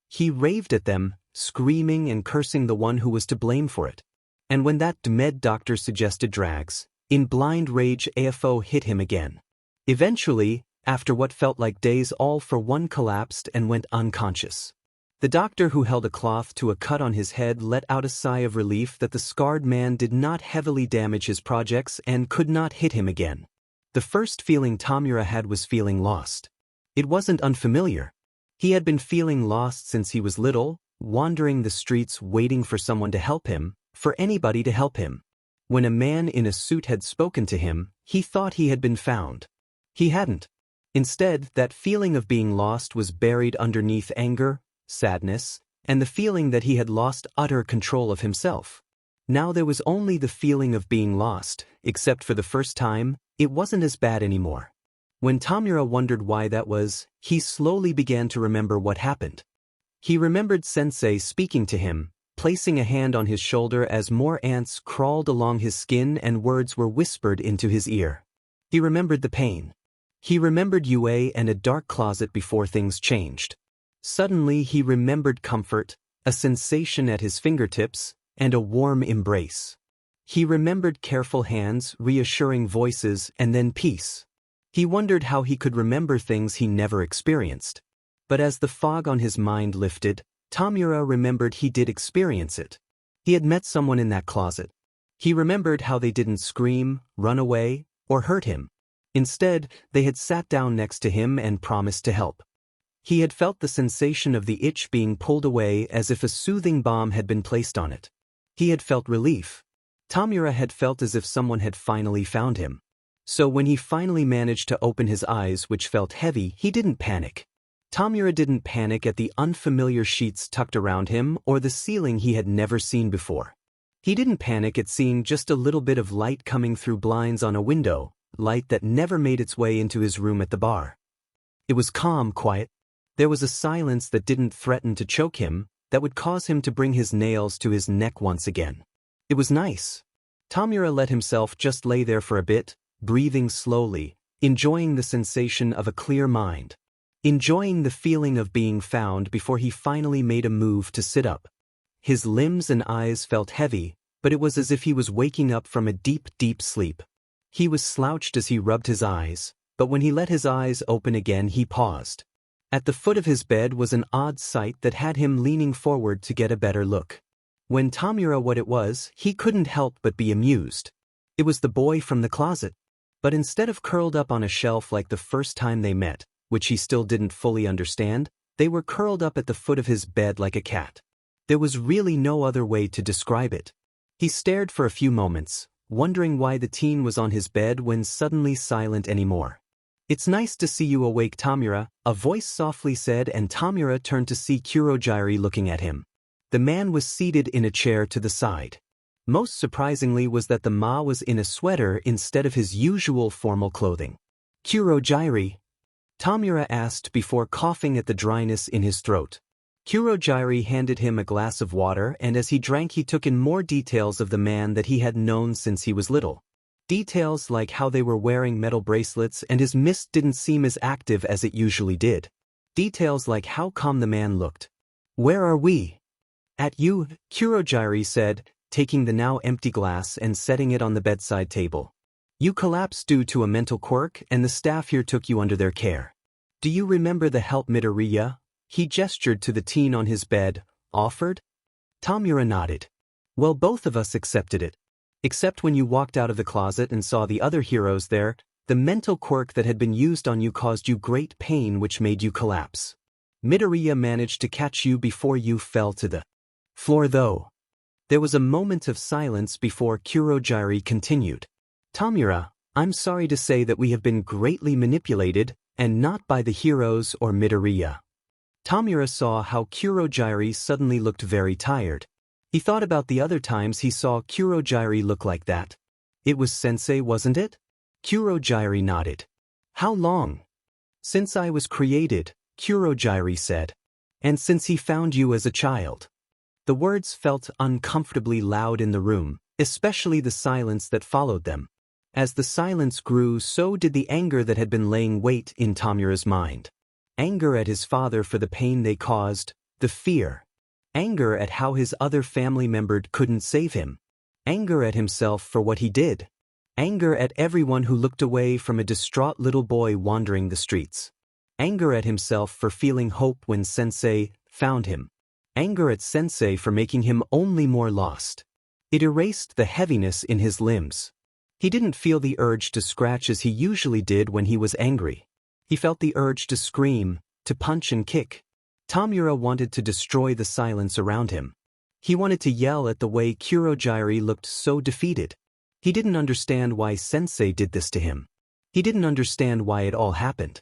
He raved at them, screaming and cursing the one who was to blame for it. And when that med doctor suggested drags, in blind rage AFO hit him again. Eventually, after what felt like days, all for one collapsed and went unconscious. The doctor who held a cloth to a cut on his head let out a sigh of relief that the scarred man did not heavily damage his projects and could not hit him again. The first feeling Tamura had was feeling lost. It wasn't unfamiliar. He had been feeling lost since he was little, wandering the streets waiting for someone to help him, for anybody to help him. When a man in a suit had spoken to him, he thought he had been found. He hadn't. Instead, that feeling of being lost was buried underneath anger, sadness, and the feeling that he had lost utter control of himself. Now there was only the feeling of being lost, except for the first time, it wasn't as bad anymore. When Tamura wondered why that was, he slowly began to remember what happened. He remembered Sensei speaking to him, placing a hand on his shoulder as more ants crawled along his skin and words were whispered into his ear. He remembered the pain. He remembered UA and a dark closet before things changed. Suddenly he remembered comfort, a sensation at his fingertips, and a warm embrace. He remembered careful hands, reassuring voices, and then peace. He wondered how he could remember things he never experienced. But as the fog on his mind lifted, Tamura remembered he did experience it. He had met someone in that closet. He remembered how they didn't scream, run away, or hurt him. Instead, they had sat down next to him and promised to help. He had felt the sensation of the itch being pulled away as if a soothing balm had been placed on it. He had felt relief. Tamura had felt as if someone had finally found him. So when he finally managed to open his eyes, which felt heavy, he didn't panic. Tamura didn't panic at the unfamiliar sheets tucked around him or the ceiling he had never seen before. He didn't panic at seeing just a little bit of light coming through blinds on a window, light that never made its way into his room at the bar. It was calm, quiet. There was a silence that didn't threaten to choke him, that would cause him to bring his nails to his neck once again. It was nice. Tamura let himself just lay there for a bit, breathing slowly, enjoying the sensation of a clear mind. Enjoying the feeling of being found before he finally made a move to sit up. His limbs and eyes felt heavy, but it was as if he was waking up from a deep, deep sleep. He was slouched as he rubbed his eyes, but when he let his eyes open again he paused. At the foot of his bed was an odd sight that had him leaning forward to get a better look. When Tamura what it was, he couldn't help but be amused. It was the boy from the closet. But instead of curled up on a shelf like the first time they met, which he still didn't fully understand, they were curled up at the foot of his bed like a cat. There was really no other way to describe it. He stared for a few moments, wondering why the teen was on his bed when suddenly silent anymore. "It's nice to see you awake, Tamura," a voice softly said, and Tamura turned to see Kurojairi looking at him. The man was seated in a chair to the side. Most surprisingly was that the ma was in a sweater instead of his usual formal clothing. "Kurojairi?" Tamura asked before coughing at the dryness in his throat. Kurojairi handed him a glass of water, and as he drank he took in more details of the man that he had known since he was little. Details like how they were wearing metal bracelets and his mist didn't seem as active as it usually did. Details like how calm the man looked. "Where are we?" "At you," Kurojairi said, taking the now empty glass and setting it on the bedside table. "You collapsed due to a mental quirk and the staff here took you under their care. Do you remember the help Midoriya?" He gestured to the teen on his bed, offered. Tamura nodded. "Well, both of us accepted it. Except when you walked out of the closet and saw the other heroes there, the mental quirk that had been used on you caused you great pain which made you collapse. Midoriya managed to catch you before you fell to the floor though." There was a moment of silence before Kurojairi continued. "Tamura, I'm sorry to say that we have been greatly manipulated, and not by the heroes or Midoriya." Tamura saw how Kurojairi suddenly looked very tired. He thought about the other times he saw Kurojairi look like that. "It was Sensei, wasn't it?" Kurojairi nodded. "How long?" "Since I was created," Kurojairi said. "And since he found you as a child." The words felt uncomfortably loud in the room, especially the silence that followed them. As the silence grew, so did the anger that had been laying wait in Tamura's mind. Anger at his father for the pain they caused, the fear. Anger at how his other family member couldn't save him. Anger at himself for what he did. Anger at everyone who looked away from a distraught little boy wandering the streets. Anger at himself for feeling hope when Sensei found him. Anger at Sensei for making him only more lost. It erased the heaviness in his limbs. He didn't feel the urge to scratch as he usually did when he was angry. He felt the urge to scream, to punch and kick. Tamura wanted to destroy the silence around him. He wanted to yell at the way Kurojairi looked so defeated. He didn't understand why Sensei did this to him. He didn't understand why it all happened.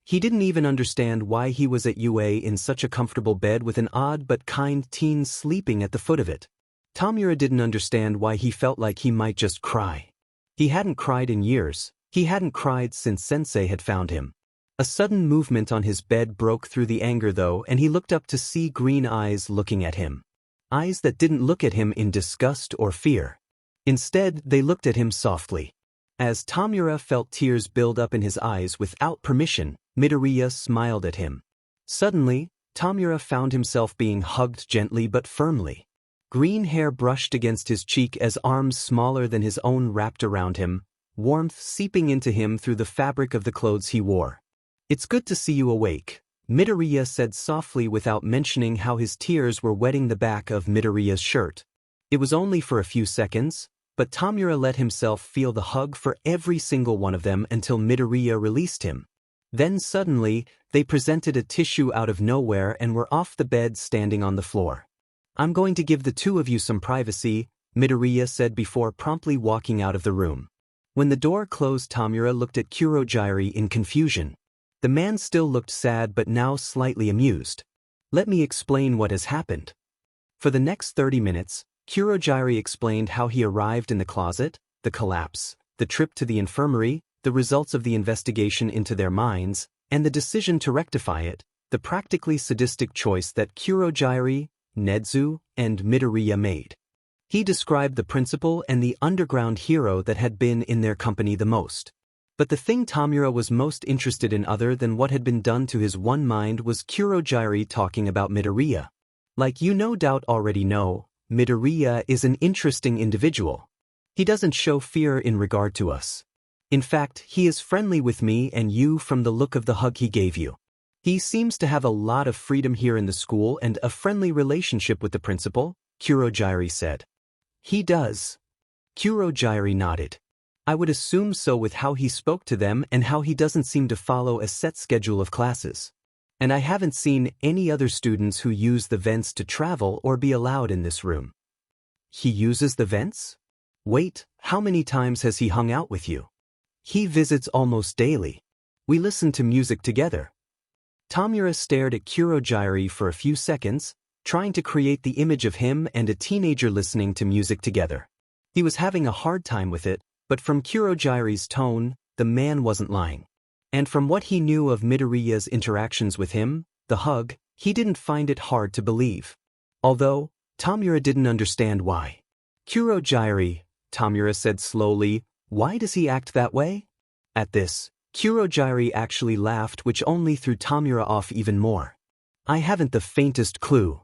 He didn't even understand why he was at UA in such a comfortable bed with an odd but kind teen sleeping at the foot of it. Tamura didn't understand why he felt like he might just cry. He hadn't cried in years. He hadn't cried since Sensei had found him. A sudden movement on his bed broke through the anger though, and he looked up to see green eyes looking at him. Eyes that didn't look at him in disgust or fear. Instead, they looked at him softly. As Tamura felt tears build up in his eyes without permission, Midoriya smiled at him. Suddenly, Tamura found himself being hugged gently but firmly. Green hair brushed against his cheek as arms smaller than his own wrapped around him, warmth seeping into him through the fabric of the clothes he wore. "It's good to see you awake," Midoriya said softly without mentioning how his tears were wetting the back of Midoriya's shirt. It was only for a few seconds, but Tamura let himself feel the hug for every single one of them until Midoriya released him. Then suddenly, they presented a tissue out of nowhere and were off the bed standing on the floor. "I'm going to give the two of you some privacy," Midoriya said before promptly walking out of the room. When the door closed, Tamura looked at Kurojairi in confusion. The man still looked sad but now slightly amused. Let me explain what has happened. For the next 30 minutes, Kurogiri explained how he arrived in the closet, the collapse, the trip to the infirmary, the results of the investigation into their minds, and the decision to rectify it, the practically sadistic choice that Kurogiri, Nedzu, and Midoriya made. He described the principal and the underground hero that had been in their company the most. But the thing Tamura was most interested in other than what had been done to his one mind was Kurogiri talking about Midoriya. Like you no doubt already know, Midoriya is an interesting individual. He doesn't show fear in regard to us. In fact, he is friendly with me and you from the look of the hug he gave you. He seems to have a lot of freedom here in the school and a friendly relationship with the principal, Kurogiri said. He does. Kurogiri nodded. I would assume so with how he spoke to them and how he doesn't seem to follow a set schedule of classes. And I haven't seen any other students who use the vents to travel or be allowed in this room. He uses the vents? Wait, how many times has he hung out with you? He visits almost daily. We listen to music together. Tamura stared at Kurogiri for a few seconds, trying to create the image of him and a teenager listening to music together. He was having a hard time with it, but from Kurogiri's tone, the man wasn't lying. And from what he knew of Midoriya's interactions with him, the hug, he didn't find it hard to believe. Although, Tamura didn't understand why. Kurogiri, Tamura said slowly, why does he act that way? At this, Kurogiri actually laughed, which only threw Tamura off even more. I haven't the faintest clue.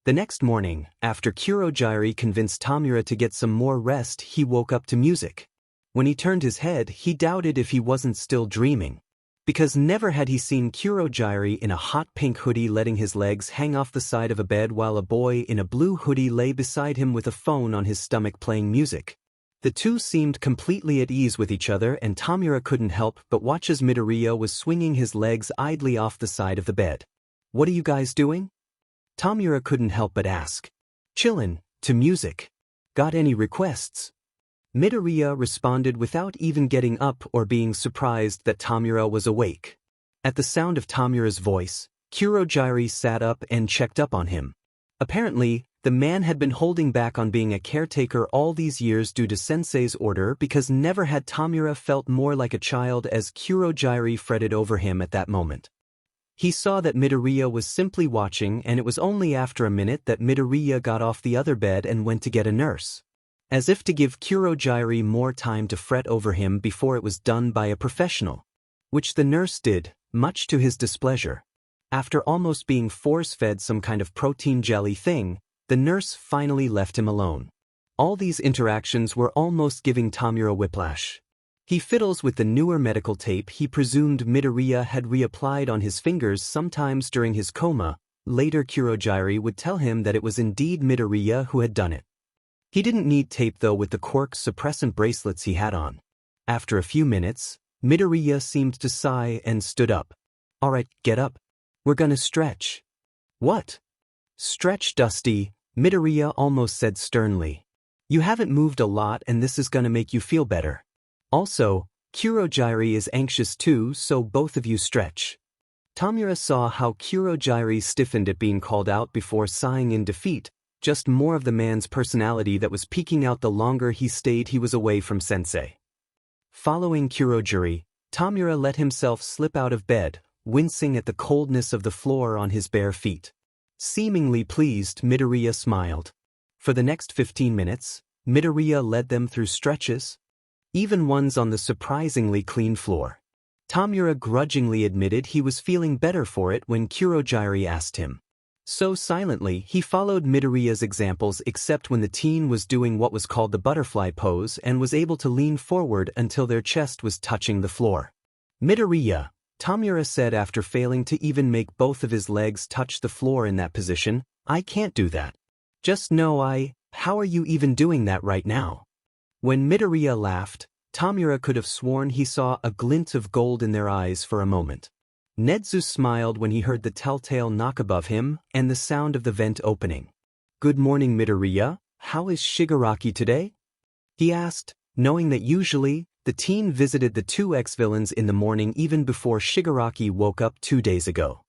The next morning, after Kurogiri convinced Tamura to get some more rest, he woke up to music. When he turned his head, he doubted if he wasn't still dreaming. Because never had he seen Kurogiri in a hot pink hoodie letting his legs hang off the side of a bed while a boy in a blue hoodie lay beside him with a phone on his stomach playing music. The two seemed completely at ease with each other and Tamura couldn't help but watch as Midoriya was swinging his legs idly off the side of the bed. What are you guys doing? Tamura couldn't help but ask. Chillin', to music. Got any requests? Midoriya responded without even getting up or being surprised that Tamura was awake. At the sound of Tamura's voice, Kurogiri sat up and checked up on him. Apparently, the man had been holding back on being a caretaker all these years due to Sensei's order because never had Tamura felt more like a child as Kurogiri fretted over him at that moment. He saw that Midoriya was simply watching and it was only after a minute that Midoriya got off the other bed and went to get a nurse. As if to give Kurogiri more time to fret over him before it was done by a professional. Which the nurse did, much to his displeasure. After almost being force-fed some kind of protein jelly thing, the nurse finally left him alone. All these interactions were almost giving Tamura whiplash. He fiddles with the newer medical tape he presumed Midoriya had reapplied on his fingers sometimes during his coma. Later Kurogiri would tell him that it was indeed Midoriya who had done it. He didn't need tape though with the quirk suppressant bracelets he had on. After a few minutes, Midoriya seemed to sigh and stood up. Alright, get up. We're gonna stretch. What? Stretch, Dusty, Midoriya almost said sternly. You haven't moved a lot and this is gonna make you feel better. Also, Kurogiri is anxious too, so both of you stretch. Tamura saw how Kurogiri stiffened at being called out before sighing in defeat, just more of the man's personality that was peeking out the longer he stayed he was away from Sensei. Following Kurogiri, Tamura let himself slip out of bed, wincing at the coldness of the floor on his bare feet. Seemingly pleased, Midoriya smiled. For the next 15 minutes, Midoriya led them through stretches, even ones on the surprisingly clean floor. Tamura grudgingly admitted he was feeling better for it when Kurogiri asked him. So silently, he followed Midoriya's examples except when the teen was doing what was called the butterfly pose and was able to lean forward until their chest was touching the floor. Midoriya, Tamura said after failing to even make both of his legs touch the floor in that position, I can't do that. Just know how are you even doing that right now? When Midoriya laughed, Tamura could have sworn he saw a glint of gold in their eyes for a moment. Nedzu smiled when he heard the telltale knock above him and the sound of the vent opening. Good morning, Midoriya, how is Shigaraki today? He asked, knowing that usually, the teen visited the two ex-villains in the morning even before Shigaraki woke up 2 days ago.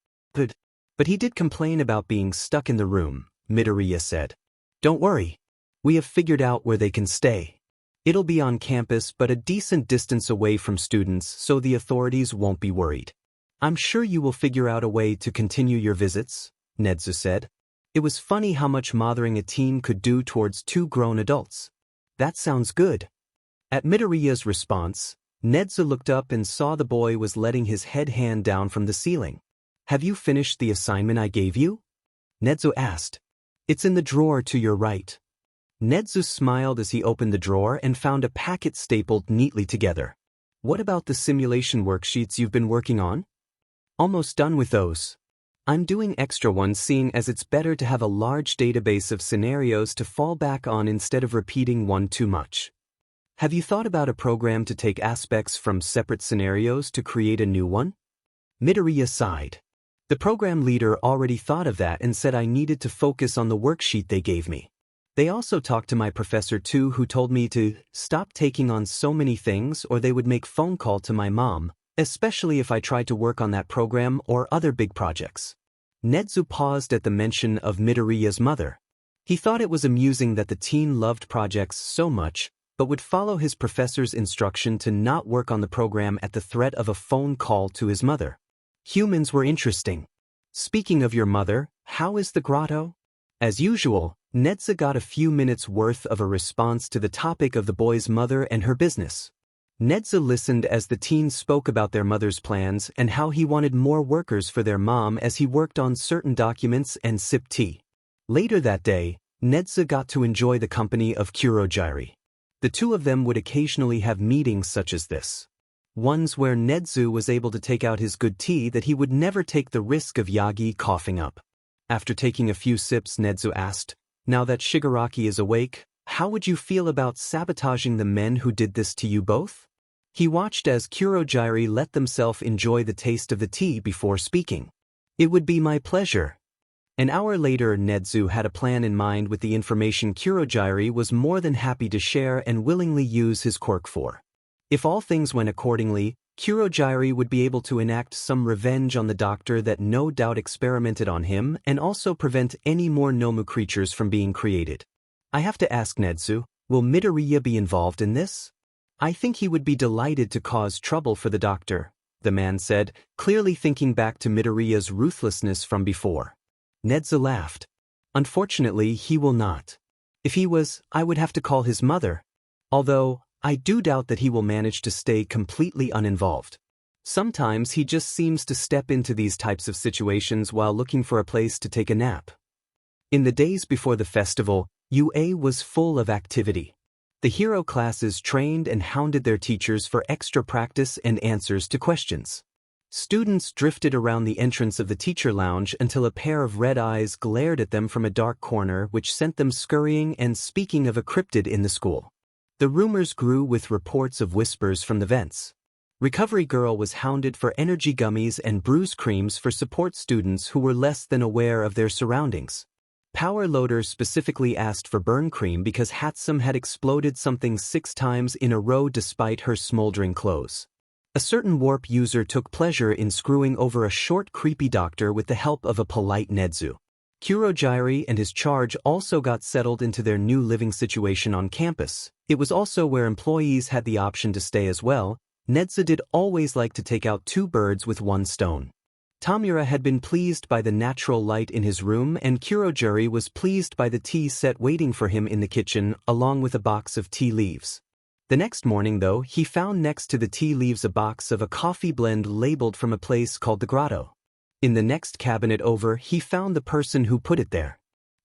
But he did complain about being stuck in the room, Midoriya said. Don't worry. We have figured out where they can stay. It'll be on campus but a decent distance away from students so the authorities won't be worried. I'm sure you will figure out a way to continue your visits, Nedzu said. It was funny how much mothering a teen could do towards two grown adults. That sounds good. At Midoriya's response, Nedzu looked up and saw the boy was letting his head hang down from the ceiling. Have you finished the assignment I gave you? Nedzu asked. It's in the drawer to your right. Nedzu smiled as he opened the drawer and found a packet stapled neatly together. What about the simulation worksheets you've been working on? Almost done with those. I'm doing extra ones seeing as it's better to have a large database of scenarios to fall back on instead of repeating one too much. Have you thought about a program to take aspects from separate scenarios to create a new one? Midoriya sighed. The program leader already thought of that and said I needed to focus on the worksheet they gave me. They also talked to my professor too, who told me to stop taking on so many things or they would make phone call to my mom, especially if I tried to work on that program or other big projects. Nedzu paused at the mention of Midoriya's mother. He thought it was amusing that the teen loved projects so much, but would follow his professor's instruction to not work on the program at the threat of a phone call to his mother. Humans were interesting. Speaking of your mother, how is the grotto? As usual, Nedzu got a few minutes worth of a response to the topic of the boy's mother and her business. Nedzu listened as the teen spoke about their mother's plans and how he wanted more workers for their mom as he worked on certain documents and sipped tea. Later that day, Nedzu got to enjoy the company of Kurogiri. The two of them would occasionally have meetings such as this. Ones where Nedzu was able to take out his good tea that he would never take the risk of Yagi coughing up. After taking a few sips, Nedzu asked, now that Shigaraki is awake, how would you feel about sabotaging the men who did this to you both? He watched as Kurogiri let themselves enjoy the taste of the tea before speaking. It would be my pleasure. An hour later, Nedzu had a plan in mind with the information Kurogiri was more than happy to share and willingly use his quirk for. If all things went accordingly, Kurogiri would be able to enact some revenge on the doctor that no doubt experimented on him and also prevent any more Nomu creatures from being created. I have to ask Nedzu, will Midoriya be involved in this? I think he would be delighted to cause trouble for the doctor, the man said, clearly thinking back to Midoriya's ruthlessness from before. Nedzu laughed. Unfortunately, he will not. If he was, I would have to call his mother. Although, I do doubt that he will manage to stay completely uninvolved. Sometimes he just seems to step into these types of situations while looking for a place to take a nap. In the days before the festival, UA was full of activity. The hero classes trained and hounded their teachers for extra practice and answers to questions. Students drifted around the entrance of the teacher lounge until a pair of red eyes glared at them from a dark corner, which sent them scurrying and speaking of a cryptid in the school. The rumors grew with reports of whispers from the vents. Recovery Girl was hounded for energy gummies and bruise creams for support students who were less than aware of their surroundings. Power Loader specifically asked for burn cream because Hatsum had exploded something 6 times in a row despite her smoldering clothes. A certain warp user took pleasure in screwing over a short creepy doctor with the help of a polite Nedzu. Kurogiri and his charge also got settled into their new living situation on campus. It was also where employees had the option to stay as well. Nedzu did always like to take out 2 birds with 1 stone. Tamura had been pleased by the natural light in his room and Kurogiri was pleased by the tea set waiting for him in the kitchen along with a box of tea leaves. The next morning though, he found next to the tea leaves a box of a coffee blend labeled from a place called the Grotto. In the next cabinet over, he found the person who put it there.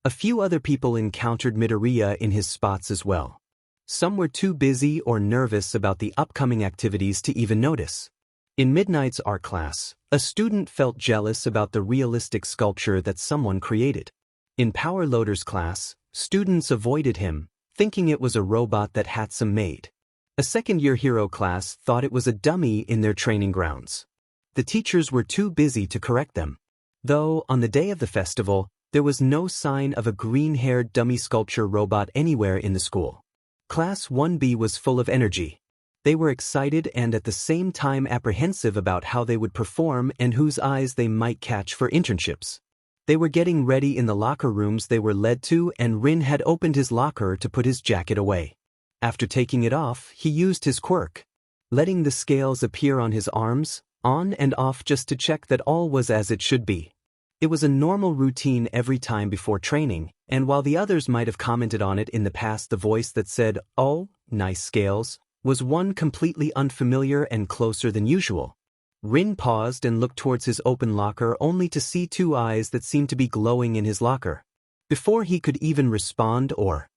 A few other people encountered Midoriya in his spots as well. Some were too busy or nervous about the upcoming activities to even notice. In Midnight's art class, a student felt jealous about the realistic sculpture that someone created. In Power Loader's class, students avoided him, thinking it was a robot that Hatsum made. A second-year hero class thought it was a dummy in their training grounds. The teachers were too busy to correct them. Though, on the day of the festival, there was no sign of a green-haired dummy sculpture robot anywhere in the school. Class 1B was full of energy. They were excited and at the same time apprehensive about how they would perform and whose eyes they might catch for internships. They were getting ready in the locker rooms they were led to, and Rin had opened his locker to put his jacket away. After taking it off, he used his quirk, letting the scales appear on his arms, on and off, just to check that all was as it should be. It was a normal routine every time before training, and while the others might have commented on it in the past, the voice that said, "Oh, nice scales," was one completely unfamiliar and closer than usual. Rin paused and looked towards his open locker, only to see two eyes that seemed to be glowing in his locker. Before he could even respond or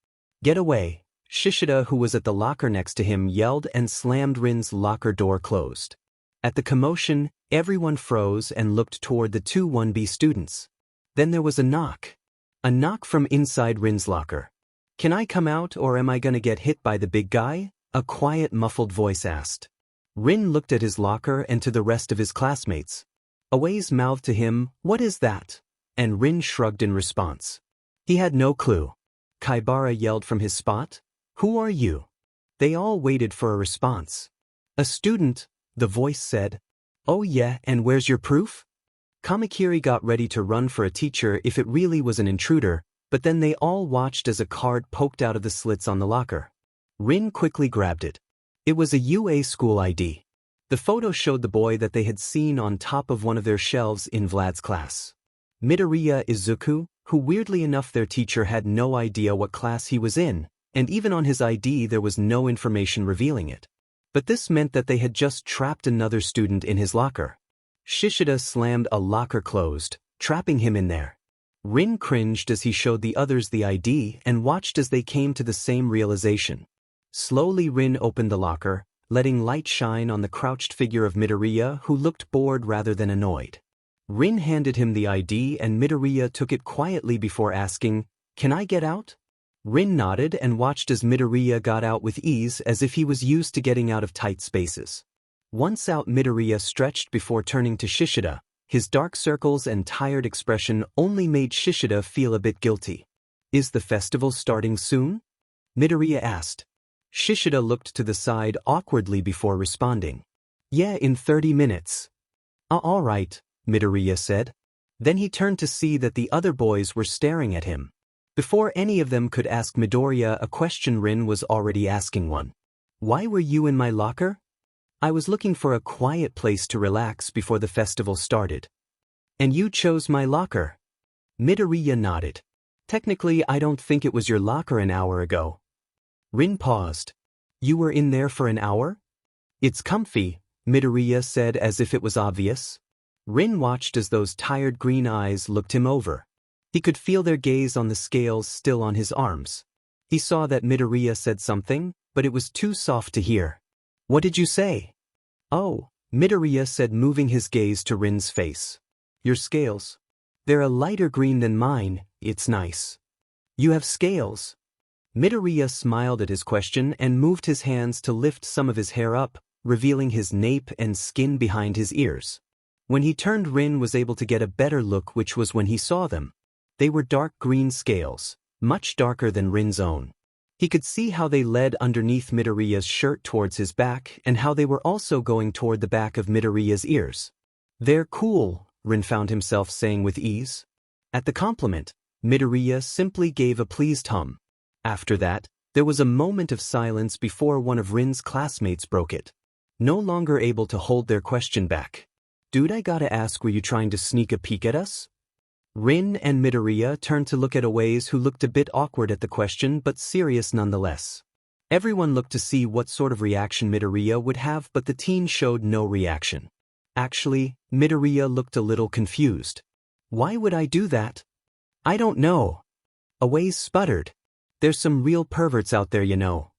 get away, Shishida, who was at the locker next to him, yelled and slammed Rin's locker door closed. At the commotion, everyone froze and looked toward the two 1B students. Then there was a knock. A knock from inside Rin's locker. "Can I come out, or am I gonna get hit by the big guy?" a quiet, muffled voice asked. Rin looked at his locker and to the rest of his classmates. Away's mouthed to him, "What is that?" and Rin shrugged in response. He had no clue. Kaibara yelled from his spot, "Who are you?" They all waited for a response. "A student," the voice said. "Oh yeah, and where's your proof?" Kamakiri got ready to run for a teacher if it really was an intruder, but then they all watched as a card poked out of the slits on the locker. Rin quickly grabbed it. It was a UA school ID. The photo showed the boy that they had seen on top of one of their shelves in Vlad's class. Midoriya Izuku, who weirdly enough their teacher had no idea what class he was in, and even on his ID there was no information revealing it. But this meant that they had just trapped another student in his locker. Shishida slammed a locker closed, trapping him in there. Rin cringed as he showed the others the ID and watched as they came to the same realization. Slowly Rin opened the locker, letting light shine on the crouched figure of Midoriya, who looked bored rather than annoyed. Rin handed him the ID and Midoriya took it quietly before asking, "Can I get out?" Rin nodded and watched as Midoriya got out with ease, as if he was used to getting out of tight spaces. Once out, Midoriya stretched before turning to Shishida. His dark circles and tired expression only made Shishida feel a bit guilty. "Is the festival starting soon?" Midoriya asked. Shishida looked to the side awkwardly before responding. "Yeah, in 30 minutes. All right," Midoriya said. Then he turned to see that the other boys were staring at him. Before any of them could ask Midoriya a question, Rin was already asking one. "Why were you in my locker?" "I was looking for a quiet place to relax before the festival started." "And you chose my locker?" Midoriya nodded. "Technically, I don't think it was your locker an hour ago." Rin paused. "You were in there for an hour?" "It's comfy," Midoriya said as if it was obvious. Rin watched as those tired green eyes looked him over. He could feel their gaze on the scales still on his arms. He saw that Midoriya said something, but it was too soft to hear. "What did you say?" "Oh," Midoriya said, moving his gaze to Rin's face. "Your scales. They're a lighter green than mine. It's nice." "You have scales?" Midoriya smiled at his question and moved his hands to lift some of his hair up, revealing his nape and skin behind his ears. When he turned, Rin was able to get a better look, which was when he saw them. They were dark green scales, much darker than Rin's own. He could see how they led underneath Midoriya's shirt towards his back, and how they were also going toward the back of Midoriya's ears. "They're cool," Rin found himself saying with ease. At the compliment, Midoriya simply gave a pleased hum. After that, there was a moment of silence before one of Rin's classmates broke it. No longer able to hold their question back. "Dude, I gotta ask, were you trying to sneak a peek at us?" Rin and Midoriya turned to look at Owaze, who looked a bit awkward at the question but serious nonetheless. Everyone looked to see what sort of reaction Midoriya would have, but the teen showed no reaction. Actually, Midoriya looked a little confused. "Why would I do that?" "I don't know." Owaze sputtered. "There's some real perverts out there, you know."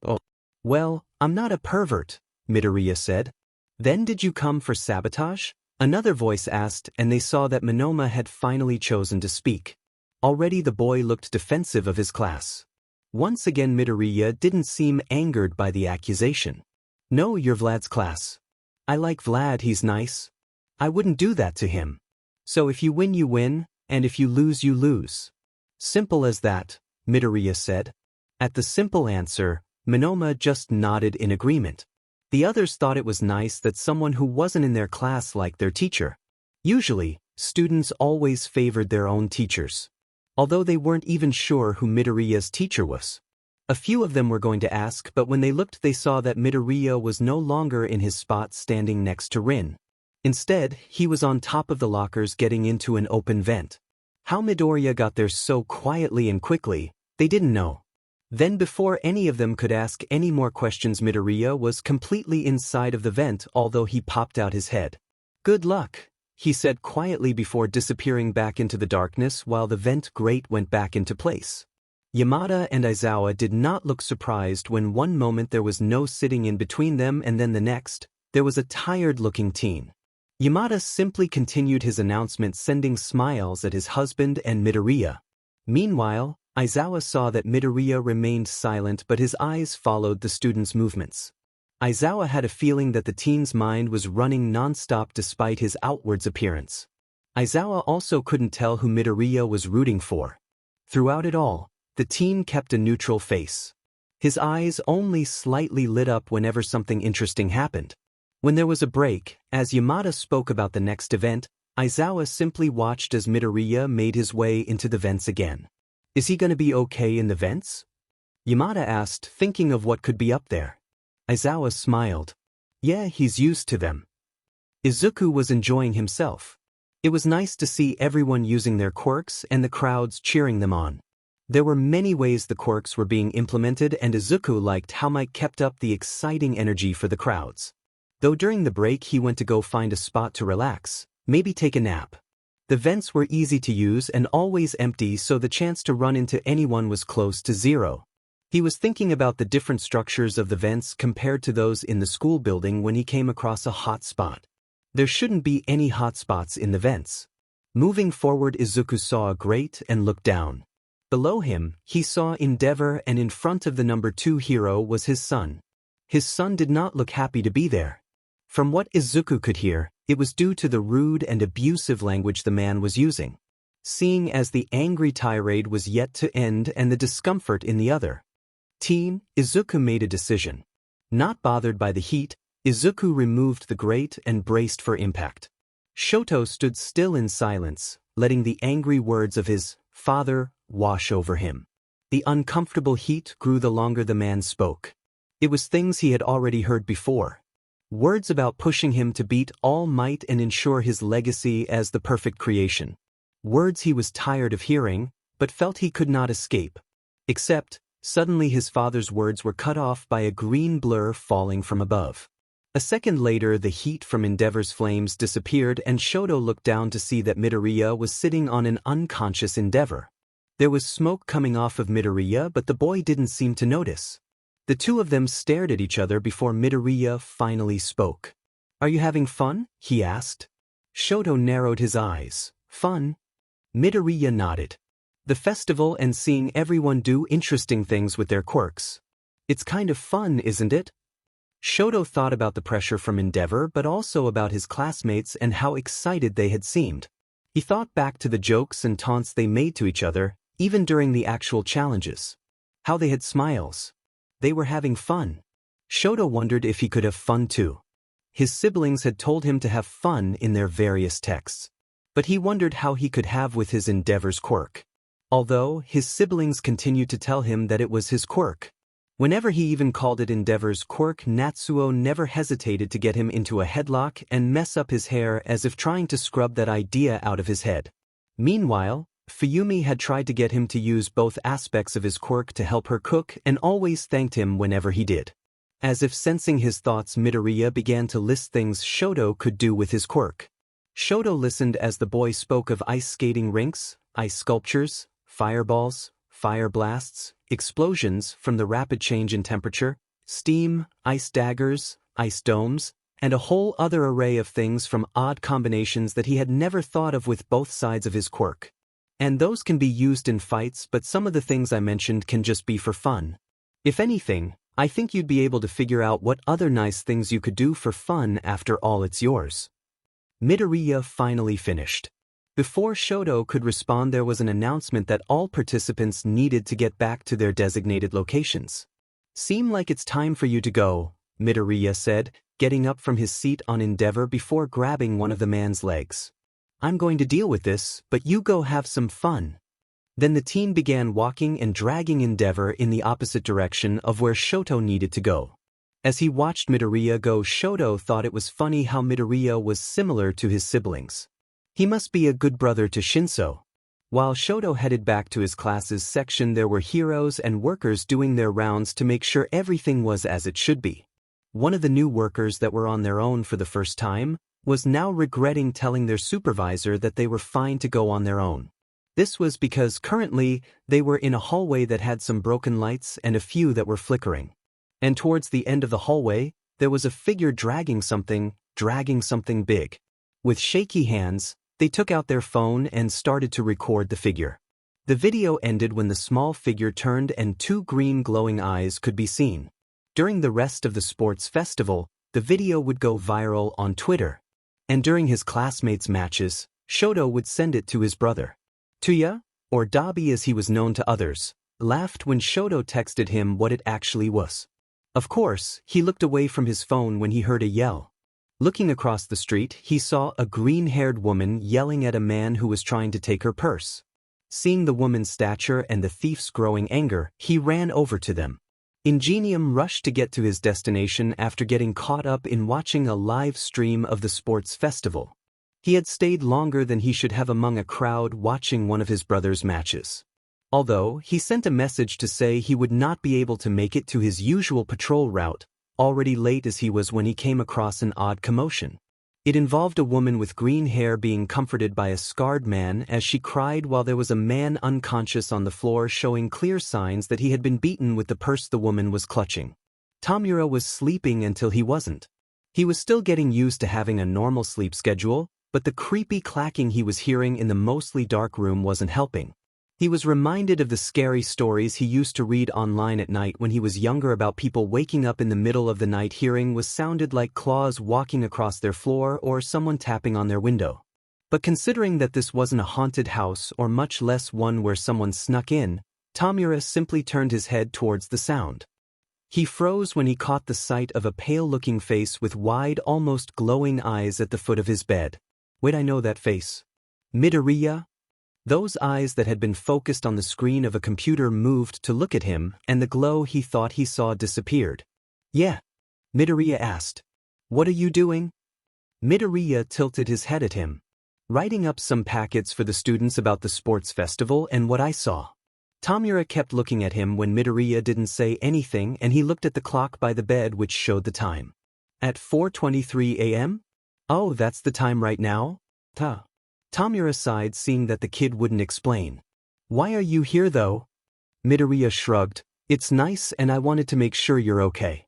"Oh. Well, I'm not a pervert," Midoriya said. "Then did you come for sabotage?" Another voice asked, and they saw that Monoma had finally chosen to speak. Already the boy looked defensive of his class. Once again Midoriya didn't seem angered by the accusation. "No, you're Vlad's class. I like Vlad, he's nice. I wouldn't do that to him. So if you win, you win, and if you lose, you lose. Simple as that," Midoriya said. At the simple answer, Monoma just nodded in agreement. The others thought it was nice that someone who wasn't in their class liked their teacher. Usually, students always favored their own teachers, although they weren't even sure who Midoriya's teacher was. A few of them were going to ask, but when they looked they saw that Midoriya was no longer in his spot standing next to Rin. Instead, he was on top of the lockers getting into an open vent. How Midoriya got there so quietly and quickly, they didn't know. Then before any of them could ask any more questions, Midoriya was completely inside of the vent, although he popped out his head. "Good luck," he said quietly before disappearing back into the darkness while the vent grate went back into place. Yamada and Aizawa did not look surprised when one moment there was no sitting in between them and then the next, there was a tired-looking teen. Yamada simply continued his announcement, sending smiles at his husband and Midoriya. Meanwhile, Aizawa saw that Midoriya remained silent, but his eyes followed the student's movements. Aizawa had a feeling that the teen's mind was running non-stop despite his outwards appearance. Aizawa also couldn't tell who Midoriya was rooting for. Throughout it all, the teen kept a neutral face. His eyes only slightly lit up whenever something interesting happened. When there was a break, as Yamada spoke about the next event, Aizawa simply watched as Midoriya made his way into the vents again. "Is he gonna be okay in the vents?" Yamada asked, thinking of what could be up there. Aizawa smiled. "Yeah, he's used to them." Izuku was enjoying himself. It was nice to see everyone using their quirks and the crowds cheering them on. There were many ways the quirks were being implemented, and Izuku liked how Mike kept up the exciting energy for the crowds. Though during the break he went to go find a spot to relax, maybe take a nap. The vents were easy to use and always empty, so the chance to run into anyone was close to zero. He was thinking about the different structures of the vents compared to those in the school building when he came across a hot spot. There shouldn't be any hot spots in the vents. Moving forward, Izuku saw a grate and looked down. Below him, he saw Endeavor, and in front of the number 2 hero was his son. His son did not look happy to be there. From what Izuku could hear, it was due to the rude and abusive language the man was using. Seeing as the angry tirade was yet to end and the discomfort in the other teen, Izuku made a decision. Not bothered by the heat, Izuku removed the grate and braced for impact. Shoto stood still in silence, letting the angry words of his father wash over him. The uncomfortable heat grew the longer the man spoke. It was things he had already heard before. Words about pushing him to beat All Might and ensure his legacy as the perfect creation. Words he was tired of hearing, but felt he could not escape. Except, suddenly his father's words were cut off by a green blur falling from above. A second later, the heat from Endeavor's flames disappeared and Shoto looked down to see that Midoriya was sitting on an unconscious Endeavor. There was smoke coming off of Midoriya, but the boy didn't seem to notice. The two of them stared at each other before Midoriya finally spoke. "Are you having fun?" he asked. Shoto narrowed his eyes. "Fun?" Midoriya nodded. "The festival and seeing everyone do interesting things with their quirks. It's kind of fun, isn't it?" Shoto thought about the pressure from Endeavor, but also about his classmates and how excited they had seemed. He thought back to the jokes and taunts they made to each other, even during the actual challenges. How they had smiles. They were having fun. Shoto wondered if he could have fun too. His siblings had told him to have fun in their various texts. But he wondered how he could have with his Endeavor's quirk. Although, his siblings continued to tell him that it was his quirk. Whenever he even called it Endeavor's quirk, Natsuo never hesitated to get him into a headlock and mess up his hair as if trying to scrub that idea out of his head. Meanwhile, Fuyumi had tried to get him to use both aspects of his quirk to help her cook and always thanked him whenever he did. As if sensing his thoughts, Midoriya began to list things Shoto could do with his quirk. Shoto listened as the boy spoke of ice skating rinks, ice sculptures, fireballs, fire blasts, explosions from the rapid change in temperature, steam, ice daggers, ice domes, and a whole other array of things from odd combinations that he had never thought of with both sides of his quirk. And those can be used in fights, but some of the things I mentioned can just be for fun. If anything, I think you'd be able to figure out what other nice things you could do for fun. After all, it's yours. Midoriya finally finished. Before Shoto could respond, there was an announcement that all participants needed to get back to their designated locations. "Seem like it's time for you to go," Midoriya said, getting up from his seat on Endeavor before grabbing one of the man's legs. I'm going to deal with this, but you go have some fun. Then the teen began walking and dragging Endeavor in the opposite direction of where Shoto needed to go. As he watched Midoriya go, Shoto thought it was funny how Midoriya was similar to his siblings. He must be a good brother to Shinso. While Shoto headed back to his class's section, there were heroes and workers doing their rounds to make sure everything was as it should be. One of the new workers that were on their own for the first time was now regretting telling their supervisor that they were fine to go on their own. This was because currently they were in a hallway that had some broken lights and a few that were flickering. And towards the end of the hallway, there was a figure dragging something big. With shaky hands, they took out their phone and started to record the figure. The video ended when the small figure turned and two green glowing eyes could be seen. During the rest of the sports festival, the video would go viral on Twitter. And during his classmates' matches, Shoto would send it to his brother. Tuya, or Dabi as he was known to others, laughed when Shoto texted him what it actually was. Of course, he looked away from his phone when he heard a yell. Looking across the street, he saw a green-haired woman yelling at a man who was trying to take her purse. Seeing the woman's stature and the thief's growing anger, he ran over to them. Ingenium rushed to get to his destination after getting caught up in watching a live stream of the sports festival. He had stayed longer than he should have among a crowd watching one of his brother's matches. Although, he sent a message to say he would not be able to make it to his usual patrol route, already late as he was when he came across an odd commotion. It involved a woman with green hair being comforted by a scarred man as she cried while there was a man unconscious on the floor showing clear signs that he had been beaten with the purse the woman was clutching. Tamura was sleeping until he wasn't. He was still getting used to having a normal sleep schedule, but the creepy clacking he was hearing in the mostly dark room wasn't helping. He was reminded of the scary stories he used to read online at night when he was younger about people waking up in the middle of the night hearing what sounded like claws walking across their floor or someone tapping on their window. But considering that this wasn't a haunted house or much less one where someone snuck in, Tamura simply turned his head towards the sound. He froze when he caught the sight of a pale-looking face with wide, almost glowing eyes at the foot of his bed. Wait, I know that face. Midoriya? Those eyes that had been focused on the screen of a computer moved to look at him, and the glow he thought he saw disappeared. Yeah, Midoriya asked. What are you doing? Midoriya tilted his head at him. Writing up some packets for the students about the sports festival and what I saw. Tamura kept looking at him when Midoriya didn't say anything, and he looked at the clock by the bed which showed the time. At 4:23 a.m.? Oh, that's the time right now? Tamura sighed, seeing that the kid wouldn't explain. Why are you here though? Midoriya shrugged. It's nice and I wanted to make sure you're okay.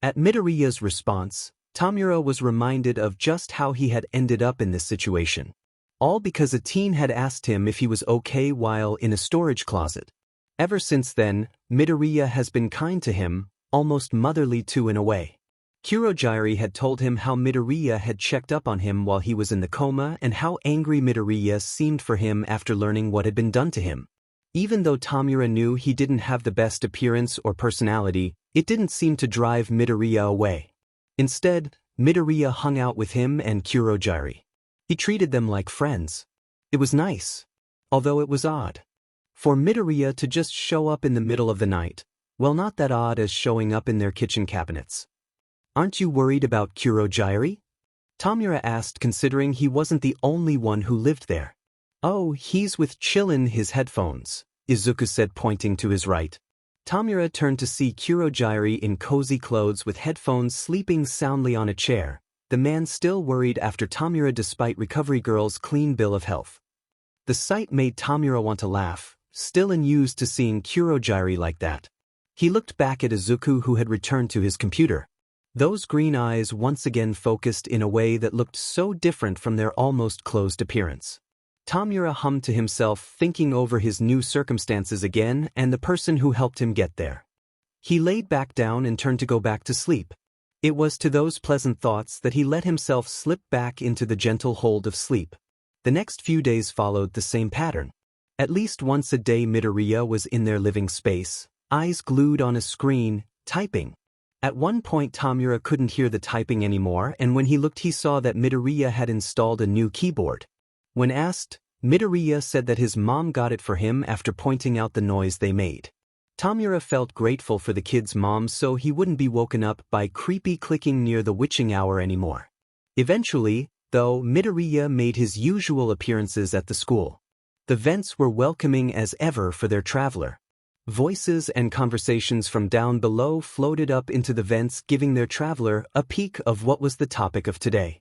At Midoriya's response, Tamura was reminded of just how he had ended up in this situation. All because a teen had asked him if he was okay while in a storage closet. Ever since then, Midoriya has been kind to him, almost motherly too in a way. Kurogiri had told him how Midoriya had checked up on him while he was in the coma and how angry Midoriya seemed for him after learning what had been done to him. Even though Tamura knew he didn't have the best appearance or personality, it didn't seem to drive Midoriya away. Instead, Midoriya hung out with him and Kurogiri. He treated them like friends. It was nice. Although it was odd. For Midoriya to just show up in the middle of the night, well, not that odd as showing up in their kitchen cabinets. Aren't you worried about Kurogiri? Tamura asked, considering he wasn't the only one who lived there. Oh, he's with Chillin his headphones, Izuku said, pointing to his right. Tamura turned to see Kurogiri in cozy clothes with headphones sleeping soundly on a chair, the man still worried after Tamura despite Recovery Girl's clean bill of health. The sight made Tamura want to laugh, still unused to seeing Kurogiri like that. He looked back at Izuku, who had returned to his computer. Those green eyes once again focused in a way that looked so different from their almost closed appearance. Tamura hummed to himself, thinking over his new circumstances again and the person who helped him get there. He laid back down and turned to go back to sleep. It was to those pleasant thoughts that he let himself slip back into the gentle hold of sleep. The next few days followed the same pattern. At least once a day Midoriya was in their living space, eyes glued on a screen, typing. At one point Tamura couldn't hear the typing anymore, and when he looked he saw that Midoriya had installed a new keyboard. When asked, Midoriya said that his mom got it for him after pointing out the noise they made. Tamura felt grateful for the kid's mom so he wouldn't be woken up by creepy clicking near the witching hour anymore. Eventually, though, Midoriya made his usual appearances at the school. The vents were welcoming as ever for their traveler. Voices and conversations from down below floated up into the vents, giving their traveler a peek of what was the topic of today.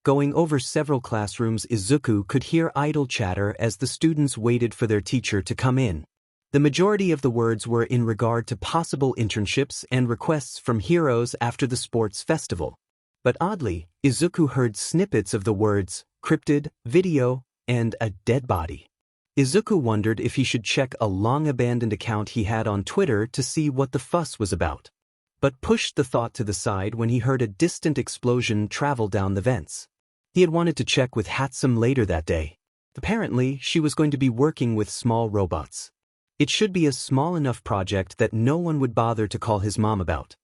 Going over several classrooms, Izuku could hear idle chatter as the students waited for their teacher to come in. The majority of the words were in regard to possible internships and requests from heroes after the sports festival. But oddly, Izuku heard snippets of the words cryptid, video, and a dead body. Izuku wondered if he should check a long-abandoned account he had on Twitter to see what the fuss was about, but pushed the thought to the side when he heard a distant explosion travel down the vents. He had wanted to check with Hatsum later that day. Apparently, she was going to be working with small robots. It should be a small enough project that no one would bother to call his mom about.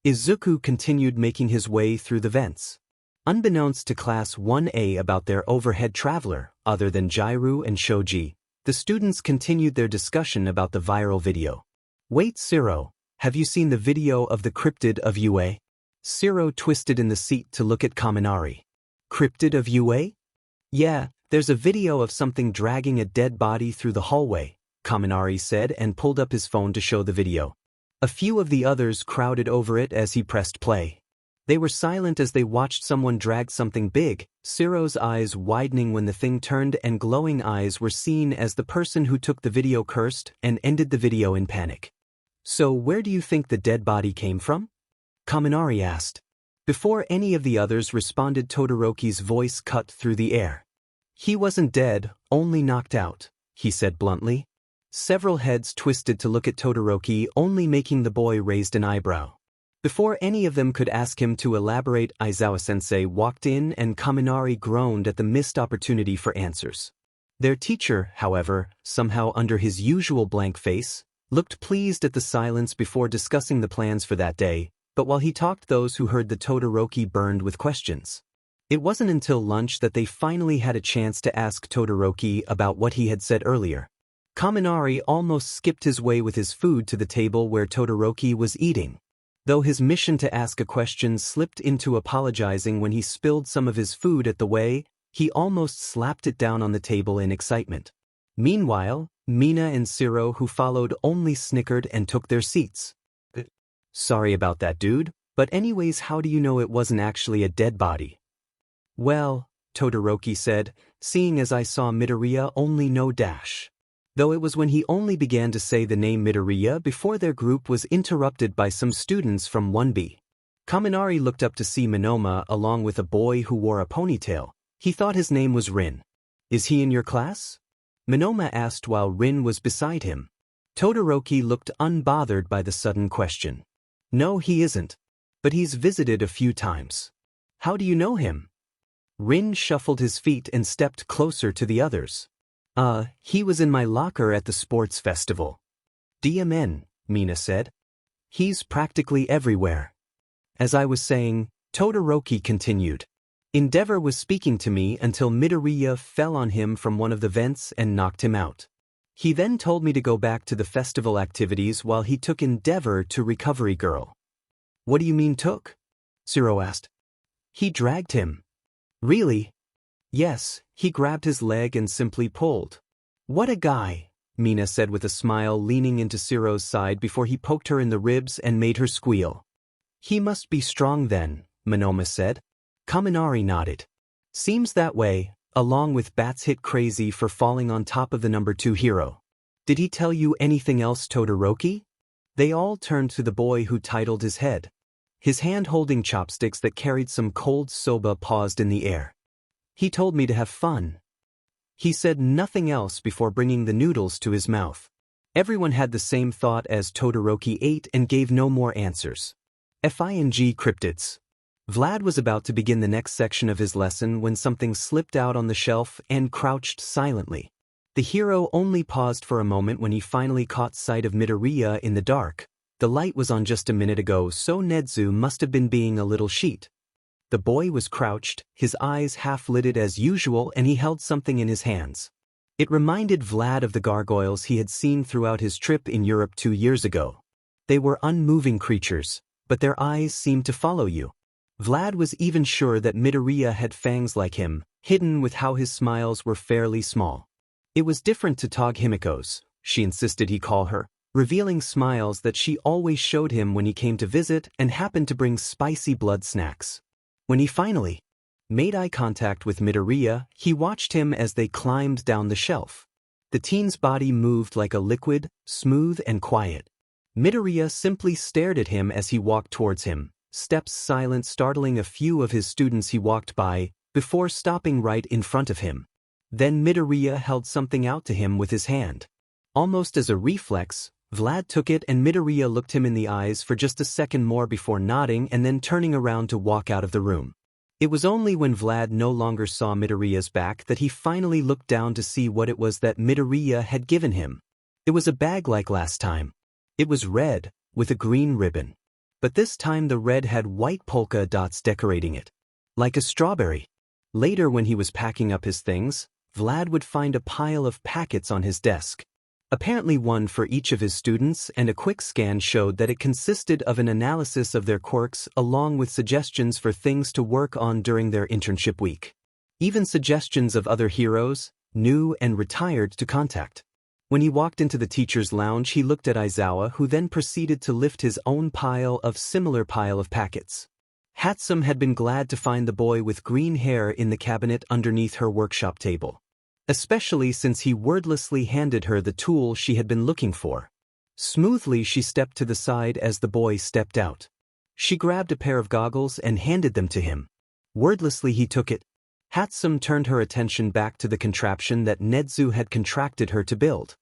Izuku continued making his way through the vents. Unbeknownst to Class 1A about their overhead traveler, other than Jairu and Shoji, the students continued their discussion about the viral video. Wait, Siro, have you seen the video of the cryptid of UA? Siro twisted in the seat to look at Kaminari. Cryptid of UA? Yeah, there's a video of something dragging a dead body through the hallway, Kaminari said and pulled up his phone to show the video. A few of the others crowded over it as he pressed play. They were silent as they watched someone drag something big, Siro's eyes widening when the thing turned and glowing eyes were seen as the person who took the video cursed and ended the video in panic. So where do you think the dead body came from? Kaminari asked. Before any of the others responded, Todoroki's voice cut through the air. He wasn't dead, only knocked out, he said bluntly. Several heads twisted to look at Todoroki, only making the boy raised an eyebrow. Before any of them could ask him to elaborate, Aizawa-sensei walked in and Kaminari groaned at the missed opportunity for answers. Their teacher, however, somehow under his usual blank face, looked pleased at the silence before discussing the plans for that day, but while he talked those who heard the Todoroki burned with questions. It wasn't until lunch that they finally had a chance to ask Todoroki about what he had said earlier. Kaminari almost skipped his way with his food to the table where Todoroki was eating. Though his mission to ask a question slipped into apologizing when he spilled some of his food at the way, he almost slapped it down on the table in excitement. Meanwhile, Mina and Siro, who followed, only snickered and took their seats. Sorry about that, dude, but anyways, how do you know it wasn't actually a dead body? Well, Todoroki said, seeing as I saw Midoriya only no dash. Though it was when he only began to say the name Midoriya before their group was interrupted by some students from 1B. Kaminari looked up to see Minoma along with a boy who wore a ponytail. He thought his name was Rin. Is he in your class? Minoma asked while Rin was beside him. Todoroki looked unbothered by the sudden question. No, he isn't. But he's visited a few times. How do you know him? Rin shuffled his feet and stepped closer to the others. He was in my locker at the sports festival. DMN, Mina said. He's practically everywhere. As I was saying, Todoroki continued. Endeavor was speaking to me until Midoriya fell on him from one of the vents and knocked him out. He then told me to go back to the festival activities while he took Endeavor to Recovery Girl. What do you mean took? Siro asked. He dragged him. Really? Yes, he grabbed his leg and simply pulled. What a guy, Mina said with a smile, leaning into Siro's side before he poked her in the ribs and made her squeal. He must be strong then, Minoma said. Kaminari nodded. Seems that way, along with Bats hit crazy for falling on top of the number 2 hero. Did he tell you anything else, Todoroki? They all turned to the boy who titled his head. His hand holding chopsticks that carried some cold soba paused in the air. He told me to have fun. He said nothing else before bringing the noodles to his mouth. Everyone had the same thought as Todoroki ate and gave no more answers. FING cryptids. Vlad was about to begin the next section of his lesson when something slipped out on the shelf and crouched silently. The hero only paused for a moment when he finally caught sight of Midoriya in the dark, The light was on just a minute ago, so Nedzu must have been being a little sheet. The boy was crouched, his eyes half-lidded as usual, and he held something in his hands. It reminded Vlad of the gargoyles he had seen throughout his trip in Europe 2 years ago. They were unmoving creatures, but their eyes seemed to follow you. Vlad was even sure that Midoriya had fangs like him, hidden with how his smiles were fairly small. It was different to Tog Himiko's, she insisted he call her, revealing smiles that she always showed him when he came to visit and happened to bring spicy blood snacks. When he finally made eye contact with Midoriya, he watched him as they climbed down the shelf. The teen's body moved like a liquid, smooth and quiet. Midoriya simply stared at him as he walked towards him, steps silent, startling a few of his students he walked by, before stopping right in front of him. Then Midoriya held something out to him with his hand. Almost as a reflex, Vlad took it and Midoriya looked him in the eyes for just a second more before nodding and then turning around to walk out of the room. It was only when Vlad no longer saw Midoriya's back that he finally looked down to see what it was that Midoriya had given him. It was a bag like last time. It was red, with a green ribbon. But this time the red had white polka dots decorating it. Like a strawberry. Later when he was packing up his things, Vlad would find a pile of packets on his desk. Apparently one for each of his students, and a quick scan showed that it consisted of an analysis of their quirks along with suggestions for things to work on during their internship week. Even suggestions of other heroes, new and retired, to contact. When he walked into the teacher's lounge, he looked at Aizawa, who then proceeded to lift his own similar pile of packets. Hatsum had been glad to find the boy with green hair in the cabinet underneath her workshop table. Especially since he wordlessly handed her the tool she had been looking for. Smoothly she stepped to the side as the boy stepped out. She grabbed a pair of goggles and handed them to him. Wordlessly he took it. Hatsum turned her attention back to the contraption that Nedzu had contracted her to build.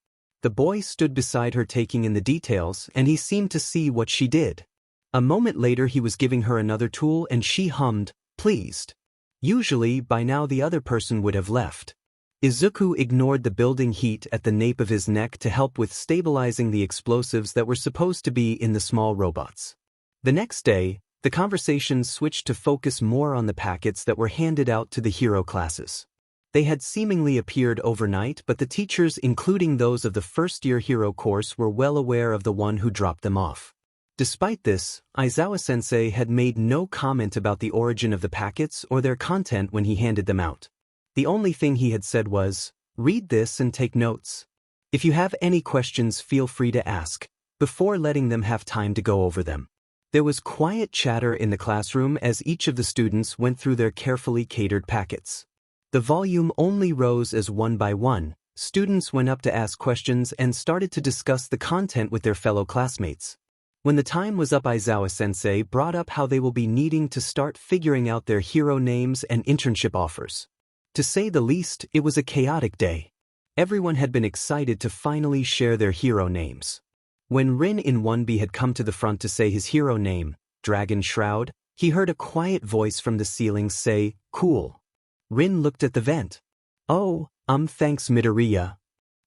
The boy stood beside her taking in the details, and he seemed to see what she did. A moment later he was giving her another tool and she hummed, pleased. Usually by now the other person would have left. Izuku ignored the building heat at the nape of his neck to help with stabilizing the explosives that were supposed to be in the small robots. The next day, the conversation switched to focus more on the packets that were handed out to the hero classes. They had seemingly appeared overnight, but the teachers, including those of the first-year hero course, were well aware of the one who dropped them off. Despite this, Aizawa-sensei had made no comment about the origin of the packets or their content when he handed them out. The only thing he had said was, read this and take notes. If you have any questions, feel free to ask, before letting them have time to go over them. There was quiet chatter in the classroom as each of the students went through their carefully catered packets. The volume only rose as one by one, students went up to ask questions and started to discuss the content with their fellow classmates. When the time was up, Aizawa-sensei brought up how they will be needing to start figuring out their hero names and internship offers. To say the least, it was a chaotic day. Everyone had been excited to finally share their hero names. When Rin in 1B had come to the front to say his hero name, Dragon Shroud, he heard a quiet voice from the ceiling say, cool. Rin looked at the vent. Oh, thanks Midoriya.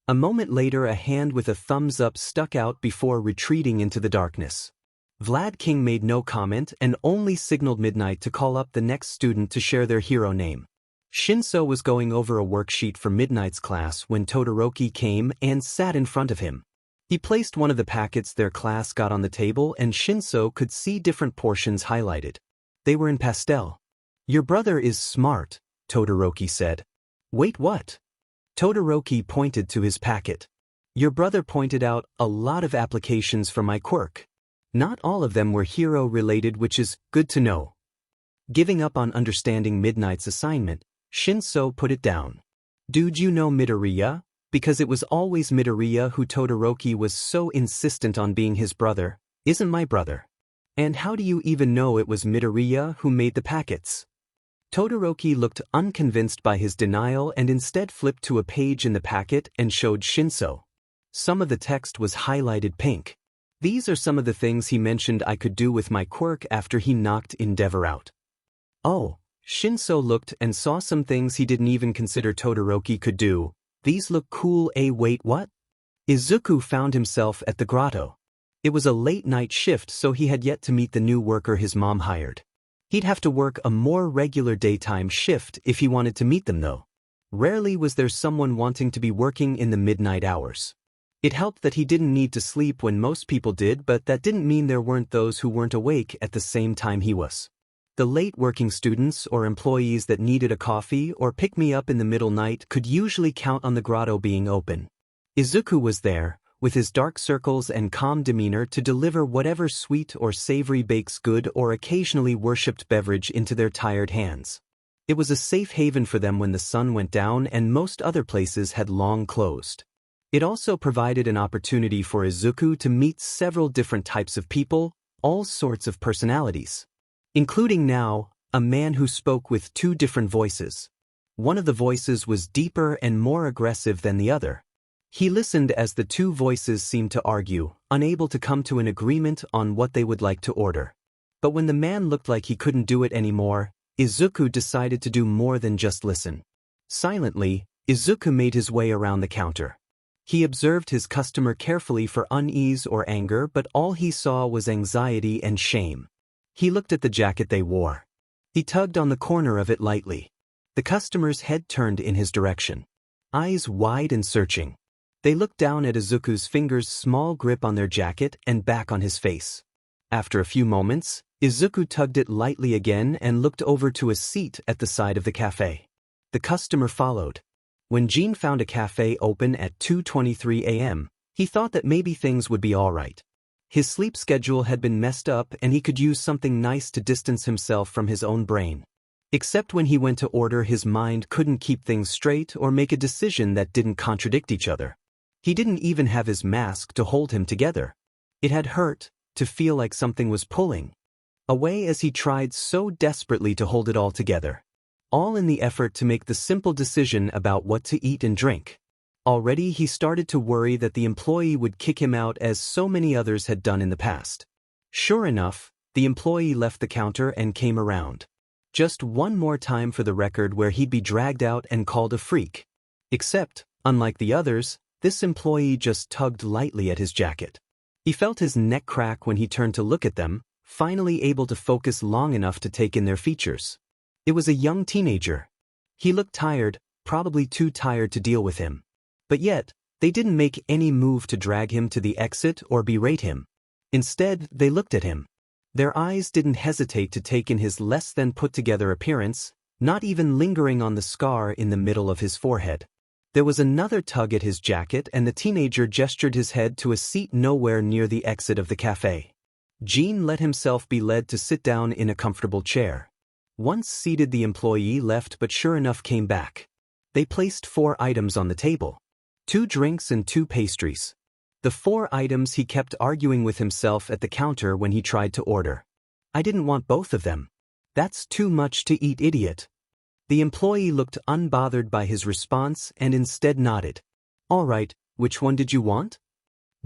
A moment later a hand with a thumbs up stuck out before retreating into the darkness. Vlad King made no comment and only signaled Midnight to call up the next student to share their hero name. Shinso was going over a worksheet for Midnight's class when Todoroki came and sat in front of him. He placed one of the packets their class got on the table and Shinso could see different portions highlighted. They were in pastel. Your brother is smart, Todoroki said. Wait, what? Todoroki pointed to his packet. Your brother pointed out a lot of applications for my quirk. Not all of them were hero-related, which is good to know. Giving up on understanding Midnight's assignment, Shinso put it down. Dude, you know Midoriya? Because it was always Midoriya who Todoroki was so insistent on being his brother, isn't my brother. And how do you even know it was Midoriya who made the packets? Todoroki looked unconvinced by his denial and instead flipped to a page in the packet and showed Shinso. Some of the text was highlighted pink. These are some of the things he mentioned I could do with my quirk after he knocked Endeavor out. Oh. Shinso looked and saw some things he didn't even consider Todoroki could do. These look cool. Wait, what? Izuku found himself at the grotto. It was a late-night shift, so he had yet to meet the new worker his mom hired. He'd have to work a more regular daytime shift if he wanted to meet them though. Rarely was there someone wanting to be working in the midnight hours. It helped that he didn't need to sleep when most people did, but that didn't mean there weren't those who weren't awake at the same time he was. The late working students or employees that needed a coffee or pick-me-up in the middle night could usually count on the grotto being open. Izuku was there, with his dark circles and calm demeanor, to deliver whatever sweet or savory baked good or occasionally worshipped beverage into their tired hands. It was a safe haven for them when the sun went down and most other places had long closed. It also provided an opportunity for Izuku to meet several different types of people, all sorts of personalities. Including now, a man who spoke with two different voices. One of the voices was deeper and more aggressive than the other. He listened as the two voices seemed to argue, unable to come to an agreement on what they would like to order. But when the man looked like he couldn't do it anymore, Izuku decided to do more than just listen. Silently, Izuku made his way around the counter. He observed his customer carefully for unease or anger, but all he saw was anxiety and shame. He looked at the jacket they wore. He tugged on the corner of it lightly. The customer's head turned in his direction. Eyes wide and searching. They looked down at Izuku's fingers' small grip on their jacket and back on his face. After a few moments, Izuku tugged it lightly again and looked over to a seat at the side of the cafe. The customer followed. When Jean found a cafe open at 2:23 a.m., he thought that maybe things would be all right. His sleep schedule had been messed up and he could use something nice to distance himself from his own brain. Except when he went to order, his mind couldn't keep things straight or make a decision that didn't contradict each other. He didn't even have his mask to hold him together. It had hurt to feel like something was pulling away as he tried so desperately to hold it all together. All in the effort to make the simple decision about what to eat and drink. Already he started to worry that the employee would kick him out as so many others had done in the past. Sure enough, the employee left the counter and came around. Just one more time for the record, where he'd be dragged out and called a freak. Except, unlike the others, this employee just tugged lightly at his jacket. He felt his neck crack when he turned to look at them, finally able to focus long enough to take in their features. It was a young teenager. He looked tired, probably too tired to deal with him. But yet, they didn't make any move to drag him to the exit or berate him. Instead, they looked at him. Their eyes didn't hesitate to take in his less than put-together appearance, not even lingering on the scar in the middle of his forehead. There was another tug at his jacket and the teenager gestured his head to a seat nowhere near the exit of the cafe. Jean let himself be led to sit down in a comfortable chair. Once seated, the employee left but sure enough came back. They placed 4 items on the table. 2 drinks and 2 pastries. The 4 items he kept arguing with himself at the counter when he tried to order. I didn't want both of them. That's too much to eat, idiot. The employee looked unbothered by his response and instead nodded. All right, which one did you want?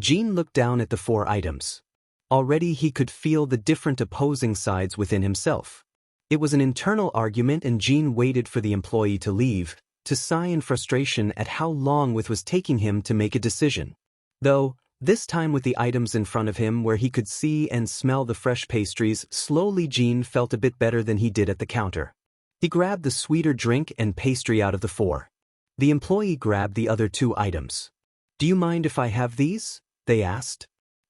Jean looked down at the 4 items. Already he could feel the different opposing sides within himself. It was an internal argument and Jean waited for the employee to leave, to sigh in frustration at how long it was taking him to make a decision. Though, this time with the items in front of him where he could see and smell the fresh pastries, slowly Jean felt a bit better than he did at the counter. He grabbed the sweeter drink and pastry out of the 4. The employee grabbed the other 2 items. Do you mind if I have these? They asked.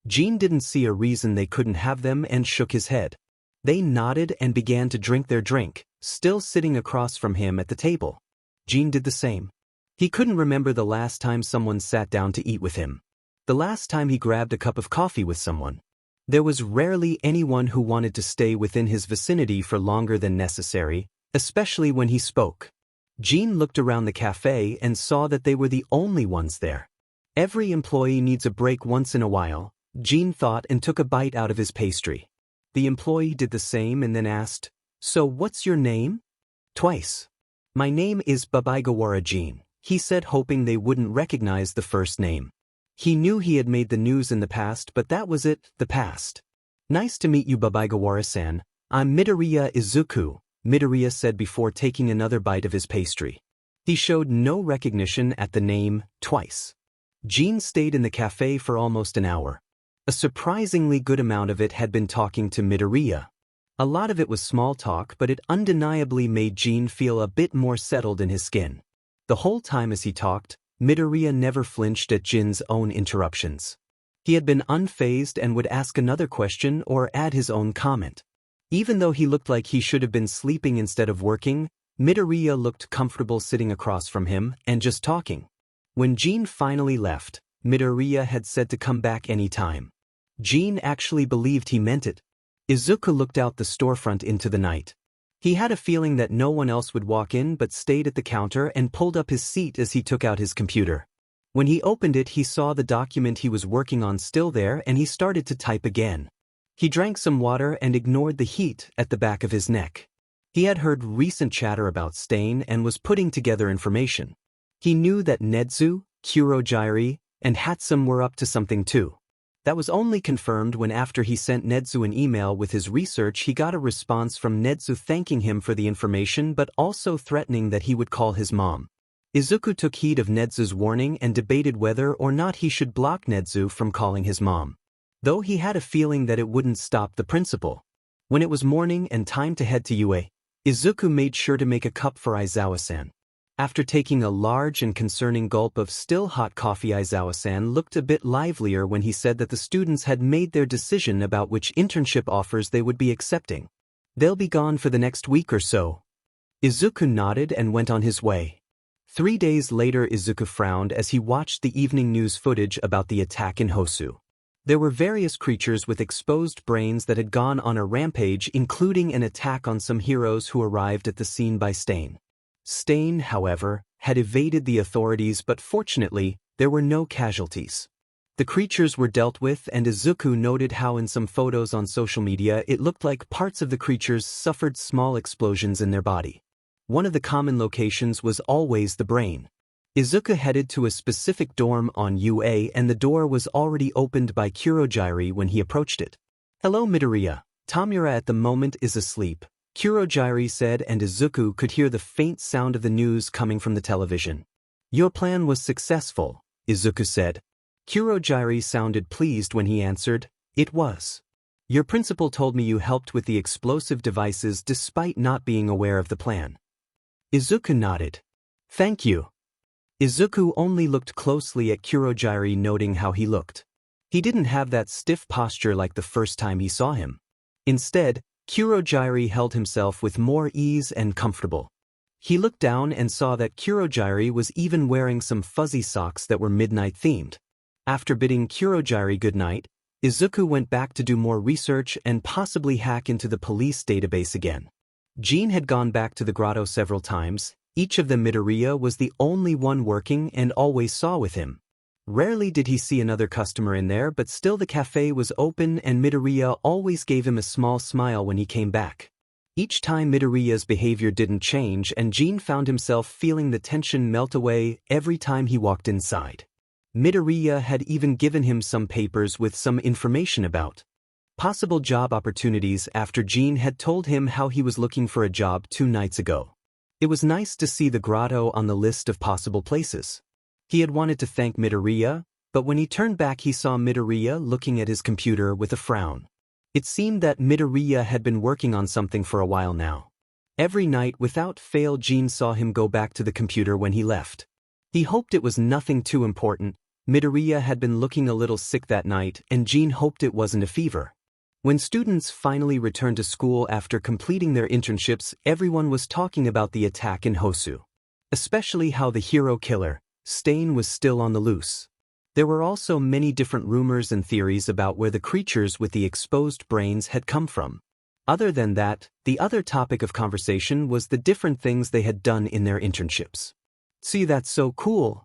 Jean didn't see a reason they couldn't have them and shook his head. They nodded and began to drink their drink, still sitting across from him at the table. Jean did the same. He couldn't remember the last time someone sat down to eat with him. The last time he grabbed a cup of coffee with someone. There was rarely anyone who wanted to stay within his vicinity for longer than necessary, especially when he spoke. Jean looked around the cafe and saw that they were the only ones there. Every employee needs a break once in a while, Jean thought, and took a bite out of his pastry. The employee did the same and then asked, So what's your name? Twice. My name is Babaigawara Jean, he said, hoping they wouldn't recognize the first name. He knew he had made the news in the past, but that was it, the past. Nice to meet you, Babaigawara-san. I'm Midoriya Izuku, Midoriya said before taking another bite of his pastry. He showed no recognition at the name, twice. Jean stayed in the cafe for almost an hour. A surprisingly good amount of it had been talking to Midoriya. A lot of it was small talk, but it undeniably made Jean feel a bit more settled in his skin. The whole time as he talked, Midoriya never flinched at Jin's own interruptions. He had been unfazed and would ask another question or add his own comment. Even though he looked like he should have been sleeping instead of working, Midoriya looked comfortable sitting across from him and just talking. When Jean finally left, Midoriya had said to come back any time. Jean actually believed he meant it. Izuku looked out the storefront into the night. He had a feeling that no one else would walk in but stayed at the counter and pulled up his seat as he took out his computer. When he opened it, he saw the document he was working on still there and he started to type again. He drank some water and ignored the heat at the back of his neck. He had heard recent chatter about Stain and was putting together information. He knew that Nedzu, Kurogyri, and Hatsum were up to something too. That was only confirmed when after he sent Nedzu an email with his research he got a response from Nedzu thanking him for the information but also threatening that he would call his mom. Izuku took heed of Nedzu's warning and debated whether or not he should block Nedzu from calling his mom. Though he had a feeling that it wouldn't stop the principal. When it was morning and time to head to UA, Izuku made sure to make a cup for Aizawa-san. After taking a large and concerning gulp of still hot coffee, Aizawa-san looked a bit livelier when he said that the students had made their decision about which internship offers they would be accepting. They'll be gone for the next week or so. Izuku nodded and went on his way. 3 days later, Izuku frowned as he watched the evening news footage about the attack in Hosu. There were various creatures with exposed brains that had gone on a rampage, including an attack on some heroes who arrived at the scene by Stain. Stain, however, had evaded the authorities, but fortunately, there were no casualties. The creatures were dealt with, and Izuku noted how in some photos on social media it looked like parts of the creatures suffered small explosions in their body. One of the common locations was always the brain. Izuku headed to a specific dorm on UA and the door was already opened by Kurogyri when he approached it. "Hello, Midoriya. Tamura at the moment is asleep," Kurogyri said, and Izuku could hear the faint sound of the news coming from the television. "Your plan was successful," Izuku said. Kurogyri sounded pleased when he answered, "It was. Your principal told me you helped with the explosive devices despite not being aware of the plan." Izuku nodded. "Thank you." Izuku only looked closely at Kurogyri, noting how he looked. He didn't have that stiff posture like the first time he saw him. Instead, Kurogyri held himself with more ease and comfortable. He looked down and saw that Kurogyri was even wearing some fuzzy socks that were midnight-themed. After bidding Kurogyri goodnight, Izuku went back to do more research and possibly hack into the police database again. Jean had gone back to the grotto several times. Each of them Midoriya was the only one working and always saw with him. Rarely did he see another customer in there, but still the cafe was open and Midoriya always gave him a small smile when he came back. Each time Midoriya's behavior didn't change and Jean found himself feeling the tension melt away every time he walked inside. Midoriya had even given him some papers with some information about possible job opportunities after Jean had told him how he was looking for a job 2 nights ago. It was nice to see the grotto on the list of possible places. He had wanted to thank Midoriya, but when he turned back he saw Midoriya looking at his computer with a frown. It seemed that Midoriya had been working on something for a while now. Every night without fail Jean saw him go back to the computer when he left. He hoped it was nothing too important. Midoriya had been looking a little sick that night and Jean hoped it wasn't a fever. When students finally returned to school after completing their internships, everyone was talking about the attack in Hosu. Especially how the hero killer, Stain, was still on the loose. There were also many different rumors and theories about where the creatures with the exposed brains had come from. Other than that, the other topic of conversation was the different things they had done in their internships. "See, that's so cool,"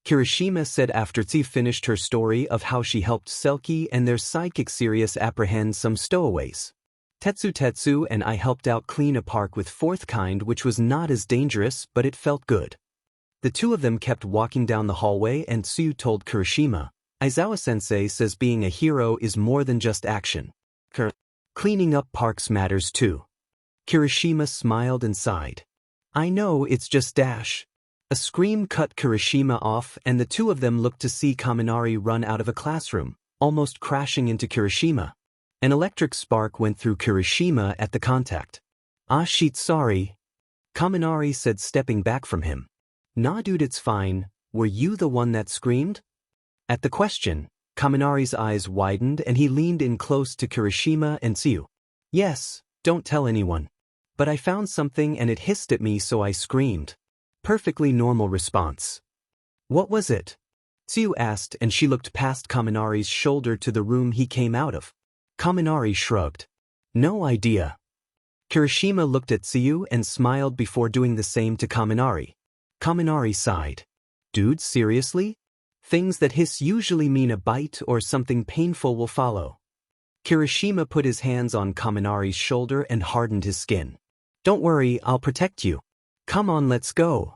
Kirishima said after Tsi finished her story of how she helped Selkie and their sidekick Sirius apprehend some stowaways. "Tetsu and I helped out clean a park with fourth kind, which was not as dangerous, but it felt good." The two of them kept walking down the hallway and Tsuyu told Kirishima, "Aizawa-sensei says being a hero is more than just action. Cleaning up parks matters too." Kirishima smiled and sighed. "I know, it's just dash." A scream cut Kirishima off and the two of them looked to see Kaminari run out of a classroom, almost crashing into Kirishima. An electric spark went through Kirishima at the contact. "Ah shit, sorry," Kaminari said, stepping back from him. "Nah dude, it's fine. Were you the one that screamed?" At the question, Kaminari's eyes widened and he leaned in close to Kirishima and Tsuyu. "Yes, don't tell anyone. But I found something and it hissed at me, so I screamed." Perfectly normal response. "What was it?" Tsuyu asked, and she looked past Kaminari's shoulder to the room he came out of. Kaminari shrugged. "No idea." Kirishima looked at Tsuyu and smiled before doing the same to Kaminari. Kaminari sighed. "Dude, seriously? Things that hiss usually mean a bite or something painful will follow." Kirishima put his hands on Kaminari's shoulder and hardened his skin. "Don't worry, I'll protect you. Come on, let's go."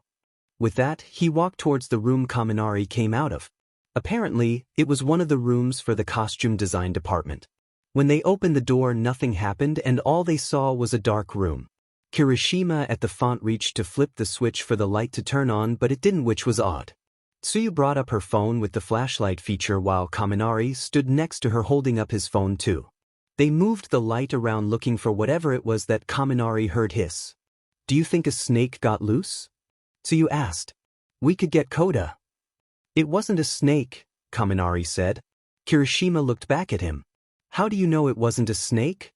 With that, he walked towards the room Kaminari came out of. Apparently, it was one of the rooms for the costume design department. When they opened the door, nothing happened and all they saw was a dark room. Kirishima at the font reached to flip the switch for the light to turn on, but it didn't, which was odd. Tsuyu brought up her phone with the flashlight feature while Kaminari stood next to her holding up his phone too. They moved the light around looking for whatever it was that Kaminari heard hiss. "Do you think a snake got loose?" Tsuyu asked. "We could get Koda." "It wasn't a snake," Kaminari said. Kirishima looked back at him. "How do you know it wasn't a snake?"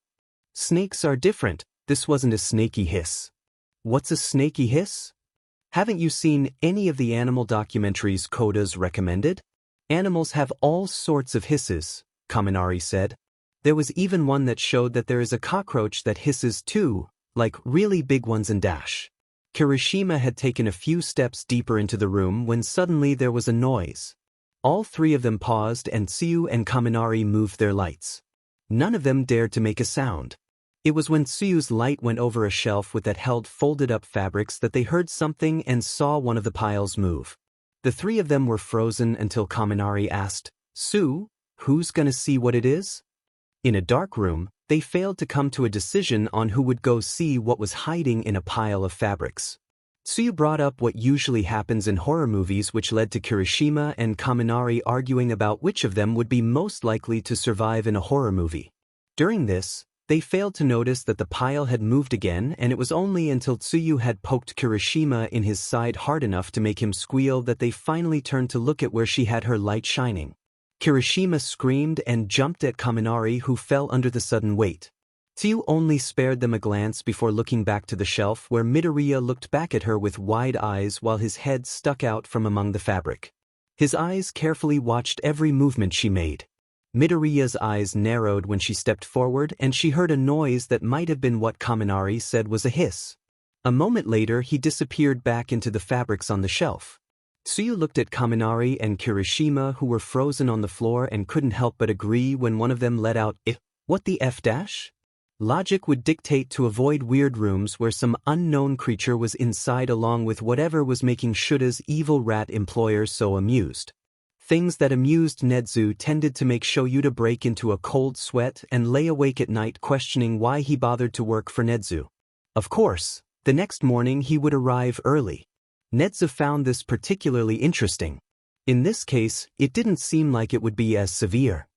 "Snakes are different. This wasn't a snaky hiss." "What's a snaky hiss?" "Haven't you seen any of the animal documentaries Koda's recommended? Animals have all sorts of hisses," Kaminari said. "There was even one that showed that there is a cockroach that hisses too, like really big ones and dash." Kirishima had taken a few steps deeper into the room when suddenly there was a noise. All three of them paused and Tsuyu and Kaminari moved their lights. None of them dared to make a sound. It was when Tsuyu's light went over a shelf that held folded-up fabrics that they heard something and saw one of the piles move. The three of them were frozen until Kaminari asked, "Tsu, who's gonna see what it is?" In a dark room, they failed to come to a decision on who would go see what was hiding in a pile of fabrics. Tsuyu brought up what usually happens in horror movies, which led to Kirishima and Kaminari arguing about which of them would be most likely to survive in a horror movie. During this, they failed to notice that the pile had moved again, and it was only until Tsuyu had poked Kirishima in his side hard enough to make him squeal that they finally turned to look at where she had her light shining. Kirishima screamed and jumped at Kaminari, who fell under the sudden weight. Tsuyu only spared them a glance before looking back to the shelf where Midoriya looked back at her with wide eyes while his head stuck out from among the fabric. His eyes carefully watched every movement she made. Midoriya's eyes narrowed when she stepped forward and she heard a noise that might have been what Kaminari said was a hiss. A moment later, he disappeared back into the fabrics on the shelf. Tsuyu looked at Kaminari and Kirishima, who were frozen on the floor, and couldn't help but agree when one of them let out, "What the F dash?" Logic would dictate to avoid weird rooms where some unknown creature was inside along with whatever was making Shuta's evil rat employer so amused. Things that amused Nedzu tended to make Shoyuta break into a cold sweat and lay awake at night questioning why he bothered to work for Nedzu. Of course, the next morning he would arrive early. Nedzu found this particularly interesting. In this case, it didn't seem like it would be as severe.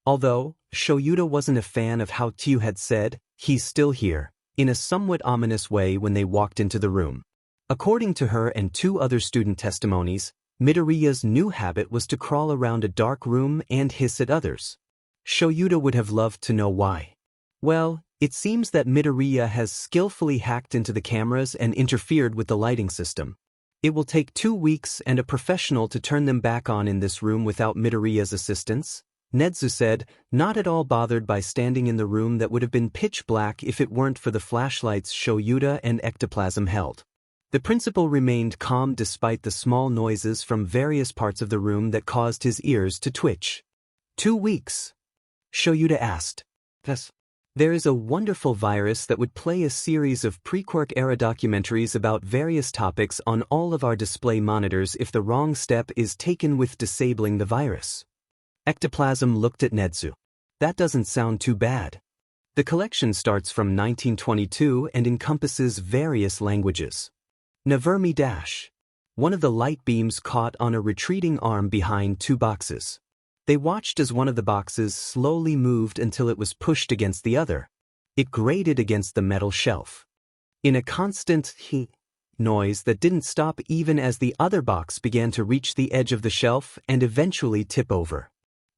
Although, Shoyuta wasn't a fan of how Tsuyu had said, "He's still here," in a somewhat ominous way when they walked into the room. According to her and two other student testimonies, Midoriya's new habit was to crawl around a dark room and hiss at others. Shoyuta would have loved to know why. Well, it seems that Midoriya has skillfully hacked into the cameras and interfered with the lighting system. It will take 2 weeks and a professional to turn them back on in this room without Midoriya's assistance, Nedzu said, not at all bothered by standing in the room that would have been pitch black if it weren't for the flashlights Shoyuta and Ectoplasm held. The principal remained calm despite the small noises from various parts of the room that caused his ears to twitch. 2 weeks? Shoyuta asked. Yes. There is a wonderful virus that would play a series of pre-quirk era documentaries about various topics on all of our display monitors if the wrong step is taken with disabling the virus. Ectoplasm looked at Nedzu. That doesn't sound too bad. The collection starts from 1922 and encompasses various languages. Navermi dash. One of the light beams caught on a retreating arm behind 2 boxes. They watched as one of the boxes slowly moved until it was pushed against the other. It grated against the metal shelf. In a constant noise that didn't stop even as the other box began to reach the edge of the shelf and eventually tip over.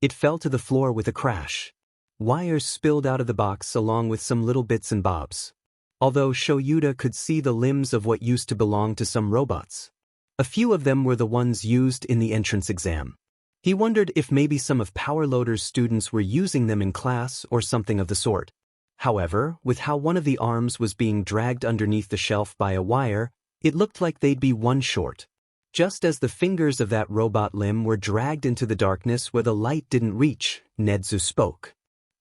It fell to the floor with a crash. Wires spilled out of the box along with some little bits and bobs. Although Shoyuta could see the limbs of what used to belong to some robots. A few of them were the ones used in the entrance exam. He wondered if maybe some of Powerloader's students were using them in class or something of the sort. However, with how one of the arms was being dragged underneath the shelf by a wire, it looked like they'd be one short. Just as the fingers of that robot limb were dragged into the darkness where the light didn't reach, Nedzu spoke.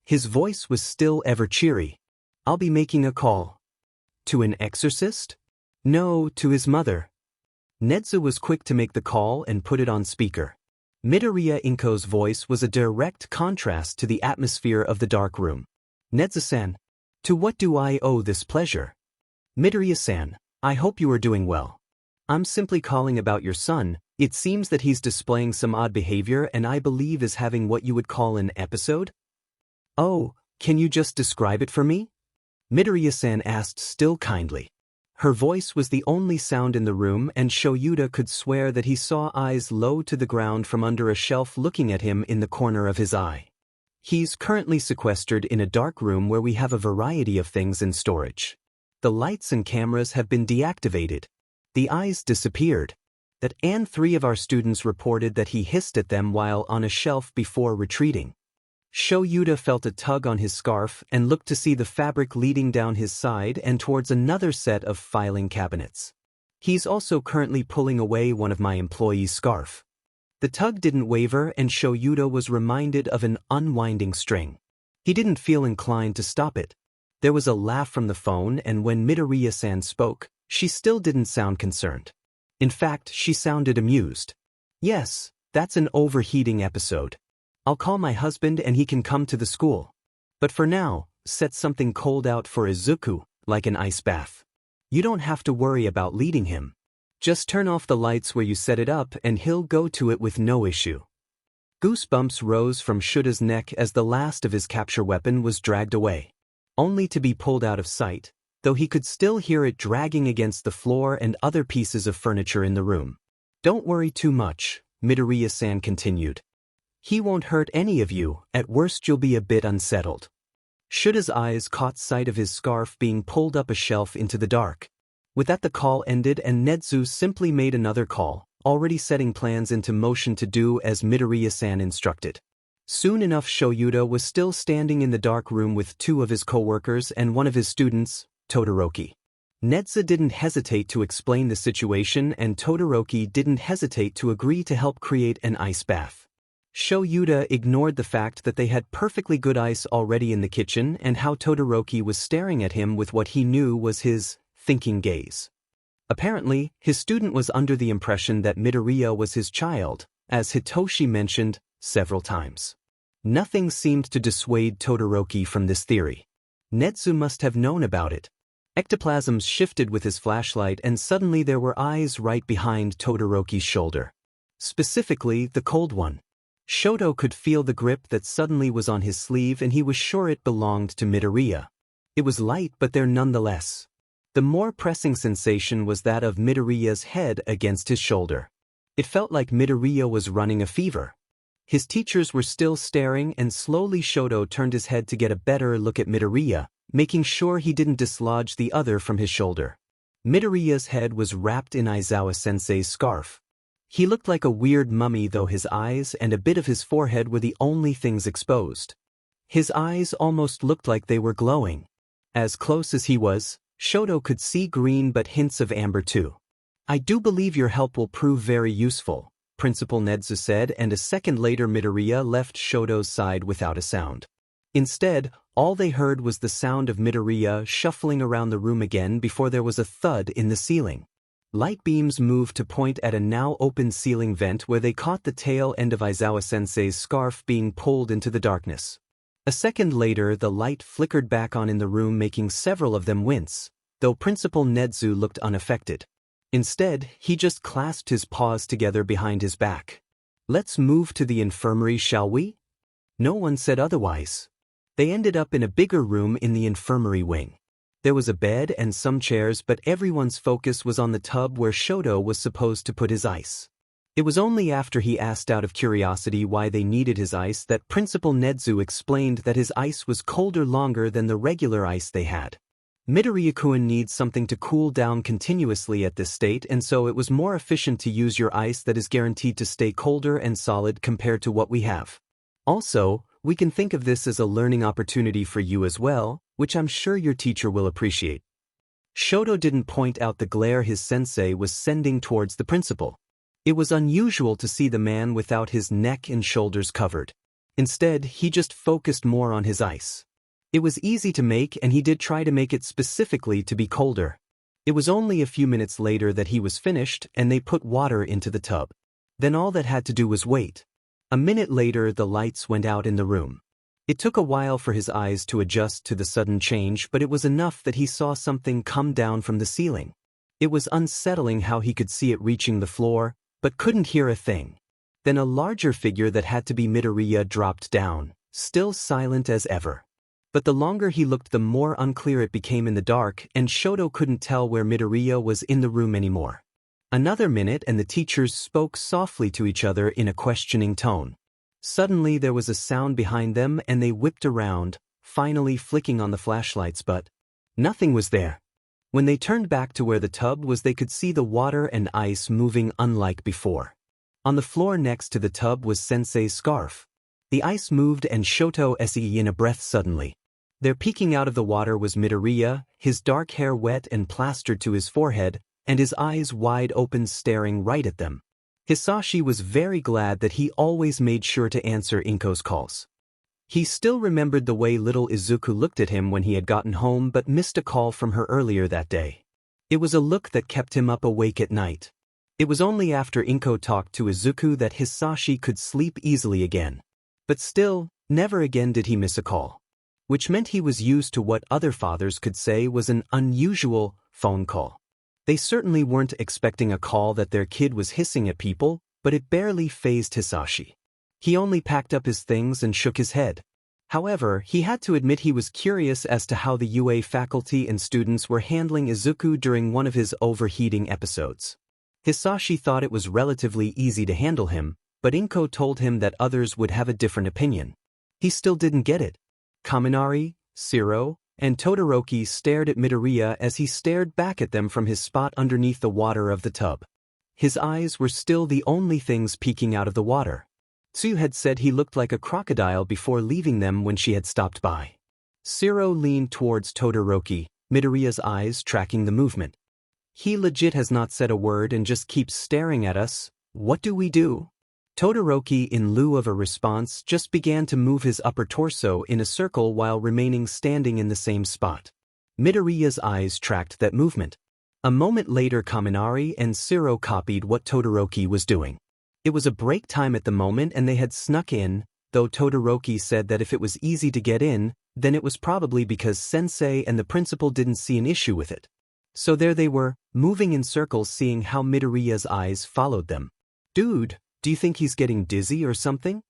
His voice was still ever cheery. "I'll be making a call." To an exorcist? No, to his mother. Nedzu was quick to make the call and put it on speaker. Midoriya Inko's voice was a direct contrast to the atmosphere of the dark room. "Nedzu-san, to what do I owe this pleasure?" "Midoriya-san, I hope you are doing well. I'm simply calling about your son. It seems that he's displaying some odd behavior and I believe is having what you would call an episode." "Oh, can you just describe it for me?" Midoriya-san asked still kindly. Her voice was the only sound in the room and Shoyuta could swear that he saw eyes low to the ground from under a shelf looking at him in the corner of his eye. "He's currently sequestered in a dark room where we have a variety of things in storage. The lights and cameras have been deactivated. The eyes disappeared. And 3 of our students reported that he hissed at them while on a shelf before retreating." Shoyuta felt a tug on his scarf and looked to see the fabric leading down his side and towards another set of filing cabinets. "He's also currently pulling away one of my employees' scarf." The tug didn't waver and Shoyuta was reminded of an unwinding string. He didn't feel inclined to stop it. There was a laugh from the phone and when Midoriya-san spoke, she still didn't sound concerned. In fact, she sounded amused. "Yes, that's an overheating episode. I'll call my husband and he can come to the school. But for now, set something cold out for Izuku, like an ice bath. You don't have to worry about leading him. Just turn off the lights where you set it up and he'll go to it with no issue." Goosebumps rose from Shuta's neck as the last of his capture weapon was dragged away. Only to be pulled out of sight, though he could still hear it dragging against the floor and other pieces of furniture in the room. "Don't worry too much," Midoriya-san continued. "He won't hurt any of you, at worst you'll be a bit unsettled." Shuta's eyes caught sight of his scarf being pulled up a shelf into the dark. With that the call ended and Nedzu simply made another call, already setting plans into motion to do as Midoriya-san instructed. Soon enough Shoyuta was still standing in the dark room with 2 of his co-workers and one of his students, Todoroki. Nedzu didn't hesitate to explain the situation and Todoroki didn't hesitate to agree to help create an ice bath. Shoyuta ignored the fact that they had perfectly good ice already in the kitchen and how Todoroki was staring at him with what he knew was his thinking gaze. Apparently, his student was under the impression that Midoriya was his child, as Hitoshi mentioned several times. Nothing seemed to dissuade Todoroki from this theory. Nedzu must have known about it. Ectoplasms shifted with his flashlight and suddenly there were eyes right behind Todoroki's shoulder. Specifically, the cold one. Shoto could feel the grip that suddenly was on his sleeve and he was sure it belonged to Midoriya. It was light but there nonetheless. The more pressing sensation was that of Midoriya's head against his shoulder. It felt like Midoriya was running a fever. His teachers were still staring and slowly Shoto turned his head to get a better look at Midoriya, making sure he didn't dislodge the other from his shoulder. Midoriya's head was wrapped in Aizawa-sensei's scarf. He looked like a weird mummy though his eyes and a bit of his forehead were the only things exposed. His eyes almost looked like they were glowing. As close as he was, Shoto could see green but hints of amber too. "I do believe your help will prove very useful," Principal Nedzu said and a second later Midoriya left Shoto's side without a sound. Instead, all they heard was the sound of Midoriya shuffling around the room again before there was a thud in the ceiling. Light beams moved to point at a now open ceiling vent where they caught the tail end of Aizawa-sensei's scarf being pulled into the darkness. A second later the light flickered back on in the room making several of them wince, though Principal Nedzu looked unaffected. Instead, he just clasped his paws together behind his back. Let's move to the infirmary, shall we? No one said otherwise. They ended up in a bigger room in the infirmary wing. There was a bed and some chairs, but everyone's focus was on the tub where Shoto was supposed to put his ice. It was only after he asked out of curiosity why they needed his ice that Principal Nedzu explained that his ice was colder longer than the regular ice they had. Midoriya-kun needs something to cool down continuously at this state, and so it was more efficient to use your ice that is guaranteed to stay colder and solid compared to what we have. Also, we can think of this as a learning opportunity for you as well, which I'm sure your teacher will appreciate. Shoto didn't point out the glare his sensei was sending towards the principal. It was unusual to see the man without his neck and shoulders covered. Instead, he just focused more on his ice. It was easy to make, and he did try to make it specifically to be colder. It was only a few minutes later that he was finished, and they put water into the tub. Then all that had to do was wait. A minute later, the lights went out in the room. It took a while for his eyes to adjust to the sudden change, but it was enough that he saw something come down from the ceiling. It was unsettling how he could see it reaching the floor, but couldn't hear a thing. Then a larger figure that had to be Midoriya dropped down, still silent as ever. But the longer he looked, the more unclear it became in the dark, and Shoto couldn't tell where Midoriya was in the room anymore. Another minute and the teachers spoke softly to each other in a questioning tone. Suddenly there was a sound behind them and they whipped around, finally flicking on the flashlights, but nothing was there. When they turned back to where the tub was, they could see the water and ice moving unlike before. On the floor next to the tub was Sensei's scarf. The ice moved and Shoto se in a breath suddenly. There peeking out of the water was Midoriya, his dark hair wet and plastered to his forehead, and his eyes wide open staring right at them. Hisashi was very glad that he always made sure to answer Inko's calls. He still remembered the way little Izuku looked at him when he had gotten home but missed a call from her earlier that day. It was a look that kept him up awake at night. It was only after Inko talked to Izuku that Hisashi could sleep easily again. But still, never again did he miss a call. Which meant he was used to what other fathers could say was an unusual phone call. They certainly weren't expecting a call that their kid was hissing at people, but it barely fazed Hisashi. He only packed up his things and shook his head. However, he had to admit he was curious as to how the UA faculty and students were handling Izuku during one of his overheating episodes. Hisashi thought it was relatively easy to handle him, but Inko told him that others would have a different opinion. He still didn't get it. Kaminari, Shiro, and Todoroki stared at Midoriya as he stared back at them from his spot underneath the water of the tub. His eyes were still the only things peeking out of the water. Tsu had said he looked like a crocodile before leaving them when she had stopped by. Shiro leaned towards Todoroki, Midoriya's eyes tracking the movement. He legit has not said a word and just keeps staring at us. What do we do? Todoroki, in lieu of a response, just began to move his upper torso in a circle while remaining standing in the same spot. Midoriya's eyes tracked that movement. A moment later, Kaminari and Shiro copied what Todoroki was doing. It was a break time at the moment and they had snuck in, though Todoroki said that if it was easy to get in, then it was probably because Sensei and the principal didn't see an issue with it. So there they were, moving in circles, seeing how Midoriya's eyes followed them. "Dude, do you think he's getting dizzy or something?"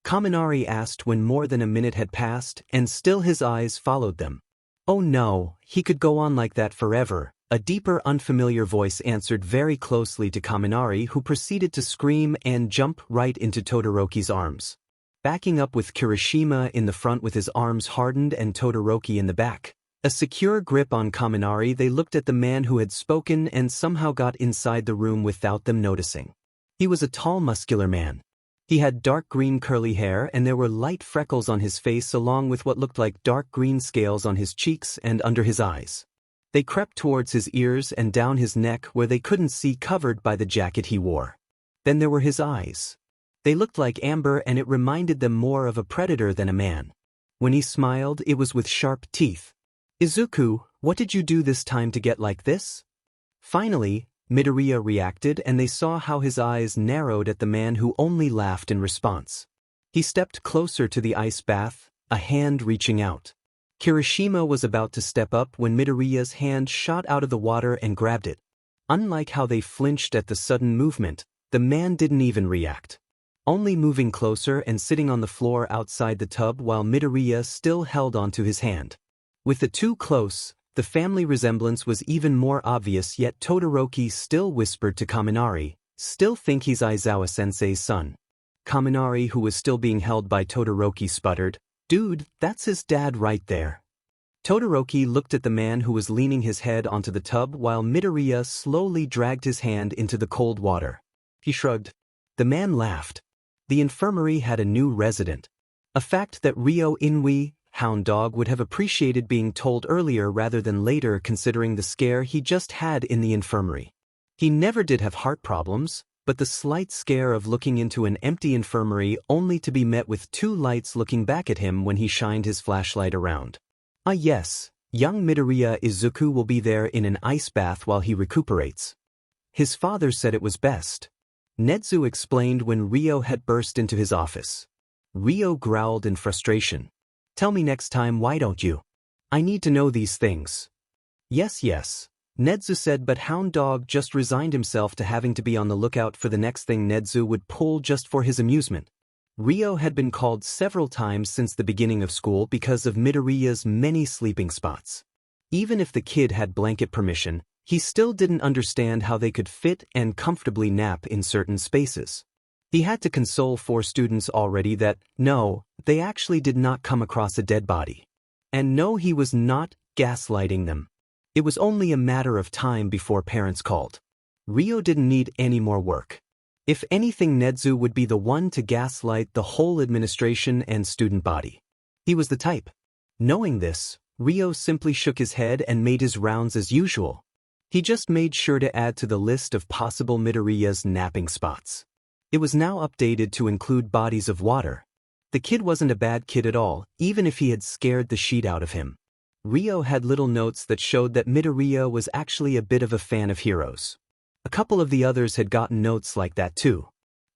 Kaminari asked when more than a minute had passed and still his eyes followed them. "Oh no, he could go on like that forever," a deeper unfamiliar voice answered very closely to Kaminari, who proceeded to scream and jump right into Todoroki's arms. Backing up with Kirishima in the front with his arms hardened and Todoroki in the back, a secure grip on Kaminari, they looked at the man who had spoken and somehow got inside the room without them noticing. He was a tall, muscular man. He had dark green curly hair and there were light freckles on his face along with what looked like dark green scales on his cheeks and under his eyes. They crept towards his ears and down his neck where they couldn't see, covered by the jacket he wore. Then there were his eyes. They looked like amber and it reminded them more of a predator than a man. When he smiled, it was with sharp teeth. "Izuku, what did you do this time to get like this?" Finally, Midoriya reacted and they saw how his eyes narrowed at the man who only laughed in response. He stepped closer to the ice bath, a hand reaching out. Kirishima was about to step up when Midoriya's hand shot out of the water and grabbed it. Unlike how they flinched at the sudden movement, the man didn't even react. only moving closer and sitting on the floor outside the tub while Midoriya still held onto his hand. With the two close, the family resemblance was even more obvious, yet Todoroki still whispered to Kaminari, "Still think he's Aizawa-sensei's son." Kaminari, who was still being held by Todoroki, sputtered, "Dude, that's his dad right there." Todoroki looked at the man who was leaning his head onto the tub while Midoriya slowly dragged his hand into the cold water. He shrugged. The man laughed. The infirmary had a new resident. A fact that Ryo Inui, Hound Dog, would have appreciated being told earlier rather than later, considering the scare he just had in the infirmary. He never did have heart problems, but the slight scare of looking into an empty infirmary only to be met with two lights looking back at him when he shined his flashlight around. Ah yes, young Midoriya Izuku will be there in an ice bath while he recuperates. His father said it was best. Nedzu explained when Ryo had burst into his office. Ryo growled in frustration. "Tell me next time, why don't you? I need to know these things." Yes, Nedzu said, but Hound Dog just resigned himself to having to be on the lookout for the next thing Nedzu would pull just for his amusement. Ryo had been called several times since the beginning of school because of Midoriya's many sleeping spots. Even if the kid had blanket permission, he still didn't understand how they could fit and comfortably nap in certain spaces. He had to console 4 students already that, no, they actually did not come across a dead body. And no, he was not gaslighting them. It was only a matter of time before parents called. Ryo didn't need any more work. If anything, Nedzu would be the one to gaslight the whole administration and student body. He was the type. Knowing this, Ryo simply shook his head and made his rounds as usual. He just made sure to add to the list of possible Midoriya's napping spots. It was now updated to include bodies of water. The kid wasn't a bad kid at all, even if he had scared the shit out of him. Ryo had little notes that showed that Midoriya was actually a bit of a fan of heroes. A couple of the others had gotten notes like that too.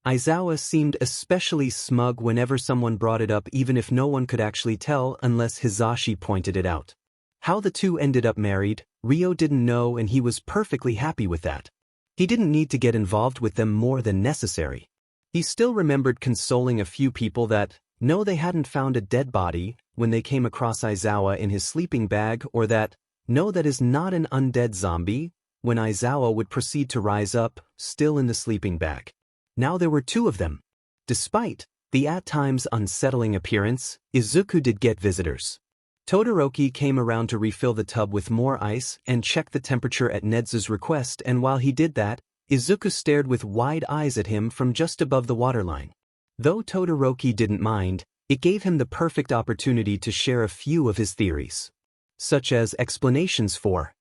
Aizawa seemed especially smug whenever someone brought it up, even if no one could actually tell unless Hizashi pointed it out. How the two ended up married, Ryo didn't know, and he was perfectly happy with that. He didn't need to get involved with them more than necessary. He still remembered consoling a few people that, no, they hadn't found a dead body when they came across Aizawa in his sleeping bag, or that, no, that is not an undead zombie, when Aizawa would proceed to rise up, still in the sleeping bag. Now there were 2 of them. Despite the at times unsettling appearance, Izuku did get visitors. Todoroki came around to refill the tub with more ice and check the temperature at Nedzu's request, and while he did that, Izuku stared with wide eyes at him from just above the waterline. Though Todoroki didn't mind, it gave him the perfect opportunity to share a few of his theories. Such as explanations for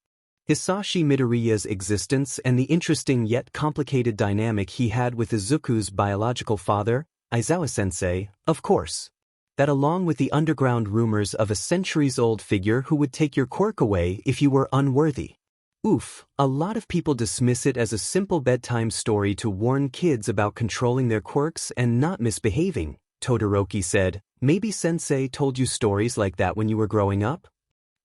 Hisashi Midoriya's existence and the interesting yet complicated dynamic he had with Izuku's biological father, Aizawa-sensei, of course. That along with the underground rumors of a centuries-old figure who would take your quirk away if you were unworthy. Oof, a lot of people dismiss it as a simple bedtime story to warn kids about controlling their quirks and not misbehaving, Todoroki said. Maybe sensei told you stories like that when you were growing up?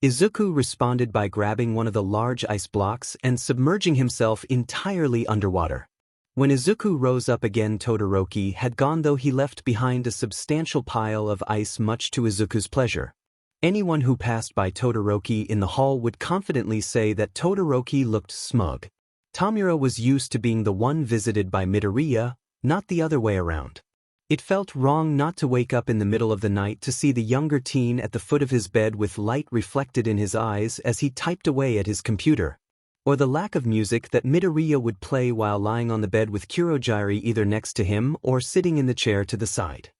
Izuku responded by grabbing one of the large ice blocks and submerging himself entirely underwater. When Izuku rose up again, Todoroki had gone, though he left behind a substantial pile of ice much to Izuku's pleasure. Anyone who passed by Todoroki in the hall would confidently say that Todoroki looked smug. Tamura was used to being the one visited by Midoriya, not the other way around. It felt wrong not to wake up in the middle of the night to see the younger teen at the foot of his bed with light reflected in his eyes as he typed away at his computer. Or the lack of music that Midoriya would play while lying on the bed with Kurogiri either next to him or sitting in the chair to the side.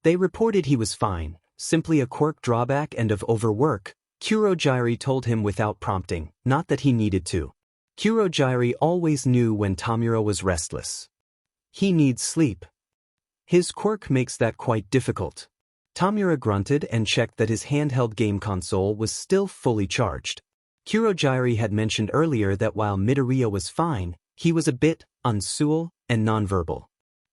They reported he was fine, simply a quirk drawback and of overwork, Kurogiri told him without prompting, not that he needed to. Kurogiri always knew when Tamura was restless. He needs sleep. His quirk makes that quite difficult. Tamura grunted and checked that his handheld game console was still fully charged. Kurogiri had mentioned earlier that while Midoriya was fine, he was a bit unsual and nonverbal.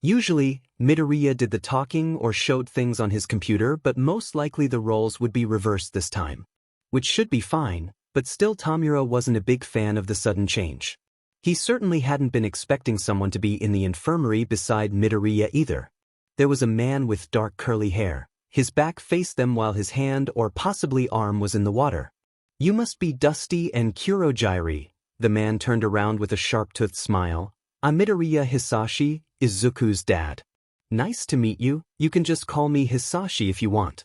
Usually, Midoriya did the talking or showed things on his computer, but most likely the roles would be reversed this time. Which should be fine, but still Tamura wasn't a big fan of the sudden change. He certainly hadn't been expecting someone to be in the infirmary beside Midoriya either. There was a man with dark curly hair. His back faced them while his hand or possibly arm was in the water. "You must be Dusty and Kurogyri." The man turned around with a sharp-toothed smile. "I'm Midoriya Hisashi, Izuku's dad." "Nice to meet you. You can just call me Hisashi if you want."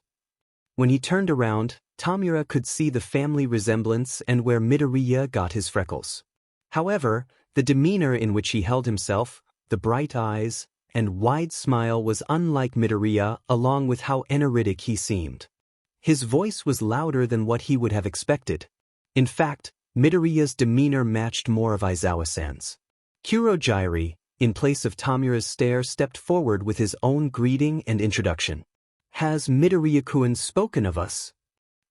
When he turned around, Tamura could see the family resemblance and where Midoriya got his freckles. However, the demeanor in which he held himself, the bright eyes, and wide smile was unlike Midoriya, along with how energetic he seemed. His voice was louder than what he would have expected. In fact, Midoriya's demeanor matched more of Aizawa-san's. Kurogyri, in place of Tamura's stare, stepped forward with his own greeting and introduction. "Has Midoriya-kun spoken of us?"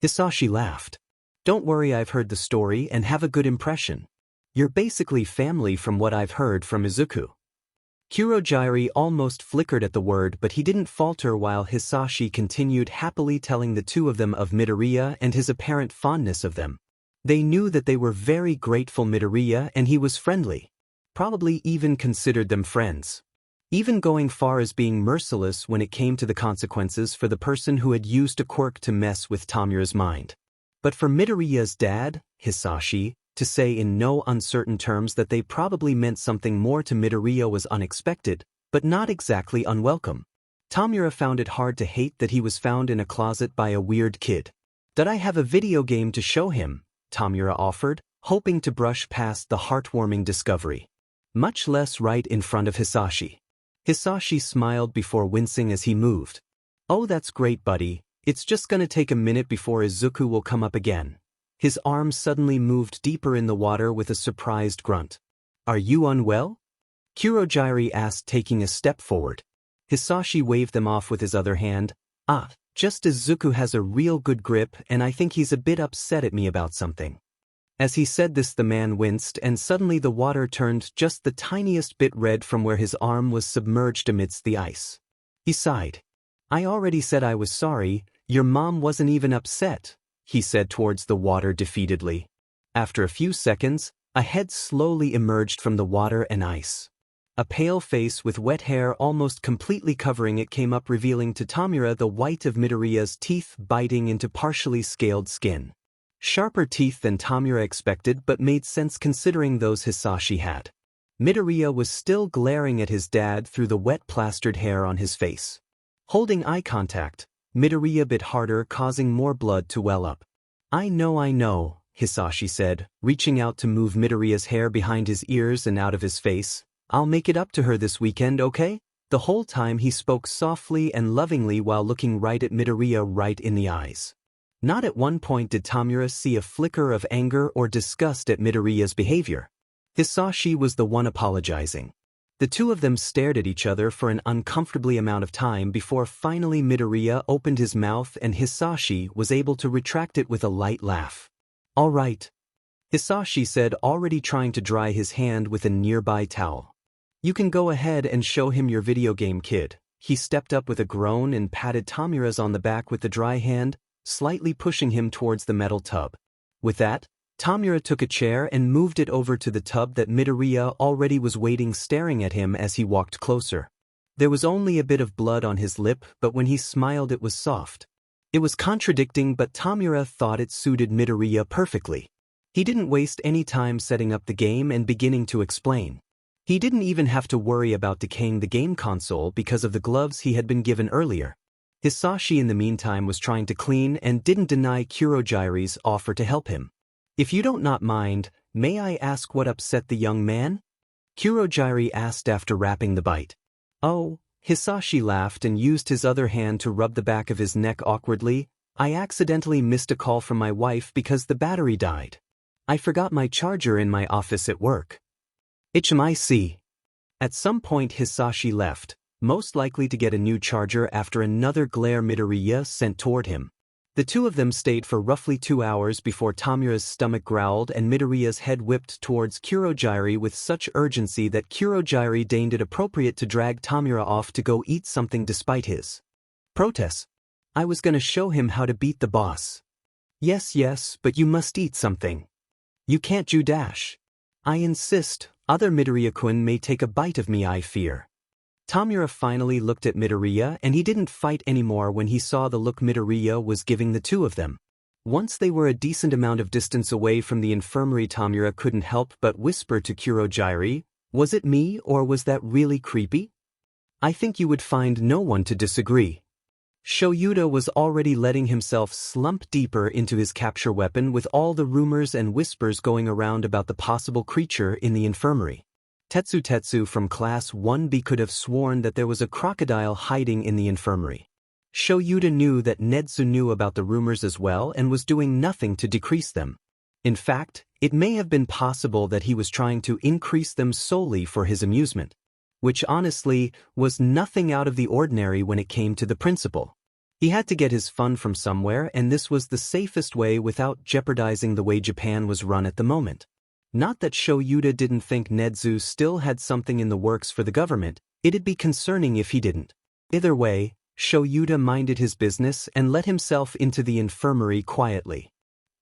Hisashi laughed. "Don't worry, I've heard the story and have a good impression. You're basically family from what I've heard from Izuku." Kurogyri almost flickered at the word, but he didn't falter while Hisashi continued happily telling the two of them of Midoriya and his apparent fondness of them. They knew that they were very grateful Midoriya and he was friendly. Probably even considered them friends. Even going far as being merciless when it came to the consequences for the person who had used a quirk to mess with Tamura's mind. But for Midoriya's dad, Hisashi, to say in no uncertain terms that they probably meant something more to Midoriya was unexpected, but not exactly unwelcome. Tamura found it hard to hate that he was found in a closet by a weird kid. "Did I have a video game to show him?" Tamura offered, hoping to brush past the heartwarming discovery. Much less right in front of Hisashi. Hisashi smiled before wincing as he moved. "Oh, that's great, buddy. It's just gonna take a minute before Izuku will come up again." His arm suddenly moved deeper in the water with a surprised grunt. "Are you unwell?" Kurogyri asked, taking a step forward. Hisashi waved them off with his other hand. Just Izuku has a real good grip and I think he's a bit upset at me about something." As he said this, the man winced and suddenly the water turned just the tiniest bit red from where his arm was submerged amidst the ice. He sighed. "I already said I was sorry. Your mom wasn't even upset," he said towards the water defeatedly. After a few seconds, a head slowly emerged from the water and ice. A pale face with wet hair almost completely covering it came up, revealing to Tamura the white of Midoriya's teeth biting into partially scaled skin. Sharper teeth than Tamura expected, but made sense considering those Hisashi had. Midoriya was still glaring at his dad through the wet plastered hair on his face. Holding eye contact, Midoriya bit harder, causing more blood to well up. I know, Hisashi said, reaching out to move Midoriya's hair behind his ears and out of his face. "I'll make it up to her this weekend, okay?" The whole time he spoke softly and lovingly while looking right at Midoriya right in the eyes. Not at one point did Tamura see a flicker of anger or disgust at Midoriya's behavior. Hisashi was the one apologizing. The two of them stared at each other for an uncomfortably amount of time before finally Midoriya opened his mouth and Hisashi was able to retract it with a light laugh. "All right," Hisashi said, already trying to dry his hand with a nearby towel. "You can go ahead and show him your video game, kid." He stepped up with a groan and patted Tamura's on the back with the dry hand, slightly pushing him towards the metal tub. With that, Tamura took a chair and moved it over to the tub that Midoriya already was waiting, staring at him as he walked closer. There was only a bit of blood on his lip, but when he smiled it was soft. It was contradicting, but Tamura thought it suited Midoriya perfectly. He didn't waste any time setting up the game and beginning to explain. He didn't even have to worry about decaying the game console because of the gloves he had been given earlier. Hisashi in the meantime was trying to clean and didn't deny Kurogyri's offer to help him. "If you don't not mind, may I ask what upset the young man?" Kurogyri asked after wrapping the bite. "Oh," Hisashi laughed and used his other hand to rub the back of his neck awkwardly. "I accidentally missed a call from my wife because the battery died. I forgot my charger in my office at work." HMIC. At some point Hisashi left, most likely to get a new charger after another glare Midoriya sent toward him. The two of them stayed for roughly 2 hours before Tamura's stomach growled and Midoriya's head whipped towards Kurogyri with such urgency that Kurogyri deemed it appropriate to drag Tamura off to go eat something despite his protests. "I was gonna show him how to beat the boss." Yes, but you must eat something. You can't Judash." "I insist, other Midoriya-kun may take a bite of me, I fear." Tamura finally looked at Midoriya and he didn't fight anymore when he saw the look Midoriya was giving the two of them. Once they were a decent amount of distance away from the infirmary, Tamura couldn't help but whisper to Kurogyari, "Was it me or was that really creepy?" I think you would find no one to disagree. Shoyuta was already letting himself slump deeper into his capture weapon with all the rumors and whispers going around about the possible creature in the infirmary. Tetsu from Class 1B could have sworn that there was a crocodile hiding in the infirmary. Shoyuta knew that Nedzu knew about the rumors as well and was doing nothing to decrease them. In fact, it may have been possible that he was trying to increase them solely for his amusement, which honestly was nothing out of the ordinary when it came to the principal. He had to get his fun from somewhere, and this was the safest way without jeopardizing the way Japan was run at the moment. Not that Shoyuta didn't think Nedzu still had something in the works for the government, it'd be concerning if he didn't. Either way, Shoyuta minded his business and let himself into the infirmary quietly.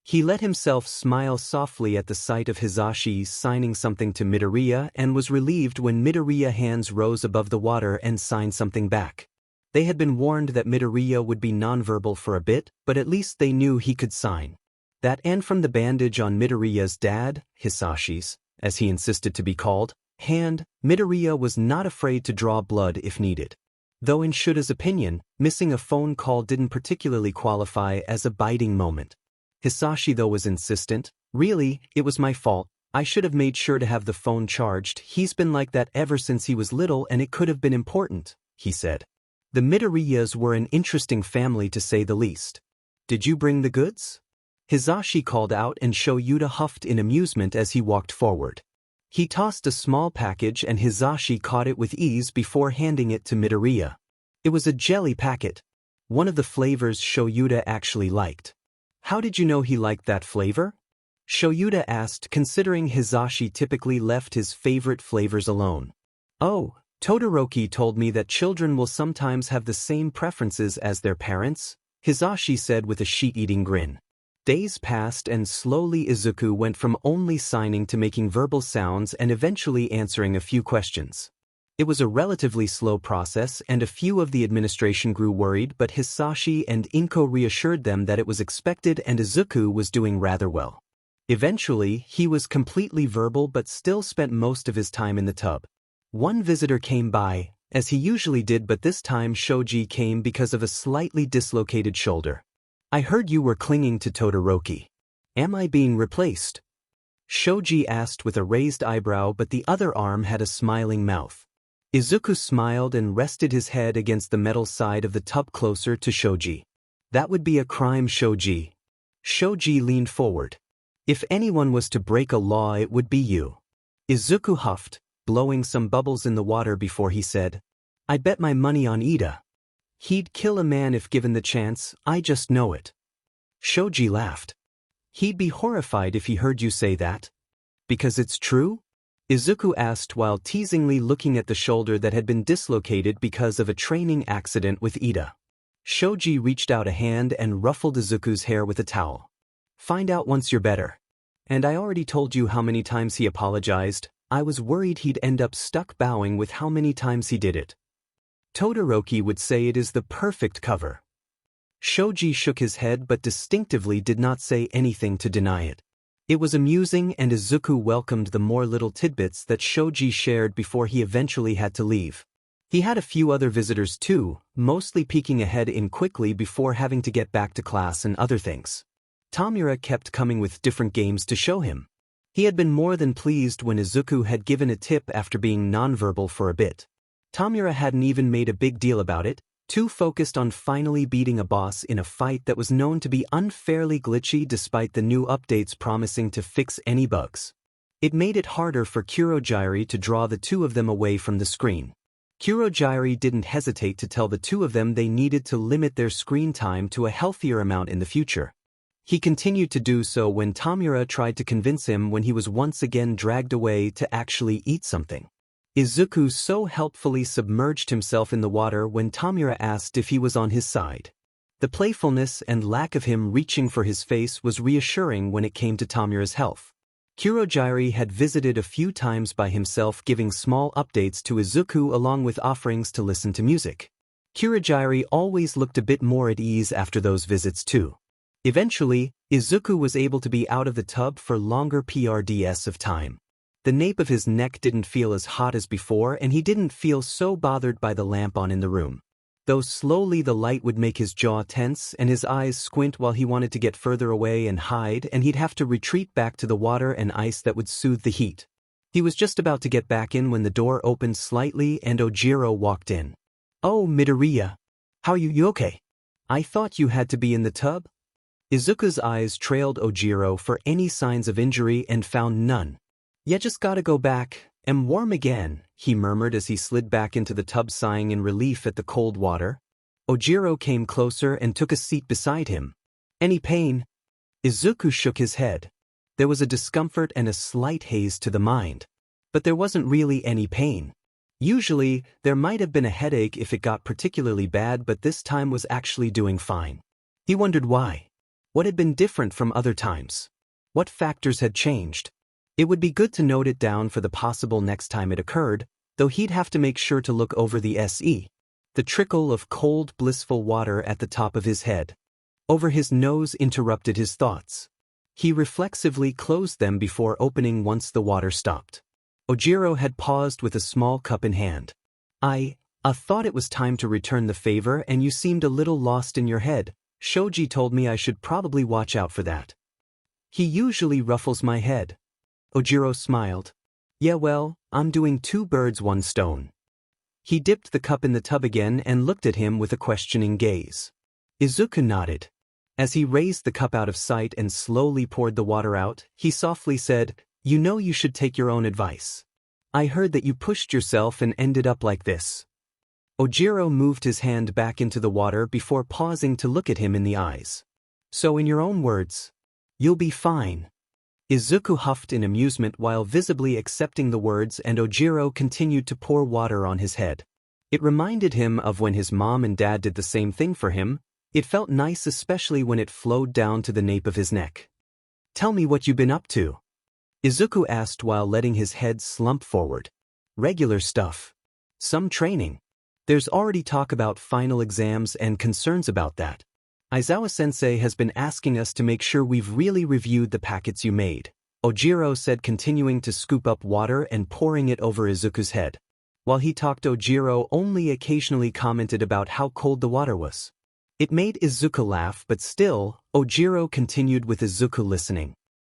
He let himself smile softly at the sight of Hisashi signing something to Midoriya and was relieved when Midoriya's hands rose above the water and signed something back. They had been warned that Midoriya would be nonverbal for a bit, but at least they knew he could sign. That and from the bandage on Midoriya's dad, Hisashi's, as he insisted to be called, hand, Midoriya was not afraid to draw blood if needed. Though in Shuta's opinion, missing a phone call didn't particularly qualify as a biting moment. Hisashi though was insistent, "Really, it was my fault. I should have made sure to have the phone charged. He's been like that ever since he was little and it could have been important," he said. The Midoriyas were an interesting family to say the least. "Did you bring the goods?" Hisashi called out and Shoyuta huffed in amusement as he walked forward. He tossed a small package and Hisashi caught it with ease before handing it to Midoriya. It was a jelly packet. One of the flavors Shoyuta actually liked. "How did you know he liked that flavor?" Shoyuta asked, considering Hisashi typically left his favorite flavors alone. "Oh, Todoroki told me that children will sometimes have the same preferences as their parents," Hisashi said with a sheet-eating grin. Days passed and slowly Izuku went from only signing to making verbal sounds and eventually answering a few questions. It was a relatively slow process and a few of the administration grew worried, but Hisashi and Inko reassured them that it was expected and Izuku was doing rather well. Eventually, he was completely verbal but still spent most of his time in the tub. One visitor came by, as he usually did, but this time Shoji came because of a slightly dislocated shoulder. "I heard you were clinging to Todoroki. Am I being replaced?" Shoji asked with a raised eyebrow, but the other arm had a smiling mouth. Izuku smiled and rested his head against the metal side of the tub closer to Shoji. "That would be a crime, Shoji." Shoji leaned forward. "If anyone was to break a law, it would be you." Izuku huffed, blowing some bubbles in the water before he said, "I bet my money on Ida. He'd kill a man if given the chance, I just know it." Shoji laughed. "He'd be horrified if he heard you say that." "Because it's true?" Izuku asked while teasingly looking at the shoulder that had been dislocated because of a training accident with Ida. Shoji reached out a hand and ruffled Izuku's hair with a towel. "Find out once you're better. And I already told you how many times he apologized. I was worried he'd end up stuck bowing with how many times he did it. Todoroki would say it is the perfect cover." Shoji shook his head but distinctively did not say anything to deny it. It was amusing and Izuku welcomed the more little tidbits that Shoji shared before he eventually had to leave. He had a few other visitors too, mostly peeking ahead in quickly before having to get back to class and other things. Tamura kept coming with different games to show him. He had been more than pleased when Izuku had given a tip after being nonverbal for a bit. Tamura hadn't even made a big deal about it, too focused on finally beating a boss in a fight that was known to be unfairly glitchy despite the new updates promising to fix any bugs. It made it harder for Kurogyari to draw the two of them away from the screen. Kurogyari didn't hesitate to tell the two of them they needed to limit their screen time to a healthier amount in the future. He continued to do so when Tamura tried to convince him when he was once again dragged away to actually eat something. Izuku so helpfully submerged himself in the water when Tamura asked if he was on his side. The playfulness and lack of him reaching for his face was reassuring when it came to Tamura's health. Kurogiri had visited a few times by himself, giving small updates to Izuku along with offerings to listen to music. Kurogiri always looked a bit more at ease after those visits too. Eventually, Izuku was able to be out of the tub for longer periods of time. The nape of his neck didn't feel as hot as before, and he didn't feel so bothered by the lamp on in the room. Though slowly the light would make his jaw tense and his eyes squint while he wanted to get further away and hide, and he'd have to retreat back to the water and ice that would soothe the heat. He was just about to get back in when the door opened slightly and Ojiro walked in. "Oh, Midoriya. How are you okay? I thought you had to be in the tub?" Izuku's eyes trailed Ojiro for any signs of injury and found none. "Ya just gotta go back. Am warm again," he murmured as he slid back into the tub, sighing in relief at the cold water. Ojiro came closer and took a seat beside him. "Any pain?" Izuku shook his head. There was a discomfort and a slight haze to the mind. But there wasn't really any pain. Usually, there might have been a headache if it got particularly bad, but this time was actually doing fine. He wondered why. What had been different from other times? What factors had changed? It would be good to note it down for the possible next time it occurred, though he'd have to make sure to look over the trickle of cold, blissful water at the top of his head. Over his nose interrupted his thoughts. He reflexively closed them before opening once the water stopped. Ojiro had paused with a small cup in hand. I thought it was time to return the favor, and you seemed a little lost in your head. Shoji told me I should probably watch out for that. He usually ruffles my head." Ojiro smiled. "Yeah, well, I'm doing 2 birds 1 stone. He dipped the cup in the tub again and looked at him with a questioning gaze. Izuku nodded. As he raised the cup out of sight and slowly poured the water out, he softly said, "You know you should take your own advice. I heard that you pushed yourself and ended up like this." Ojiro moved his hand back into the water before pausing to look at him in the eyes. "So in your own words, you'll be fine." Izuku huffed in amusement while visibly accepting the words, and Ojiro continued to pour water on his head. It reminded him of when his mom and dad did the same thing for him. It felt nice, especially when it flowed down to the nape of his neck. "Tell me what you've been up to," Izuku asked while letting his head slump forward. "Regular stuff. Some training. There's already talk about final exams and concerns about that. Aizawa-sensei has been asking us to make sure we've really reviewed the packets you made," Ojiro said, continuing to scoop up water and pouring it over Izuku's head. While he talked, Ojiro only occasionally commented about how cold the water was. It made Izuku laugh, but still, Ojiro continued with Izuku listening.